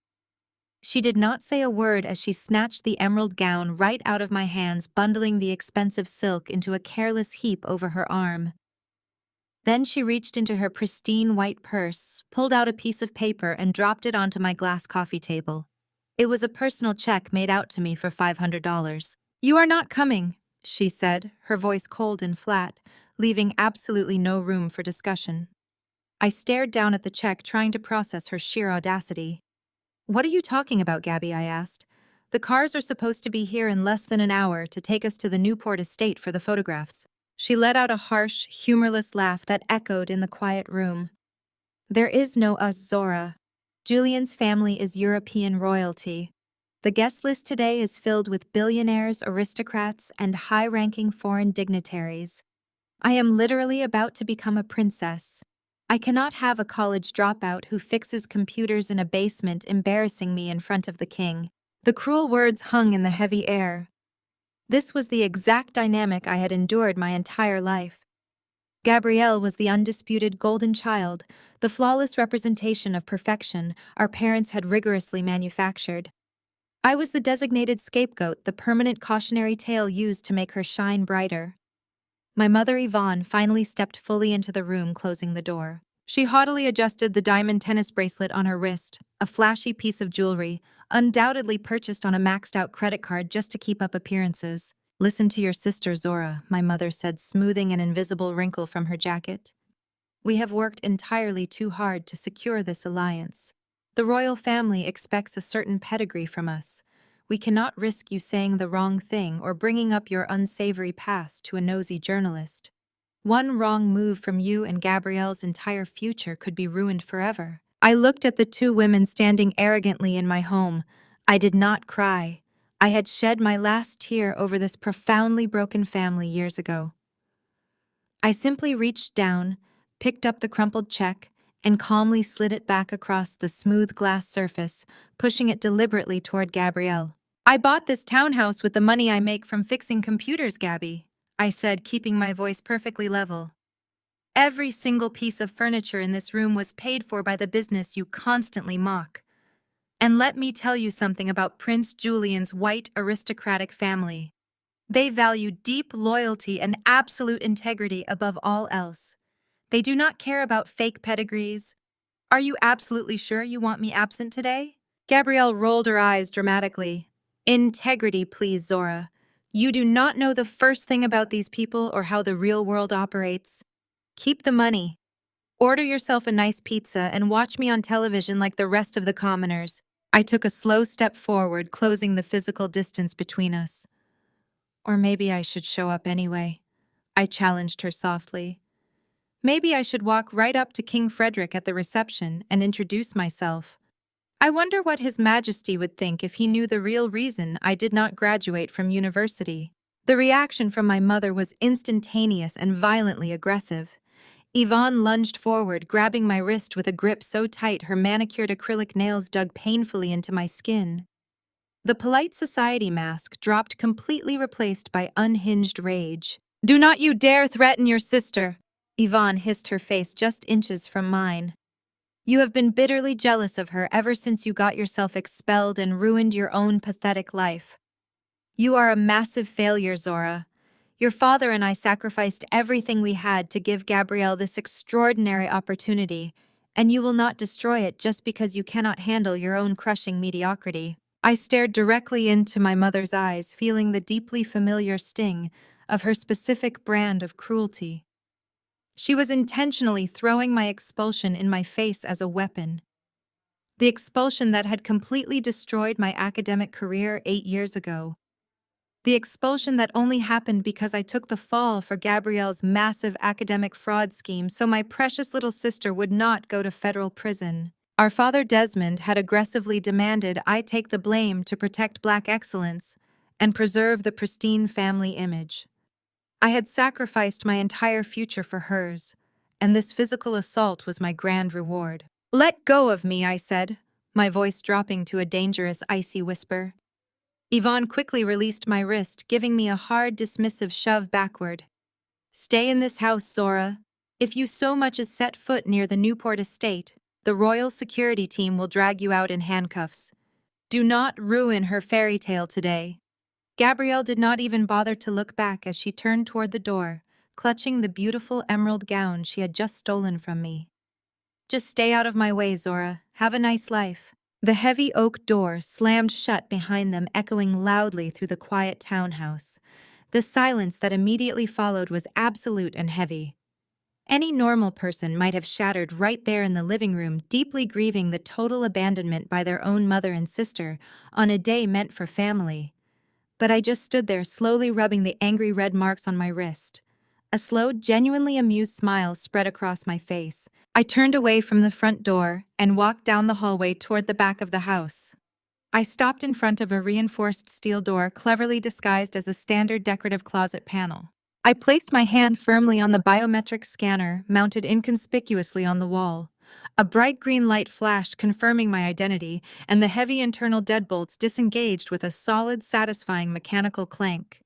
She did not say a word as she snatched the emerald gown right out of my hands, bundling the expensive silk into a careless heap over her arm. Then she reached into her pristine white purse, pulled out a piece of paper, and dropped it onto my glass coffee table. It was a personal check made out to me for $500. "You are not coming," she said, her voice cold and flat, leaving absolutely no room for discussion. I stared down at the check, trying to process her sheer audacity. "What are you talking about, Gabby?" I asked. "The cars are supposed to be here in less than an hour to take us to the Newport estate for the photographs." She let out a harsh, humorless laugh that echoed in the quiet room. "There is no us, Zora. Julian's family is European royalty. The guest list today is filled with billionaires, aristocrats, and high-ranking foreign dignitaries. I am literally about to become a princess. I cannot have a college dropout who fixes computers in a basement embarrassing me in front of the king." The cruel words hung in the heavy air. This was the exact dynamic I had endured my entire life. Gabrielle was the undisputed golden child, the flawless representation of perfection our parents had rigorously manufactured. I was the designated scapegoat, the permanent cautionary tale used to make her shine brighter. My mother Yvonne finally stepped fully into the room, closing the door. She haughtily adjusted the diamond tennis bracelet on her wrist, a flashy piece of jewelry, undoubtedly purchased on a maxed-out credit card just to keep up appearances. "Listen to your sister, Zora," my mother said, smoothing an invisible wrinkle from her jacket. "We have worked entirely too hard to secure this alliance. The royal family expects a certain pedigree from us. We cannot risk you saying the wrong thing or bringing up your unsavory past to a nosy journalist. One wrong move from you and Gabrielle's entire future could be ruined forever." I looked at the two women standing arrogantly in my home. I did not cry. I had shed my last tear over this profoundly broken family years ago. I simply reached down, picked up the crumpled check, and calmly slid it back across the smooth glass surface, pushing it deliberately toward Gabrielle. "I bought this townhouse with the money I make from fixing computers, Gabby," I said, keeping my voice perfectly level. "Every single piece of furniture in this room was paid for by the business you constantly mock. And let me tell you something about Prince Julian's white aristocratic family. They value deep loyalty and absolute integrity above all else. They do not care about fake pedigrees, Are you absolutely sure you want me absent today? Gabrielle rolled her eyes dramatically. Integrity, please, Zora. You do not know the first thing about these people or how the real world operates. Keep the money. Order yourself a nice pizza and watch me on television like the rest of the commoners. I took a slow step forward, closing the physical distance between us. Or maybe I should show up anyway. I challenged her softly. Maybe I should walk right up to King Frederick at the reception and introduce myself. I wonder what His Majesty would think if he knew the real reason I did not graduate from university. The reaction from my mother was instantaneous and violently aggressive. Yvonne lunged forward, grabbing my wrist with a grip so tight her manicured acrylic nails dug painfully into my skin. The polite society mask dropped, completely replaced by unhinged rage. "Do not you dare threaten your sister!" Yvonne hissed, her face just inches from mine. "You have been bitterly jealous of her ever since you got yourself expelled and ruined your own pathetic life. You are a massive failure, Zora. Your father and I sacrificed everything we had to give Gabrielle this extraordinary opportunity, and you will not destroy it just because you cannot handle your own crushing mediocrity." I stared directly into my mother's eyes, feeling the deeply familiar sting of her specific brand of cruelty. She was intentionally throwing my expulsion in my face as a weapon. The expulsion that had completely destroyed my academic career 8 years ago. The expulsion that only happened because I took the fall for Gabrielle's massive academic fraud scheme so my precious little sister would not go to federal prison. Our father Desmond had aggressively demanded I take the blame to protect Black excellence and preserve the pristine family image. I had sacrificed my entire future for hers, and this physical assault was my grand reward. "Let go of me," I said, my voice dropping to a dangerous, icy whisper. Yvonne quickly released my wrist, giving me a hard, dismissive shove backward. "Stay in this house, Zora. If you so much as set foot near the Newport estate, the royal security team will drag you out in handcuffs. Do not ruin her fairy tale today." Gabrielle did not even bother to look back as she turned toward the door, clutching the beautiful emerald gown she had just stolen from me. "Just stay out of my way, Zora. Have a nice life." The heavy oak door slammed shut behind them, echoing loudly through the quiet townhouse. The silence that immediately followed was absolute and heavy. Any normal person might have shattered right there in the living room, deeply grieving the total abandonment by their own mother and sister on a day meant for family. But I just stood there, slowly rubbing the angry red marks on my wrist. A slow, genuinely amused smile spread across my face. I turned away from the front door and walked down the hallway toward the back of the house. I stopped in front of a reinforced steel door cleverly disguised as a standard decorative closet panel. I placed my hand firmly on the biometric scanner mounted inconspicuously on the wall. A bright green light flashed, confirming my identity, and the heavy internal deadbolts disengaged with a solid, satisfying mechanical clank.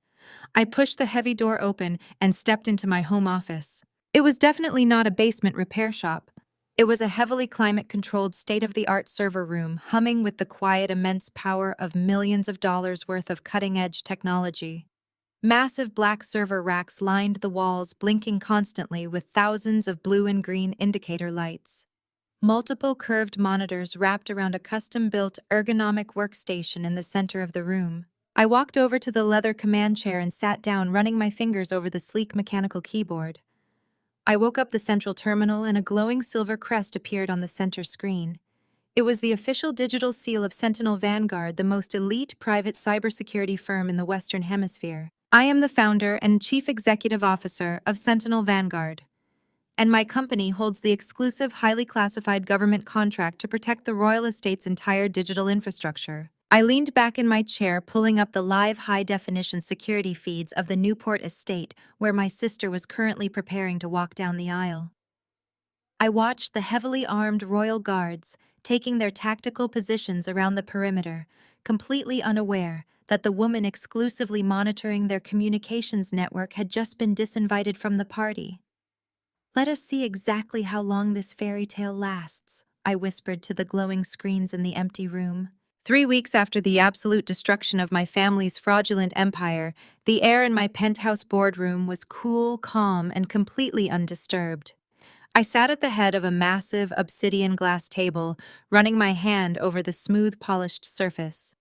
I pushed the heavy door open and stepped into my home office. It was definitely not a basement repair shop. It was a heavily climate-controlled, state-of-the-art server room, humming with the quiet, immense power of millions of dollars worth of cutting-edge technology. Massive black server racks lined the walls, blinking constantly with thousands of blue and green indicator lights. Multiple curved monitors wrapped around a custom-built ergonomic workstation in the center of the room. I walked over to the leather command chair and sat down, running my fingers over the sleek mechanical keyboard. I woke up the central terminal and a glowing silver crest appeared on the center screen. It was the official digital seal of Sentinel Vanguard, the most elite private cybersecurity firm in the Western Hemisphere. I am the founder and chief executive officer of Sentinel Vanguard, and my company holds the exclusive, highly classified government contract to protect the royal estate's entire digital infrastructure. I leaned back in my chair, pulling up the live high-definition security feeds of the Newport estate, where my sister was currently preparing to walk down the aisle. I watched the heavily armed royal guards taking their tactical positions around the perimeter, completely unaware that the woman exclusively monitoring their communications network had just been disinvited from the party. "Let us see exactly how long this fairy tale lasts," I whispered to the glowing screens in the empty room. 3 weeks after the absolute destruction of my family's fraudulent empire, the air in my penthouse boardroom was cool, calm, and completely undisturbed. I sat at the head of a massive obsidian glass table, running my hand over the smooth, polished surface.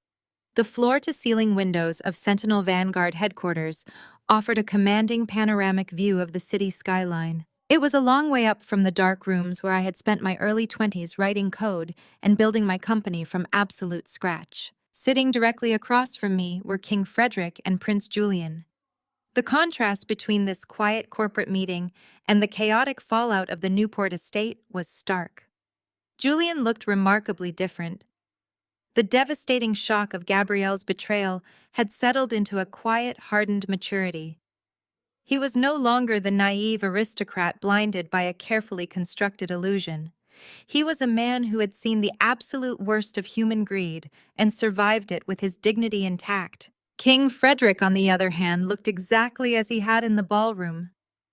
The floor-to-ceiling windows of Sentinel Vanguard headquarters offered a commanding panoramic view of the city skyline. It was a long way up from the dark rooms where I had spent my early 20s writing code and building my company from absolute scratch. Sitting directly across from me were King Frederick and Prince Julian. The contrast between this quiet corporate meeting and the chaotic fallout of the Newport estate was stark. Julian looked remarkably different. The devastating shock of Gabrielle's betrayal had settled into a quiet, hardened maturity. He was no longer the naive aristocrat blinded by a carefully constructed illusion. He was a man who had seen the absolute worst of human greed and survived it with his dignity intact. King Frederick, on the other hand, looked exactly as he had in the ballroom.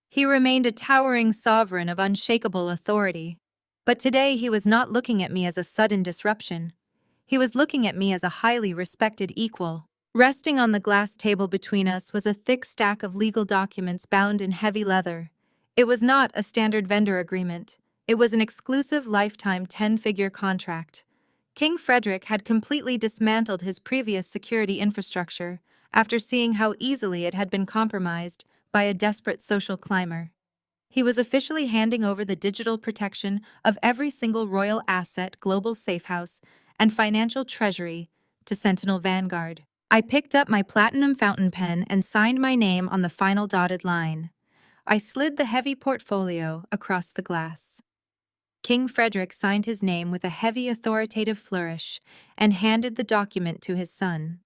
He remained a towering sovereign of unshakable authority. But today he was not looking at me as a sudden disruption. He was looking at me as a highly respected equal. Resting on the glass table between us was a thick stack of legal documents bound in heavy leather. It was not a standard vendor agreement. It was an exclusive lifetime 10-figure contract. King Frederick had completely dismantled his previous security infrastructure after seeing how easily it had been compromised by a desperate social climber. He was officially handing over the digital protection of every single royal asset, global safehouse, and financial treasury to Sentinel Vanguard. I picked up my platinum fountain pen and signed my name on the final dotted line. I slid the heavy portfolio across the glass. King Frederick signed his name with a heavy authoritative flourish and handed the document to his son.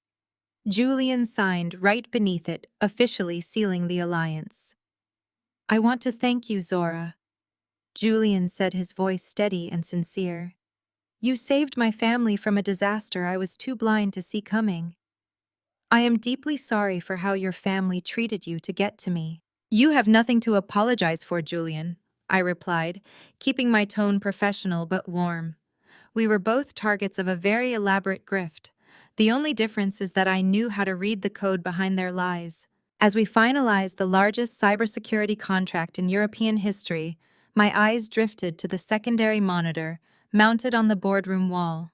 Julian signed right beneath it, officially sealing the alliance. "I want to thank you, Zora," Julian said, his voice steady and sincere. "You saved my family from a disaster I was too blind to see coming. I am deeply sorry for how your family treated you to get to me." "You have nothing to apologize for, Julian," I replied, keeping my tone professional but warm. We were both targets of a very elaborate grift. The only difference is that I knew how to read the code behind their lies. As we finalized the largest cybersecurity contract in European history, my eyes drifted to the secondary monitor mounted on the boardroom wall.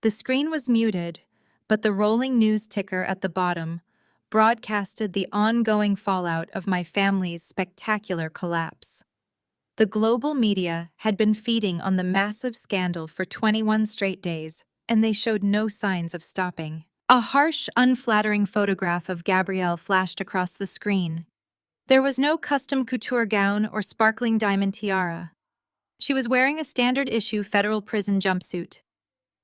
The screen was muted, but the rolling news ticker at the bottom broadcasted the ongoing fallout of my family's spectacular collapse. The global media had been feeding on the massive scandal for 21 straight days, and they showed no signs of stopping. A harsh, unflattering photograph of Gabrielle flashed across the screen. There was no custom couture gown or sparkling diamond tiara. She was wearing a standard-issue federal prison jumpsuit.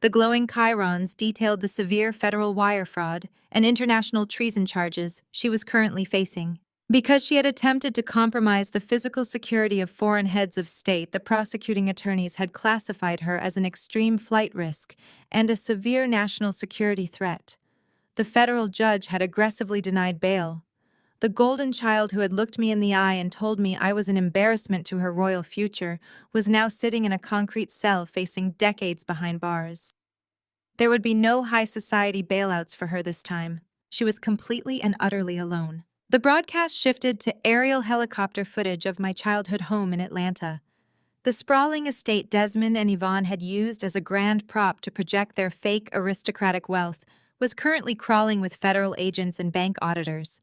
The glowing chyrons detailed the severe federal wire fraud and international treason charges she was currently facing. Because she had attempted to compromise the physical security of foreign heads of state, the prosecuting attorneys had classified her as an extreme flight risk and a severe national security threat. The federal judge had aggressively denied bail. The golden child who had looked me in the eye and told me I was an embarrassment to her royal future was now sitting in a concrete cell facing decades behind bars. There would be no high society bailouts for her this time. She was completely and utterly alone. The broadcast shifted to aerial helicopter footage of my childhood home in Atlanta. The sprawling estate Desmond and Yvonne had used as a grand prop to project their fake aristocratic wealth was currently crawling with federal agents and bank auditors.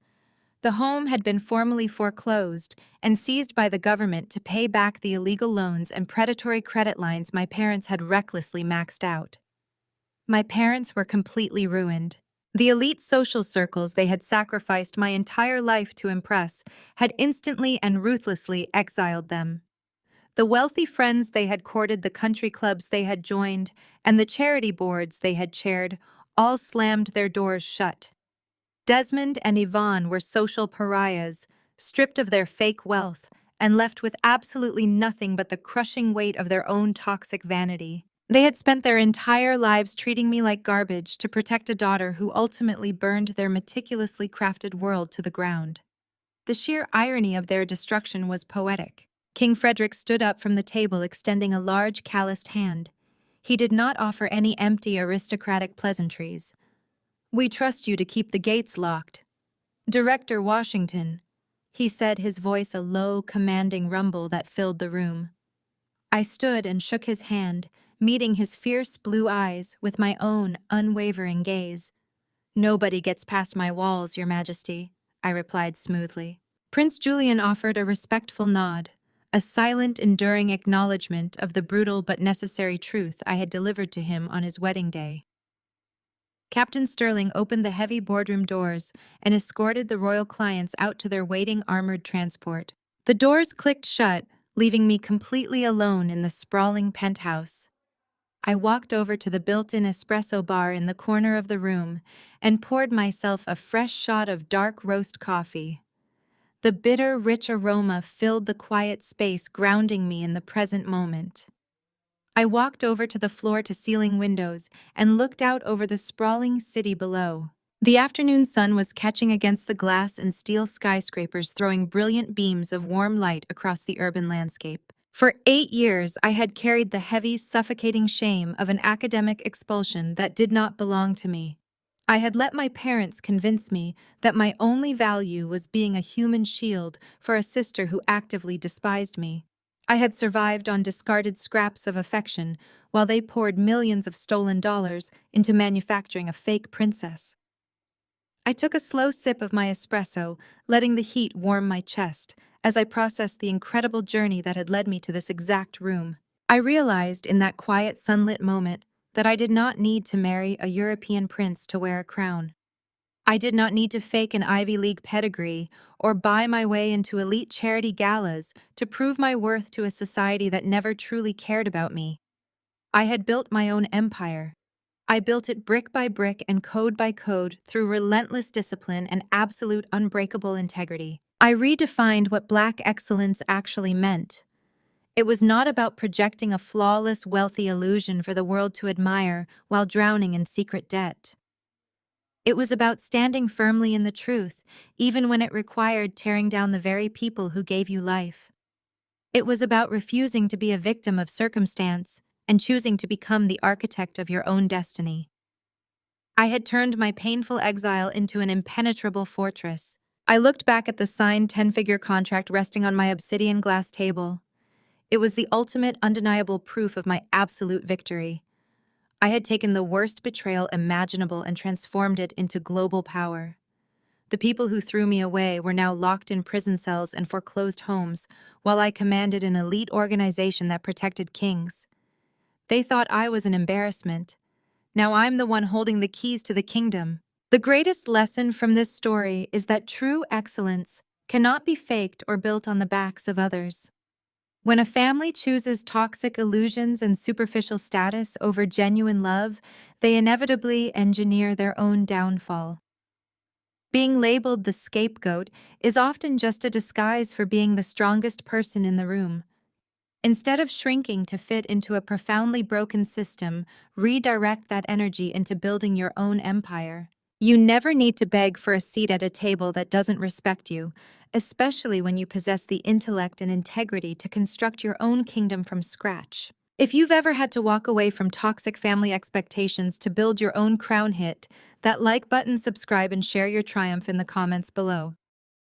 The home had been formally foreclosed and seized by the government to pay back the illegal loans and predatory credit lines my parents had recklessly maxed out. My parents were completely ruined. The elite social circles they had sacrificed my entire life to impress had instantly and ruthlessly exiled them. The wealthy friends they had courted, the country clubs they had joined, and the charity boards they had chaired all slammed their doors shut. Desmond and Yvonne were social pariahs, stripped of their fake wealth and left with absolutely nothing but the crushing weight of their own toxic vanity. They had spent their entire lives treating me like garbage to protect a daughter who ultimately burned their meticulously crafted world to the ground. The sheer irony of their destruction was poetic. King Frederick stood up from the table, extending a large, calloused hand. He did not offer any empty aristocratic pleasantries. "We trust you to keep the gates locked. Director Washington," he said, his voice a low, commanding rumble that filled the room. I stood and shook his hand, meeting his fierce blue eyes with my own unwavering gaze. "Nobody gets past my walls, Your Majesty," I replied smoothly. Prince Julian offered a respectful nod, a silent, enduring acknowledgement of the brutal but necessary truth I had delivered to him on his wedding day. Captain Sterling opened the heavy boardroom doors and escorted the royal clients out to their waiting armored transport. The doors clicked shut, leaving me completely alone in the sprawling penthouse. I walked over to the built-in espresso bar in the corner of the room and poured myself a fresh shot of dark roast coffee. The bitter, rich aroma filled the quiet space, grounding me in the present moment. I walked over to the floor-to-ceiling windows and looked out over the sprawling city below. The afternoon sun was catching against the glass and steel skyscrapers, throwing brilliant beams of warm light across the urban landscape. For 8 years, I had carried the heavy, suffocating shame of an academic expulsion that did not belong to me. I had let my parents convince me that my only value was being a human shield for a sister who actively despised me. I had survived on discarded scraps of affection while they poured millions of stolen dollars into manufacturing a fake princess. I took a slow sip of my espresso, letting the heat warm my chest as I processed the incredible journey that had led me to this exact room. I realized in that quiet, sunlit moment that I did not need to marry a European prince to wear a crown. I did not need to fake an Ivy League pedigree or buy my way into elite charity galas to prove my worth to a society that never truly cared about me. I had built my own empire. I built it brick by brick and code by code through relentless discipline and absolute unbreakable integrity. I redefined what Black excellence actually meant. It was not about projecting a flawless, wealthy illusion for the world to admire while drowning in secret debt. It was about standing firmly in the truth, even when it required tearing down the very people who gave you life. It was about refusing to be a victim of circumstance and choosing to become the architect of your own destiny. I had turned my painful exile into an impenetrable fortress. I looked back at the signed 10-figure contract resting on my obsidian glass table. It was the ultimate, undeniable proof of my absolute victory. I had taken the worst betrayal imaginable and transformed it into global power. The people who threw me away were now locked in prison cells and foreclosed homes, while I commanded an elite organization that protected kings. They thought I was an embarrassment. Now I'm the one holding the keys to the kingdom. The greatest lesson from this story is that true excellence cannot be faked or built on the backs of others. When a family chooses toxic illusions and superficial status over genuine love, they inevitably engineer their own downfall. Being labeled the scapegoat is often just a disguise for being the strongest person in the room. Instead of shrinking to fit into a profoundly broken system, redirect that energy into building your own empire. You never need to beg for a seat at a table that doesn't respect you, especially when you possess the intellect and integrity to construct your own kingdom from scratch. If you've ever had to walk away from toxic family expectations to build your own crown, hit that like button, subscribe, and share your triumph in the comments below.